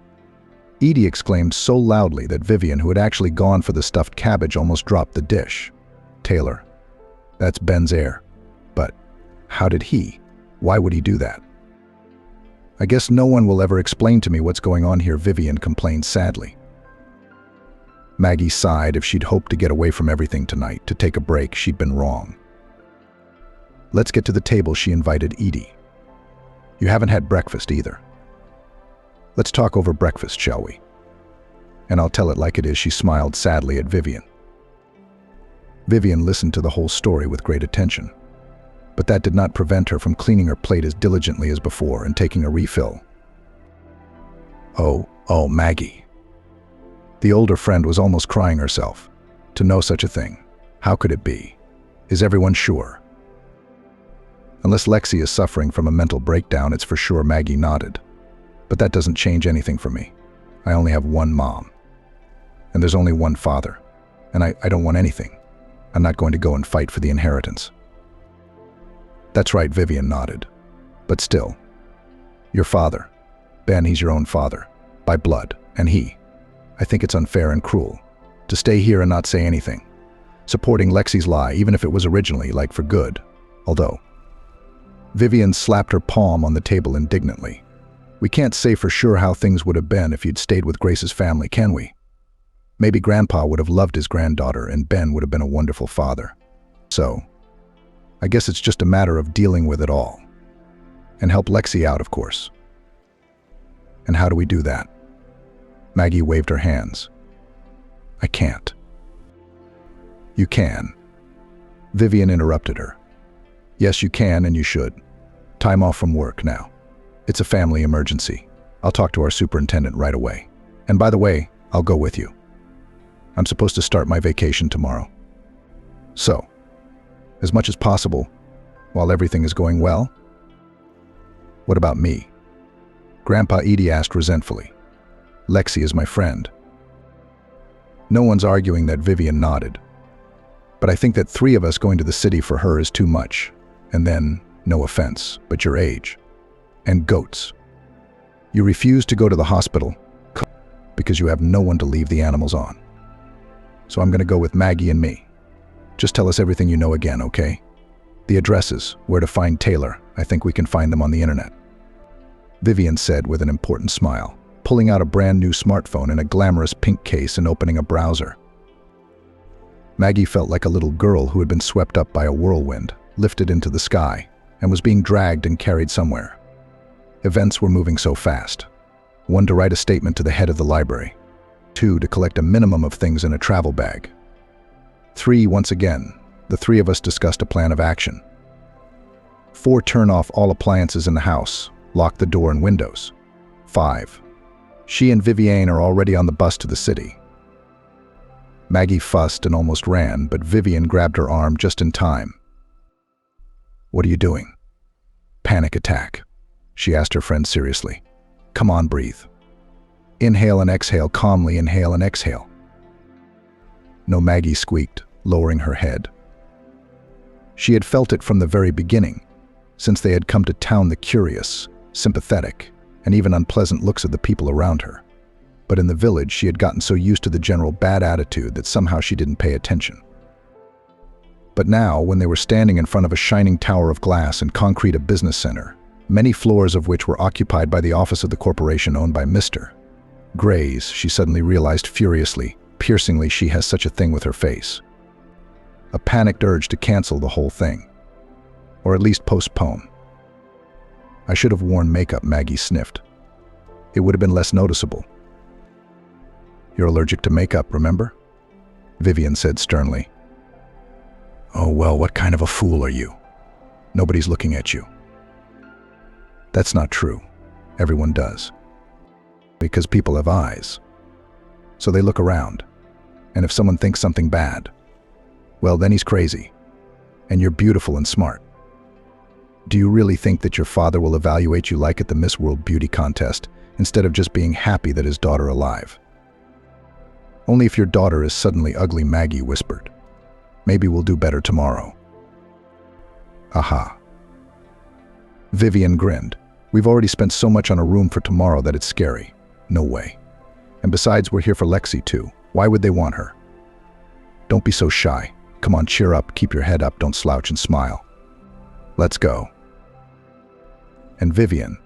Edie exclaimed so loudly that Vivian, who had actually gone for the stuffed cabbage, almost dropped the dish. Taylor. That's Ben's heir. But how did he? Why would he do that? I guess no one will ever explain to me what's going on here, Vivian complained sadly. Maggie sighed. If she'd hoped to get away from everything tonight, to take a break, she'd been wrong. Let's get to the table, she invited Edie. You haven't had breakfast either. Let's talk over breakfast, shall we? And I'll tell it like it is, she smiled sadly at Vivian. Vivian listened to the whole story with great attention, but that did not prevent her from cleaning her plate as diligently as before and taking a refill. Oh, Maggie. The older friend was almost crying herself. To know such a thing. How could it be? Is everyone sure? Unless Lexi is suffering from a mental breakdown, it's for sure, Maggie nodded. But that doesn't change anything for me. I only have one mom. And there's only one father. And I don't want anything. I'm not going to go and fight for the inheritance. That's right, Vivian nodded. But still, your father. Ben, he's your own father. By blood. And I think it's unfair and cruel to stay here and not say anything. Supporting Lexi's lie, even if it was originally, like, for good. Although, Vivian slapped her palm on the table indignantly. We can't say for sure how things would have been if you'd stayed with Grace's family, can we? Maybe Grandpa would have loved his granddaughter and Ben would have been a wonderful father. So, I guess it's just a matter of dealing with it all. And help Lexi out, of course. And how do we do that? Maggie waved her hands. I can't. You can. Vivian interrupted her. Yes, you can and you should. Time off from work now. It's a family emergency. I'll talk to our superintendent right away. And by the way, I'll go with you. I'm supposed to start my vacation tomorrow. So, as much as possible, while everything is going well? What about me? Grandpa Edie asked resentfully. Lexi is my friend. No one's arguing that. Vivian nodded. But I think that 3 of us going to the city for her is too much. And then, no offense, but your age. And goats. You refuse to go to the hospital because you have no one to leave the animals on. So I'm going to go with Maggie and me. Just tell us everything you know again, okay? The addresses, where to find Taylor. I think we can find them on the internet. Vivian said with an important smile, pulling out a brand new smartphone in a glamorous pink case and opening a browser. Maggie felt like a little girl who had been swept up by a whirlwind, lifted into the sky, and was being dragged and carried somewhere. Events were moving so fast. 1, to write a statement to the head of the library. 2, to collect a minimum of things in a travel bag. 3, once again, the 3 of us discussed a plan of action. 4, turn off all appliances in the house, lock the door and windows. 5, she and Vivian are already on the bus to the city. Maggie fussed and almost ran, but Vivian grabbed her arm just in time. What are you doing? Panic attack, she asked her friend seriously. Come on, breathe. Inhale and exhale calmly, inhale and exhale. No, Maggie squeaked, lowering her head. She had felt it from the very beginning, since they had come to town, the curious, sympathetic, and even unpleasant looks of the people around her. But in the village, she had gotten so used to the general bad attitude that somehow she didn't pay attention. But now, when they were standing in front of a shining tower of glass and concrete, a business center, many floors of which were occupied by the office of the corporation owned by Mr. Gray's, she suddenly realized furiously, piercingly, she has such a thing with her face. A panicked urge to cancel the whole thing. Or at least postpone. I should have worn makeup, Maggie sniffed. It would have been less noticeable. You're allergic to makeup, remember? Vivian said sternly. Oh, well, what kind of a fool are you? Nobody's looking at you. That's not true. Everyone does. Because people have eyes. So they look around. And if someone thinks something bad, well, then he's crazy. And you're beautiful and smart. Do you really think that your father will evaluate you like at the Miss World Beauty contest, instead of just being happy that his daughter alive? Only if your daughter is suddenly ugly, Maggie whispered. Maybe we'll do better tomorrow. Aha. Vivian grinned. We've already spent so much on a room for tomorrow that it's scary. No way. And besides, we're here for Lexi too. Why would they want her? Don't be so shy. Come on, cheer up, keep your head up, don't slouch and smile. Let's go. And Vivian,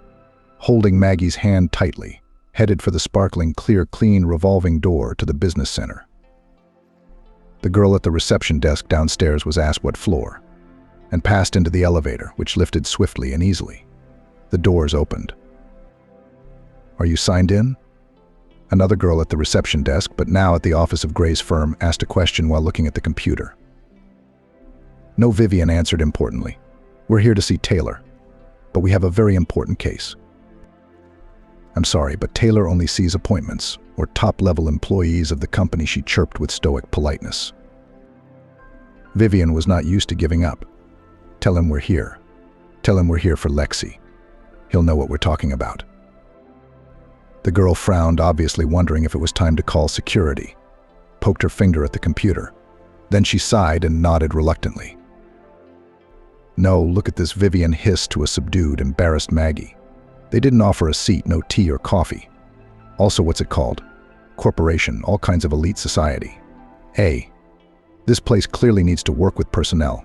holding Maggie's hand tightly, headed for the sparkling, clear, clean, revolving door to the business center. The girl at the reception desk downstairs was asked what floor, and passed into the elevator, which lifted swiftly and easily. The doors opened. Are you signed in? Another girl at the reception desk, but now at the office of Gray's firm, asked a question while looking at the computer. No, Vivian answered importantly. We're here to see Taylor, but we have a very important case. I'm sorry, but Taylor only sees appointments or top-level employees of the company, she chirped with stoic politeness. Vivian was not used to giving up. Tell him we're here. Tell him we're here for Lexi. He'll know what we're talking about. The girl frowned, obviously wondering if it was time to call security. poked her finger at the computer. Then she sighed and nodded reluctantly. "No, look at this," Vivian hissed to a subdued, embarrassed Maggie. "They didn't offer a seat, no tea or coffee. Also, what's it called? Corporation, all kinds of elite society. Hey, this place clearly needs to work with personnel."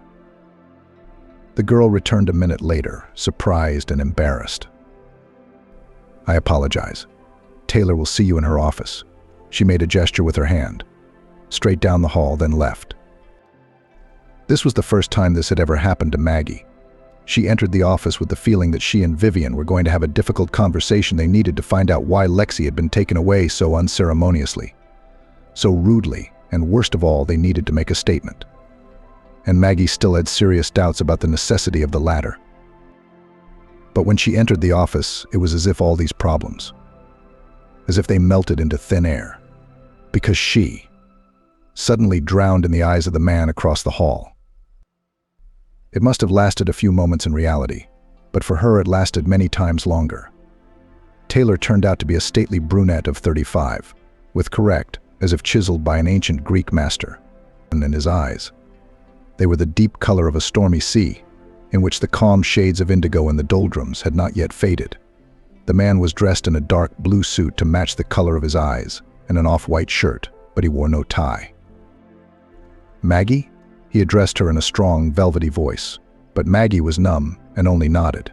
The girl returned a minute later, surprised and embarrassed. "I apologize. Taylor will see you in her office." She made a gesture with her hand. Straight down the hall, then left. This was the first time this had ever happened to Maggie. She entered the office with the feeling that she and Vivian were going to have a difficult conversation they needed to find out why Lexi had been taken away so unceremoniously, so rudely, and worst of all, they needed to make a statement. And Maggie still had serious doubts about the necessity of the latter. But when she entered the office, it was as if all these problems, as if they melted into thin air, because she suddenly drowned in the eyes of the man across the hall. It must have lasted a few moments in reality, but for her it lasted many times longer. Taylor turned out to be a stately brunette of 35, with correct, as if chiseled by an ancient Greek master, and in his eyes. They were the deep color of a stormy sea, in which the calm shades of indigo in the doldrums had not yet faded. The man was dressed in a dark blue suit to match the color of his eyes, and an off-white shirt, but he wore no tie. "Maggie?" He addressed her in a strong, velvety voice, but Maggie was numb and only nodded.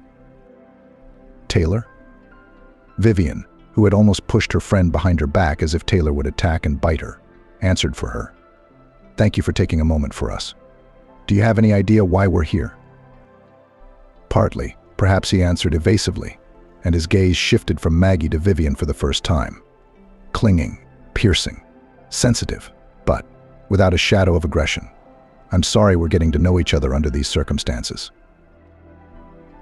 "Taylor?" Vivian, who had almost pushed her friend behind her back as if Taylor would attack and bite her, answered for her. "Thank you for taking a moment for us. Do you have any idea why we're here?" "Partly," perhaps he answered evasively, and his gaze shifted from Maggie to Vivian for the first time. Clinging, piercing, sensitive, but without a shadow of aggression. "I'm sorry we're getting to know each other under these circumstances."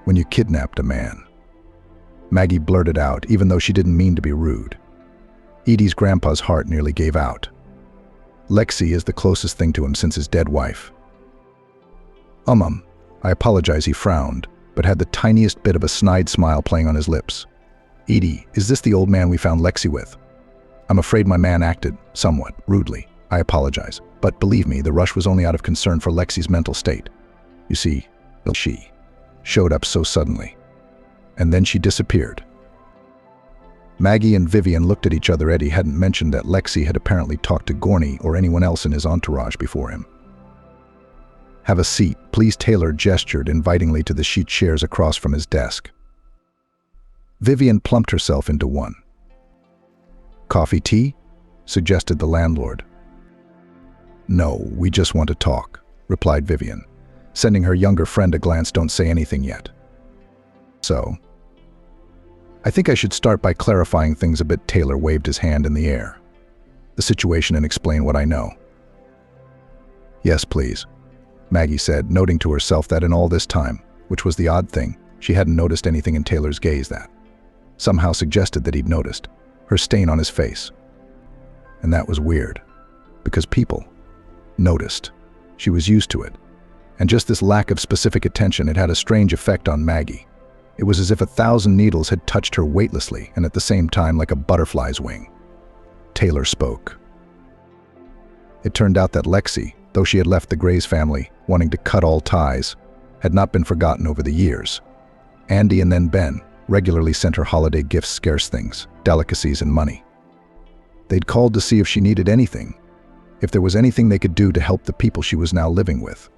"When you kidnapped a man," Maggie blurted out, even though she didn't mean to be rude. Edie's grandpa's heart nearly gave out. Lexi is the closest thing to him since his dead wife. I apologize," he frowned, but had the tiniest bit of a snide smile playing on his lips. "Edie, is this the old man we found Lexi with?" "I'm afraid my man acted somewhat rudely. I apologize. But believe me, the rush was only out of concern for Lexi's mental state. You see, she showed up so suddenly. And then she disappeared." Maggie and Vivian looked at each other. Eddie hadn't mentioned that Lexi had apparently talked to Gorney or anyone else in his entourage before him. "Have a seat, please," Taylor gestured invitingly to the sheet chairs across from his desk. Vivian plumped herself into one. "Coffee, tea?" suggested the landlord. "No, we just want to talk," replied Vivian, sending her younger friend a glance. "Don't say anything yet." "So, I think I should start by clarifying things a bit." Taylor waved his hand in the air. "The situation and explain what I know." "Yes, please," Maggie said, noting to herself that in all this time, which was the odd thing, she hadn't noticed anything in Taylor's gaze that somehow suggested that he'd noticed her stain on his face. And that was weird, because people noticed. She was used to it. And just this lack of specific attention, it had a strange effect on Maggie. It was as if 1,000 needles had touched her weightlessly and at the same time like a butterfly's wing. Taylor spoke. It turned out that Lexi, though she had left the Grays family, wanting to cut all ties, had not been forgotten over the years. Andy and then Ben regularly sent her holiday gifts, scarce things, delicacies, and money. They'd called to see if she needed anything, if there was anything they could do to help the people she was now living with.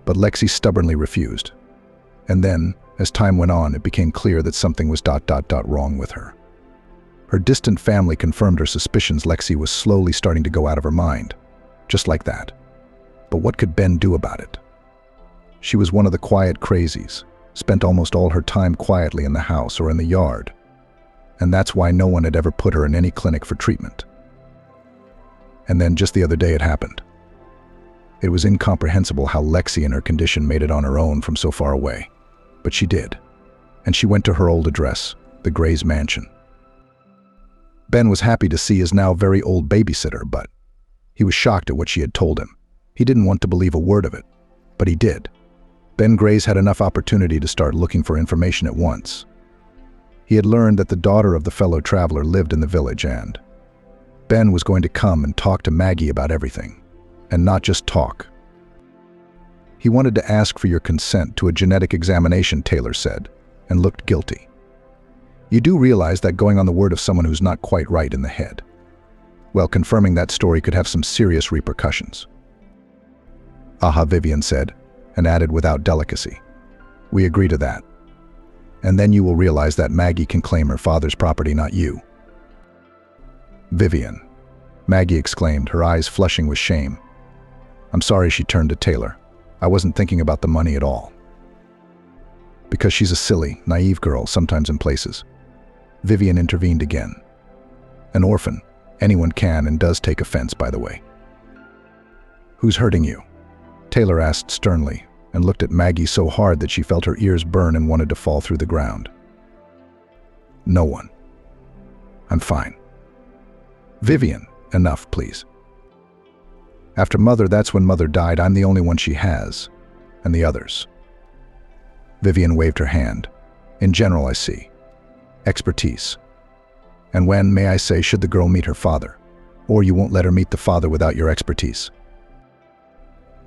But Lexi stubbornly refused. And then, as time went on, it became clear that something was wrong with her. Her distant family confirmed her suspicions. Lexi was slowly starting to go out of her mind. Just like that. But what could Ben do about it? She was one of the quiet crazies, spent almost all her time quietly in the house or in the yard. And that's why no one had ever put her in any clinic for treatment. And then just the other day it happened. It was incomprehensible how Lexi in her condition made it on her own from so far away. But she did. And she went to her old address, the Grays mansion. Ben was happy to see his now very old babysitter, but he was shocked at what she had told him. He didn't want to believe a word of it, but he did. Ben Grays had enough opportunity to start looking for information at once. He had learned that the daughter of the fellow traveler lived in the village and Ben was going to come and talk to Maggie about everything, and not just talk. He wanted to ask for your consent to a genetic examination, Taylor said, and looked guilty. You do realize that going on the word of someone who's not quite right in the head. Well, confirming that story could have some serious repercussions. Aha, Vivian said, and added without delicacy. We agree to that. And then you will realize that Maggie can claim her father's property, not you. Vivian, Maggie exclaimed, her eyes flushing with shame. I'm sorry, she turned to Taylor. I wasn't thinking about the money at all. Because she's a silly, naive girl, sometimes in places. Vivian intervened again. An orphan. Anyone can and does take offense, by the way. Who's hurting you? Taylor asked sternly, and looked at Maggie so hard that she felt her ears burn and wanted to fall through the ground. No one. I'm fine. Vivian, enough, please. After Mother, that's when Mother died. I'm the only one she has, and the others. Vivian waved her hand. In general, I see. Expertise. And when, may I say, should the girl meet her father? Or you won't let her meet the father without your expertise?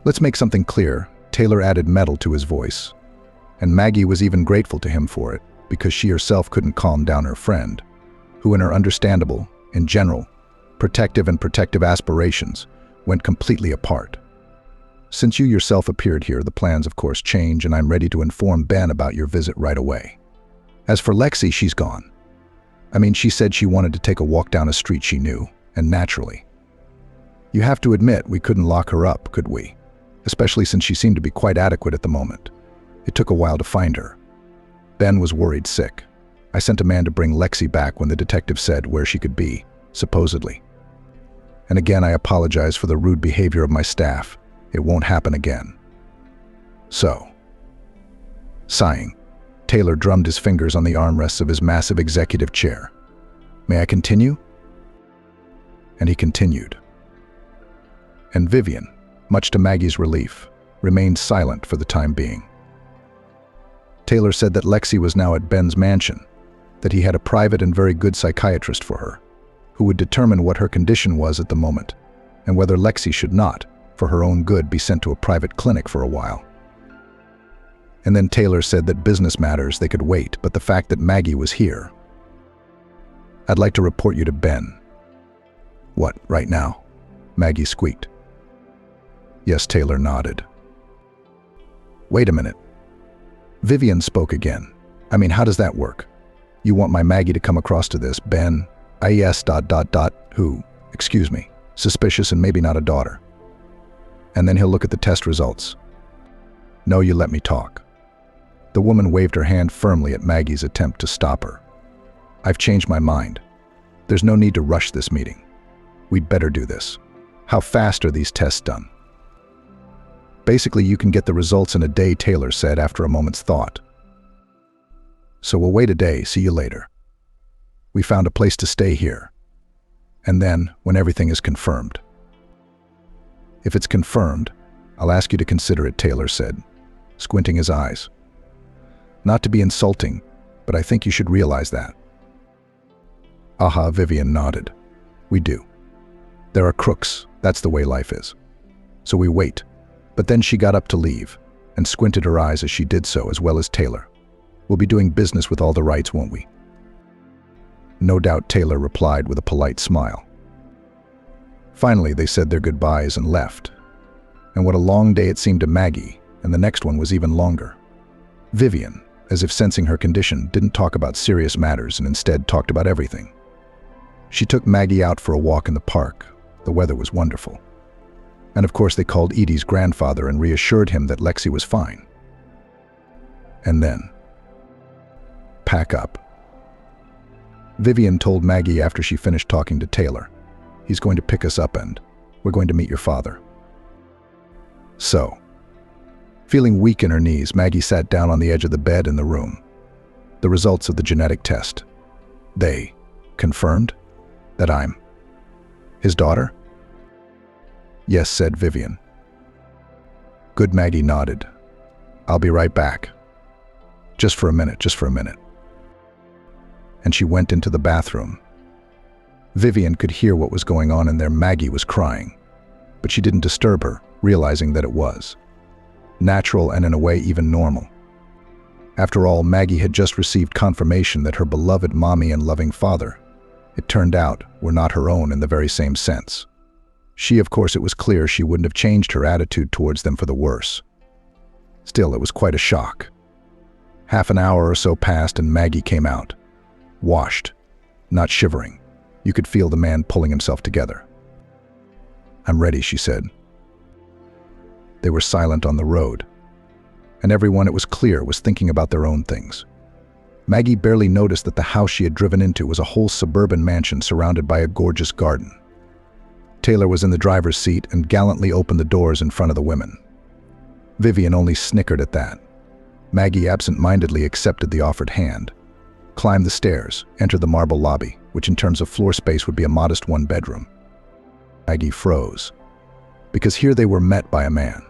Let's make something clear. Taylor added metal to his voice. And Maggie was even grateful to him for it, because she herself couldn't calm down her friend, who in her understandable, in general, protective aspirations, went completely apart. Since you yourself appeared here, the plans of course change, and I'm ready to inform Ben about your visit right away. As for Lexi, she's gone. I mean, she said she wanted to take a walk down a street she knew, and naturally. You have to admit, we couldn't lock her up, could we? Especially since she seemed to be quite adequate at the moment. It took a while to find her. Ben was worried sick. I sent a man to bring Lexi back when the detective said where she could be, supposedly. And again, I apologize for the rude behavior of my staff. It won't happen again. So. Sighing, Taylor drummed his fingers on the armrests of his massive executive chair. May I continue? And he continued. And Vivian, much to Maggie's relief, remained silent for the time being. Taylor said that Lexi was now at Ben's mansion, that he had a private and very good psychiatrist for her, who would determine what her condition was at the moment, and whether Lexi should not, for her own good, be sent to a private clinic for a while. And then Taylor said that business matters, they could wait, but the fact that Maggie was here. I'd like to report you to Ben. What, right now? Maggie squeaked. Yes, Taylor nodded. Wait a minute. Vivian spoke again. I mean, how does that work? You want my Maggie to come across to this, Ben? IES ... who, excuse me, suspicious and maybe not a daughter. And then he'll look at the test results. No, you let me talk. The woman waved her hand firmly at Maggie's attempt to stop her. I've changed my mind. There's no need to rush this meeting. We'd better do this. How fast are these tests done? Basically, you can get the results in a day, Taylor said after a moment's thought. So we'll wait a day, see you later. We found a place to stay here. And then, when everything is confirmed. If it's confirmed, I'll ask you to consider it, Taylor said, squinting his eyes. Not to be insulting, but I think you should realize that. Aha, Vivian nodded. We do. There are crooks, that's the way life is. So we wait. But then she got up to leave, and squinted her eyes as she did so, as well as Taylor. We'll be doing business with all the rights, won't we? No doubt, Taylor replied with a polite smile. Finally, they said their goodbyes and left. And what a long day it seemed to Maggie, and the next one was even longer. Vivian, as if sensing her condition, didn't talk about serious matters and instead talked about everything. She took Maggie out for a walk in the park. The weather was wonderful. And of course they called Edie's grandfather and reassured him that Lexi was fine. And then, pack up. Vivian told Maggie after she finished talking to Taylor, he's going to pick us up and we're going to meet your father. So, feeling weak in her knees, Maggie sat down on the edge of the bed in the room. The results of the genetic test. They confirmed that I'm his daughter? Yes, said Vivian. Good, Maggie nodded. I'll be right back. Just for a minute. And she went into the bathroom. Vivian could hear what was going on in there. Maggie was crying, but she didn't disturb her, realizing that it was natural and in a way even normal. After all, Maggie had just received confirmation that her beloved mommy and loving father, it turned out, were not her own in the very same sense. She, of course, it was clear she wouldn't have changed her attitude towards them for the worse. Still, it was quite a shock. Half an hour or so passed and Maggie came out, washed, not shivering. You could feel the man pulling himself together. "I'm ready," she said. They were silent on the road, and everyone, it was clear, was thinking about their own things. Maggie barely noticed that the house she had driven into was a whole suburban mansion surrounded by a gorgeous garden. Taylor was in the driver's seat and gallantly opened the doors in front of the women. Vivian only snickered at that. Maggie absent-mindedly accepted the offered hand, climbed the stairs, entered the marble lobby, which in terms of floor space would be a modest one-bedroom. Maggie froze, because here they were met by a man.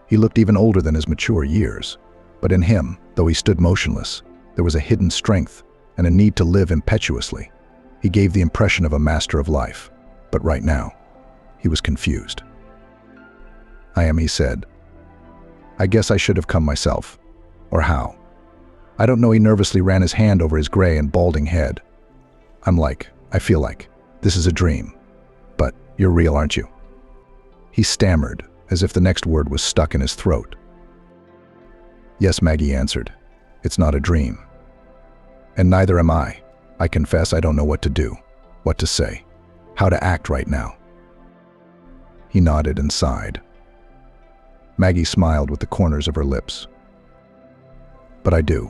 He looked even older than his mature years, but in him, though he stood motionless, there was a hidden strength and a need to live impetuously. He gave the impression of a master of life, but right now, he was confused. "I am," he said. "I guess I should have come myself. Or how? I don't know." He nervously ran his hand over his gray and balding head. I feel like, this is a dream. But you're real, aren't you?" He stammered, as if the next word was stuck in his throat. "Yes," Maggie answered. "It's not a dream. And neither am I. I confess I don't know what to do, what to say, how to act right now." He nodded and sighed. Maggie smiled with the corners of her lips. "But I do."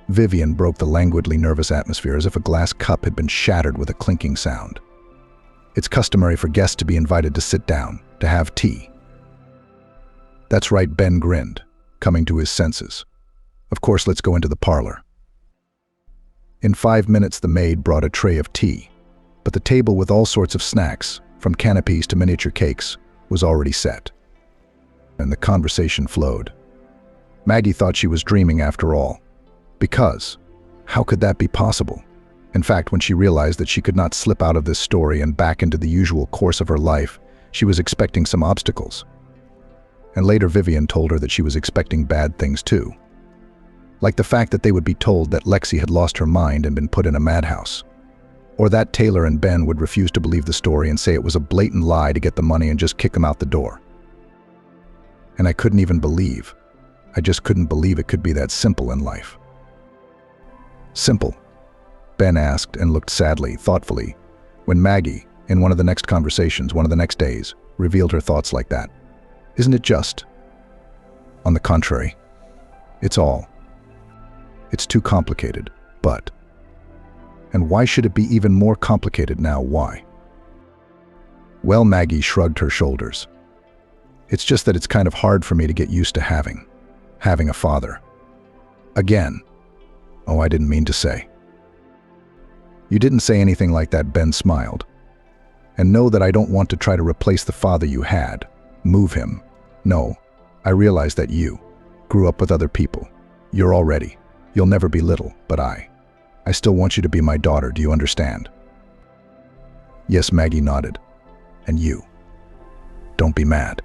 Vivian broke the languidly nervous atmosphere as if a glass cup had been shattered with a clinking sound. "It's customary for guests to be invited to sit down, to have tea." "That's right," Ben grinned, coming to his senses. "Of course, let's go into the parlor." In 5 minutes the maid brought a tray of tea, but the table with all sorts of snacks, from canapes to miniature cakes, was already set. And the conversation flowed. Maggie thought she was dreaming after all. Because, how could that be possible? In fact, when she realized that she could not slip out of this story and back into the usual course of her life, she was expecting some obstacles. And later Vivian told her that she was expecting bad things too. Like the fact that they would be told that Lexi had lost her mind and been put in a madhouse. Or that Taylor and Ben would refuse to believe the story and say it was a blatant lie to get the money and just kick them out the door. And I just couldn't believe it could be that simple in life. "Simple?" Ben asked and looked sadly, thoughtfully, when Maggie, in one of the next conversations, one of the next days, revealed her thoughts like that. "Isn't it just? On the contrary, it's too complicated, but... And why should it be even more complicated now? Why?" Well, Maggie shrugged her shoulders. "It's just that it's kind of hard for me to get used to having a father. Again. Oh, I didn't mean to say." "You didn't say anything like that," Ben smiled. "And know that I don't want to try to replace the father you had, move him. No, I realize that you grew up with other people. You'll never be little, but I still want you to be my daughter, do you understand?" "Yes," Maggie nodded. "And you. Don't be mad.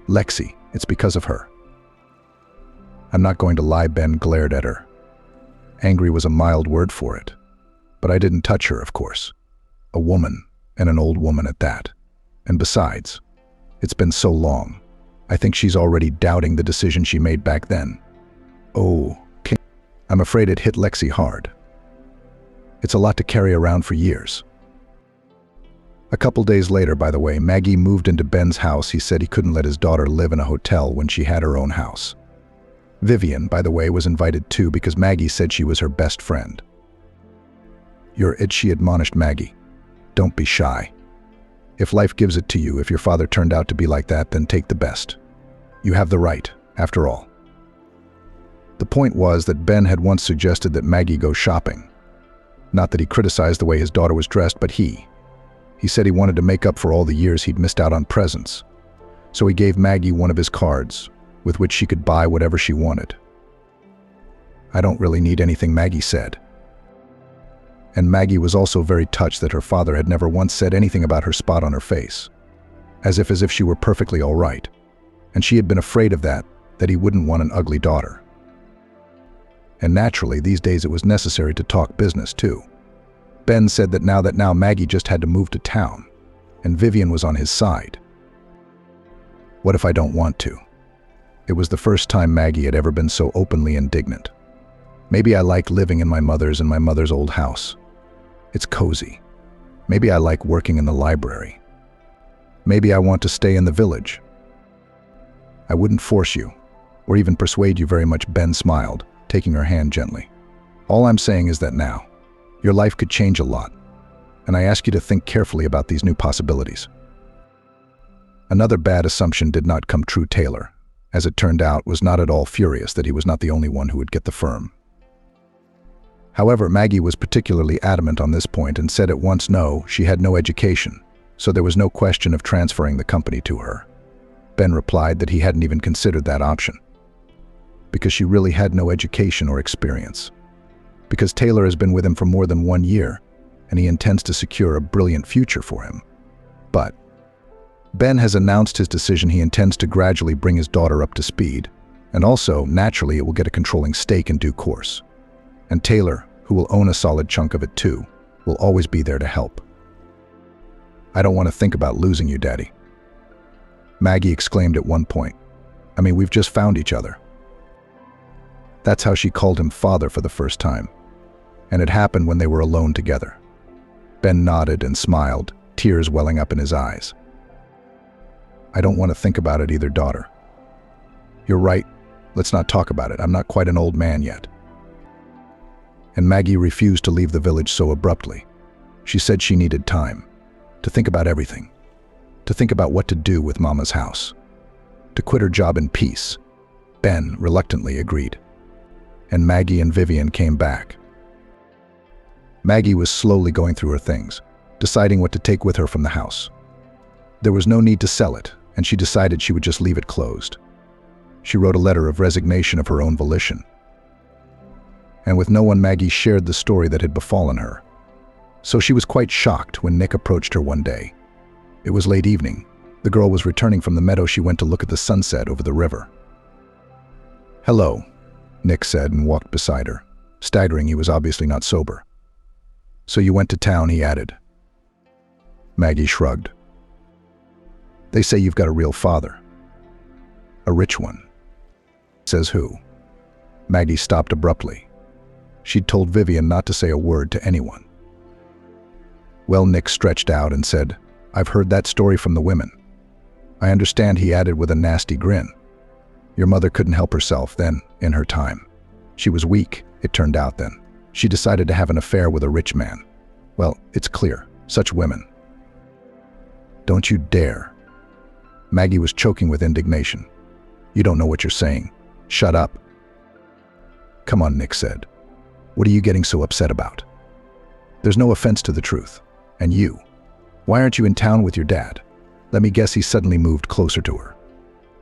Lexi, it's because of her." "I'm not going to lie," Ben glared at her. Angry was a mild word for it. "But I didn't touch her, of course. A woman, and an old woman at that. And besides, it's been so long. I think she's already doubting the decision she made back then." "Oh, I'm afraid it hit Lexi hard. It's a lot to carry around for years." A couple days later, by the way, Maggie moved into Ben's house. He said he couldn't let his daughter live in a hotel when she had her own house. Vivian, by the way, was invited too because Maggie said she was her best friend. "You're it," she admonished Maggie. "Don't be shy. If life gives it to you, if your father turned out to be like that, then take the best. You have the right, after all." The point was that Ben had once suggested that Maggie go shopping. Not that he criticized the way his daughter was dressed, but he said he wanted to make up for all the years he'd missed out on presents. So he gave Maggie one of his cards, with which she could buy whatever she wanted. "I don't really need anything," Maggie said. And Maggie was also very touched that her father had never once said anything about her spot on her face, as if she were perfectly all right. And she had been afraid of that he wouldn't want an ugly daughter. And naturally, these days it was necessary to talk business too. Ben said that now Maggie just had to move to town, and Vivian was on his side. What if I don't want to? It was the first time Maggie had ever been so openly indignant. Maybe I like living in my mother's old house. It's cozy. Maybe I like working in the library. Maybe I want to stay in the village. I wouldn't force you, or even persuade you very much, Ben smiled, taking her hand gently. All I'm saying is that now, your life could change a lot, and I ask you to think carefully about these new possibilities. Another bad assumption did not come true. Taylor, as it turned out, was not at all furious that he was not the only one who would get the firm. However, Maggie was particularly adamant on this point and said at once no, she had no education, so there was no question of transferring the company to her. Ben replied that he hadn't even considered that option, because she really had no education or experience. Because Taylor has been with him for more than 1 year, and he intends to secure a brilliant future for him. But Ben has announced his decision. He intends to gradually bring his daughter up to speed, and also, naturally, it will get a controlling stake in due course. And Taylor, who will own a solid chunk of it too, will always be there to help. I don't want to think about losing you, Daddy, Maggie exclaimed at one point. I mean, we've just found each other. That's how she called him father for the first time, and it happened when they were alone together. Ben nodded and smiled, tears welling up in his eyes. I don't want to think about it either, daughter. You're right. Let's not talk about it. I'm not quite an old man yet. And Maggie refused to leave the village so abruptly. She said she needed time to think about everything, to think about what to do with Mama's house, to quit her job in peace. Ben reluctantly agreed, and Maggie and Vivian came back. Maggie was slowly going through her things, deciding what to take with her from the house. There was no need to sell it, and she decided she would just leave it closed. She wrote a letter of resignation of her own volition. And with no one, Maggie shared the story that had befallen her. So she was quite shocked when Nick approached her one day. It was late evening. The girl was returning from the meadow. She went to look at the sunset over the river. "Hello," Nick said and walked beside her, staggering. He was obviously not sober. "So you went to town," he added. Maggie shrugged. "They say you've got a real father. A rich one." "Says who?" Maggie stopped abruptly. She'd told Vivian not to say a word to anyone. Well, Nick stretched out and said, "I've heard that story from the women. I understand," he added with a nasty grin. "Your mother couldn't help herself then, in her time. She was weak, it turned out then. She decided to have an affair with a rich man. Well, it's clear, such women." "Don't you dare." Maggie was choking with indignation. "You don't know what you're saying. Shut up." "Come on," Nick said. "What are you getting so upset about? There's no offense to the truth. And you, why aren't you in town with your dad?" Let me guess, he suddenly moved closer to her.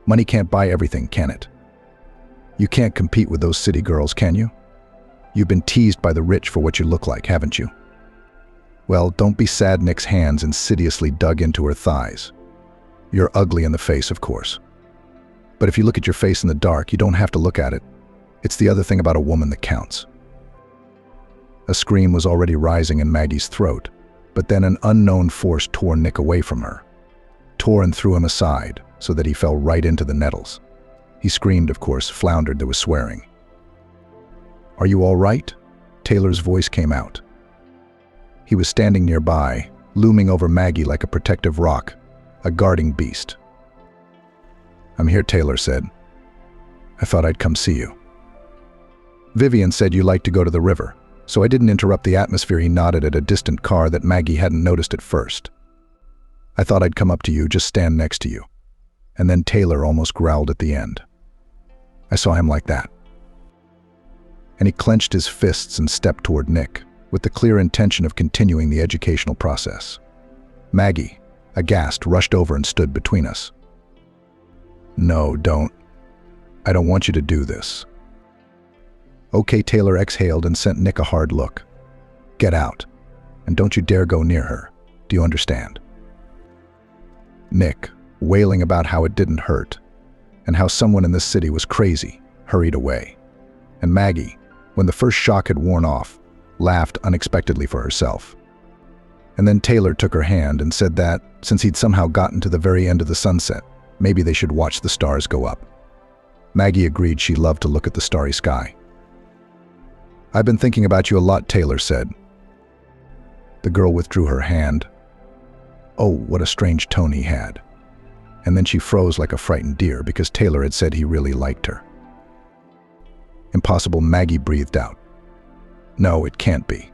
"Money can't buy everything, can it? You can't compete with those city girls, can you? You've been teased by the rich for what you look like, haven't you?" "Well, don't be sad." Nick's hands insidiously dug into her thighs. "You're ugly in the face, of course. But if you look at your face in the dark, you don't have to look at it. It's the other thing about a woman that counts." A scream was already rising in Maggie's throat, but then an unknown force tore Nick away from her, tore and threw him aside so that he fell right into the nettles. He screamed, of course, floundered, there was swearing. "Are you all right?" Taylor's voice came out. He was standing nearby, looming over Maggie like a protective rock, a guarding beast. "I'm here," Taylor said. "I thought I'd come see you. Vivian said you liked to go to the river, so I didn't interrupt the atmosphere." He nodded at a distant car that Maggie hadn't noticed at first. "I thought I'd come up to you, just stand next to you." And then Taylor almost growled at the end. I saw him like that. And he clenched his fists and stepped toward Nick, with the clear intention of continuing the educational process. Maggie, aghast, rushed over and stood between us. "No, don't. I don't want you to do this." "Okay," Taylor exhaled and sent Nick a hard look. Get out. And don't you dare go near her. Do you understand? Nick, wailing about how it didn't hurt, and how someone in this city was crazy, hurried away. And Maggie, when the first shock had worn off, laughed unexpectedly for herself. And then Taylor took her hand and said that, since he'd somehow gotten to the very end of the sunset, maybe they should watch the stars go up. Maggie agreed she loved to look at the starry sky. "I've been thinking about you a lot," Taylor said. The girl withdrew her hand. Oh, what a strange tone he had. And then she froze like a frightened deer because Taylor had said he really liked her. Impossible, Maggie breathed out. "No, it can't be."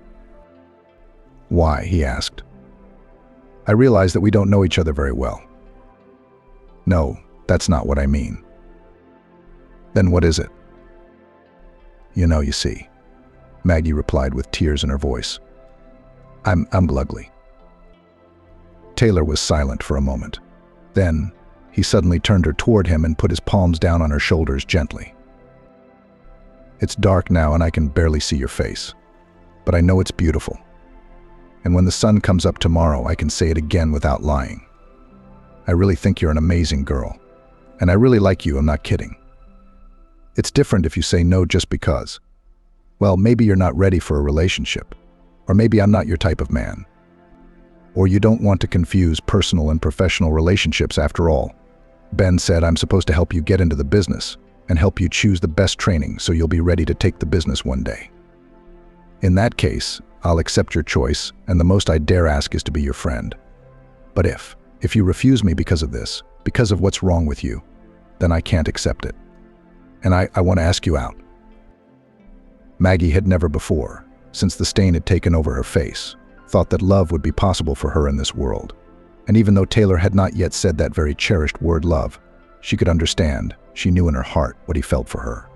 "Why?" he asked. "I realize that we don't know each other very well." "No, that's not what I mean." "Then what is it?" You see," Maggie replied with tears in her voice. I'm ugly." Taylor was silent for a moment. Then, he suddenly turned her toward him and put his palms down on her shoulders gently. "It's dark now and I can barely see your face, but I know it's beautiful. And when the sun comes up tomorrow, I can say it again without lying. I really think you're an amazing girl, and I really like you, I'm not kidding. It's different if you say no just because. Well, maybe you're not ready for a relationship, or maybe I'm not your type of man. Or you don't want to confuse personal and professional relationships after all. Ben said I'm supposed to help you get into the business and help you choose the best training so you'll be ready to take the business one day. In that case, I'll accept your choice, and the most I dare ask is to be your friend. But if you refuse me because of this, because of what's wrong with you, then I can't accept it. And I want to ask you out." Maggie had never before, since the stain had taken over her face, thought that love would be possible for her in this world. And even though Taylor had not yet said that very cherished word love, she could understand, she knew in her heart what he felt for her.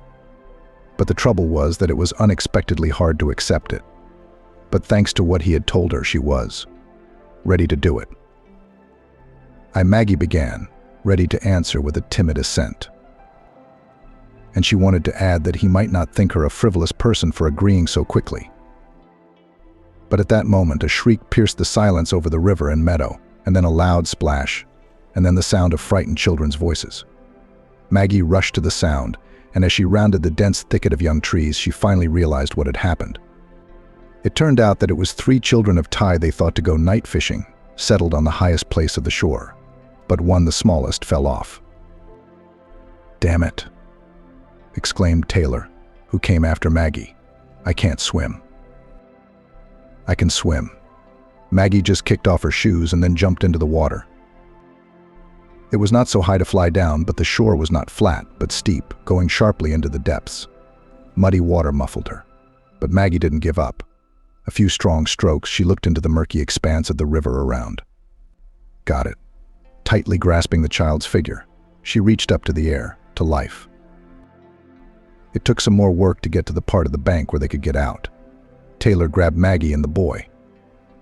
But the trouble was that it was unexpectedly hard to accept it. But thanks to what he had told her, she was ready to do it. Maggie began, ready to answer with a timid assent. And she wanted to add that he might not think her a frivolous person for agreeing so quickly. But at that moment, a shriek pierced the silence over the river and meadow, and then a loud splash, and then the sound of frightened children's voices. Maggie rushed to the sound, and as she rounded the dense thicket of young trees, she finally realized what had happened. It turned out that it was 3 children of Ty they thought to go night fishing, settled on the highest place of the shore. But one, the smallest, fell off. "Damn it," exclaimed Taylor, who came after Maggie. "I can't swim." "I can swim." Maggie just kicked off her shoes and then jumped into the water. It was not so high to fly down, but the shore was not flat, but steep, going sharply into the depths. Muddy water muffled her. But Maggie didn't give up. A few strong strokes, she looked into the murky expanse of the river around. Got it. Tightly grasping the child's figure, she reached up to the air, to life. It took some more work to get to the part of the bank where they could get out. Taylor grabbed Maggie and the boy.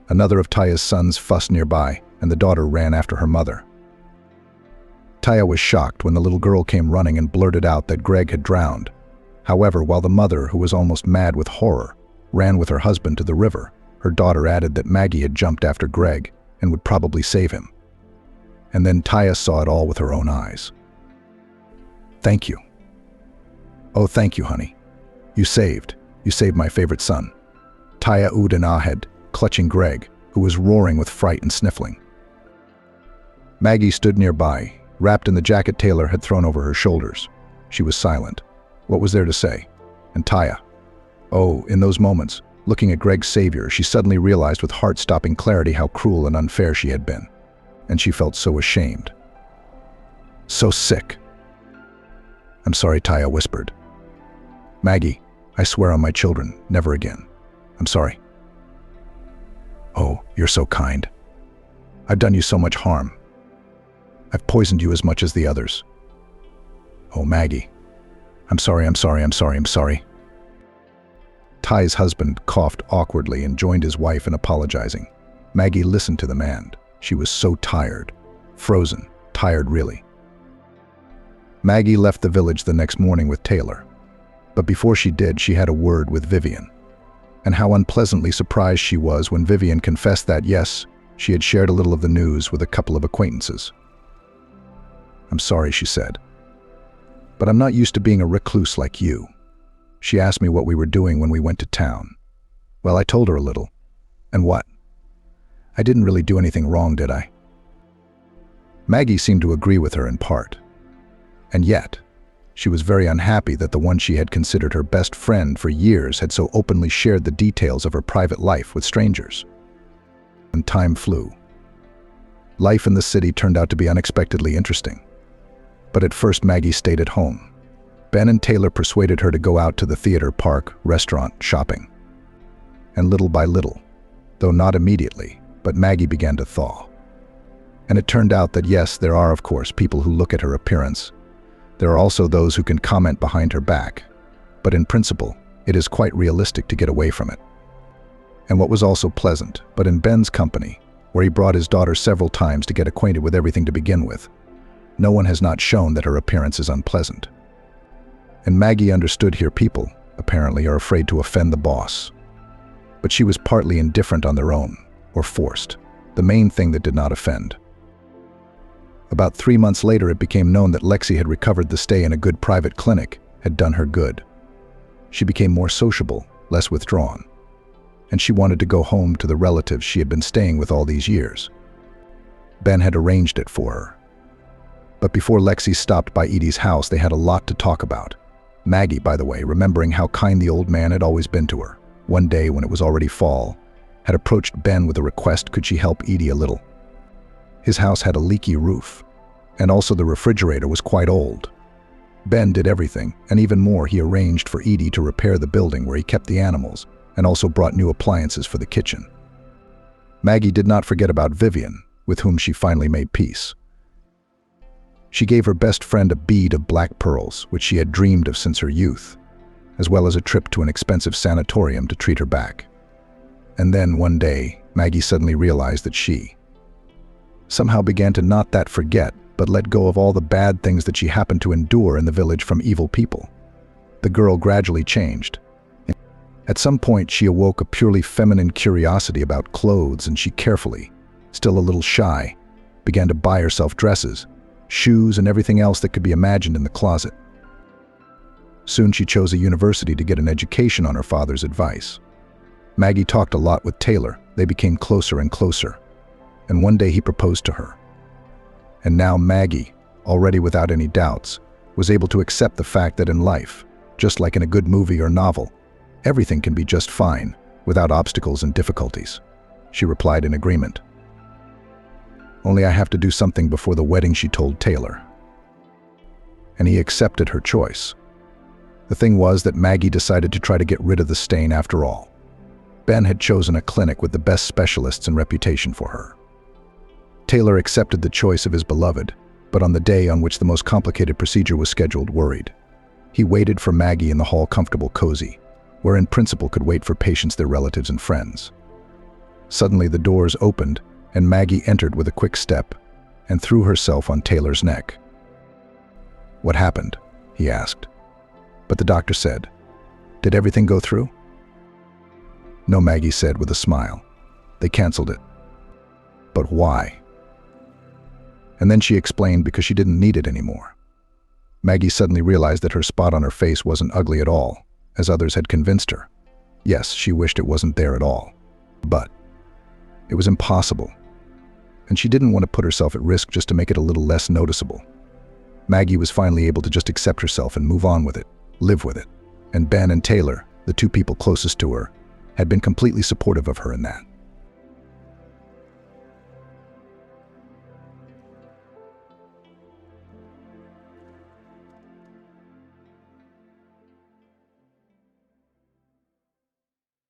Another of Taya's sons fussed nearby, and the daughter ran after her mother. Taya was shocked when the little girl came running and blurted out that Greg had drowned. However, while the mother, who was almost mad with horror, ran with her husband to the river, her daughter added that Maggie had jumped after Greg and would probably save him. And then Taya saw it all with her own eyes. "Thank you." "Oh, thank you, honey. You saved my favorite son." Taya oohed and ahed, clutching Greg, who was roaring with fright and sniffling. Maggie stood nearby, wrapped in the jacket Taylor had thrown over her shoulders. She was silent. What was there to say? And Taya? Oh, in those moments, looking at Greg's savior, she suddenly realized with heart-stopping clarity how cruel and unfair she had been. And she felt so ashamed. So sick. "I'm sorry," Taya whispered. "Maggie, I swear on my children, never again. I'm sorry." "Oh, you're so kind. I've done you so much harm. I've poisoned you as much as the others." "Oh, Maggie. I'm sorry. Ty's husband coughed awkwardly and joined his wife in apologizing. Maggie listened to the man. She was so tired. Frozen. Tired, really. Maggie left the village the next morning with Taylor. But before she did, she had a word with Vivian. and how unpleasantly surprised she was when Vivian confessed that, yes, she had shared a little of the news with a couple of acquaintances. "I'm sorry," she said, "but I'm not used to being a recluse like you." She asked me what we were doing when we went to town. Well, I told her a little. And what? I didn't really do anything wrong, did I? Maggie seemed to agree with her in part. And yet, she was very unhappy that the one she had considered her best friend for years had so openly shared the details of her private life with strangers. And time flew. Life in the city turned out to be unexpectedly interesting. But at first Maggie stayed at home. Ben and Taylor persuaded her to go out to the theater, park, restaurant, shopping. And little by little, though not immediately, but Maggie began to thaw. And it turned out that yes, there are of course people who look at her appearance. There are also those who can comment behind her back. But in principle, it is quite realistic to get away from it. And what was also pleasant, but in Ben's company, where he brought his daughter several times to get acquainted with everything to begin with, no one has not shown that her appearance is unpleasant. And Maggie understood here people, apparently, are afraid to offend the boss. But she was partly indifferent on their own, or forced, the main thing that did not offend. About 3 months later, it became known that Lexi had recovered. The stay in a good private clinic had done her good. She became more sociable, less withdrawn, and she wanted to go home to the relatives she had been staying with all these years. Ben had arranged it for her. But before Lexi stopped by Edie's house, they had a lot to talk about. Maggie, by the way, remembering how kind the old man had always been to her, one day when it was already fall, had approached Ben with a request could she help Edie a little. His house had a leaky roof, and also the refrigerator was quite old. Ben did everything, and even more, he arranged for Edie to repair the building where he kept the animals, and also brought new appliances for the kitchen. Maggie did not forget about Vivian, with whom she finally made peace. She gave her best friend a bead of black pearls, which she had dreamed of since her youth, as well as a trip to an expensive sanatorium to treat her back. And then, one day, Maggie suddenly realized that she somehow began to not that forget, but let go of all the bad things that she happened to endure in the village from evil people. The girl gradually changed. At some point, she awoke a purely feminine curiosity about clothes, and she carefully, still a little shy, began to buy herself dresses, shoes, and everything else that could be imagined in the closet. Soon she chose a university to get an education on her father's advice. Maggie talked a lot with Taylor. They became closer and closer. And one day he proposed to her. And now Maggie, already without any doubts, was able to accept the fact that in life, just like in a good movie or novel, everything can be just fine, without obstacles and difficulties. She replied in agreement. "Only I have to do something before the wedding," she told Taylor. And he accepted her choice. The thing was that Maggie decided to try to get rid of the stain after all. Ben had chosen a clinic with the best specialists and reputation for her. Taylor accepted the choice of his beloved, but on the day on which the most complicated procedure was scheduled, worried. He waited for Maggie in the hall, comfortable, cozy, where in principle could wait for patients, their relatives and friends. Suddenly the doors opened, and Maggie entered with a quick step and threw herself on Taylor's neck. "What happened?" he asked. But the doctor said, "Did everything go through?" "No," Maggie said with a smile. "They canceled it." "But why?" And then she explained because she didn't need it anymore. Maggie suddenly realized that her spot on her face wasn't ugly at all, as others had convinced her. Yes, she wished it wasn't there at all. But it was impossible. And she didn't want to put herself at risk just to make it a little less noticeable. Maggie was finally able to just accept herself and move on with it, live with it. And Ben and Taylor, the two people closest to her, had been completely supportive of her in that.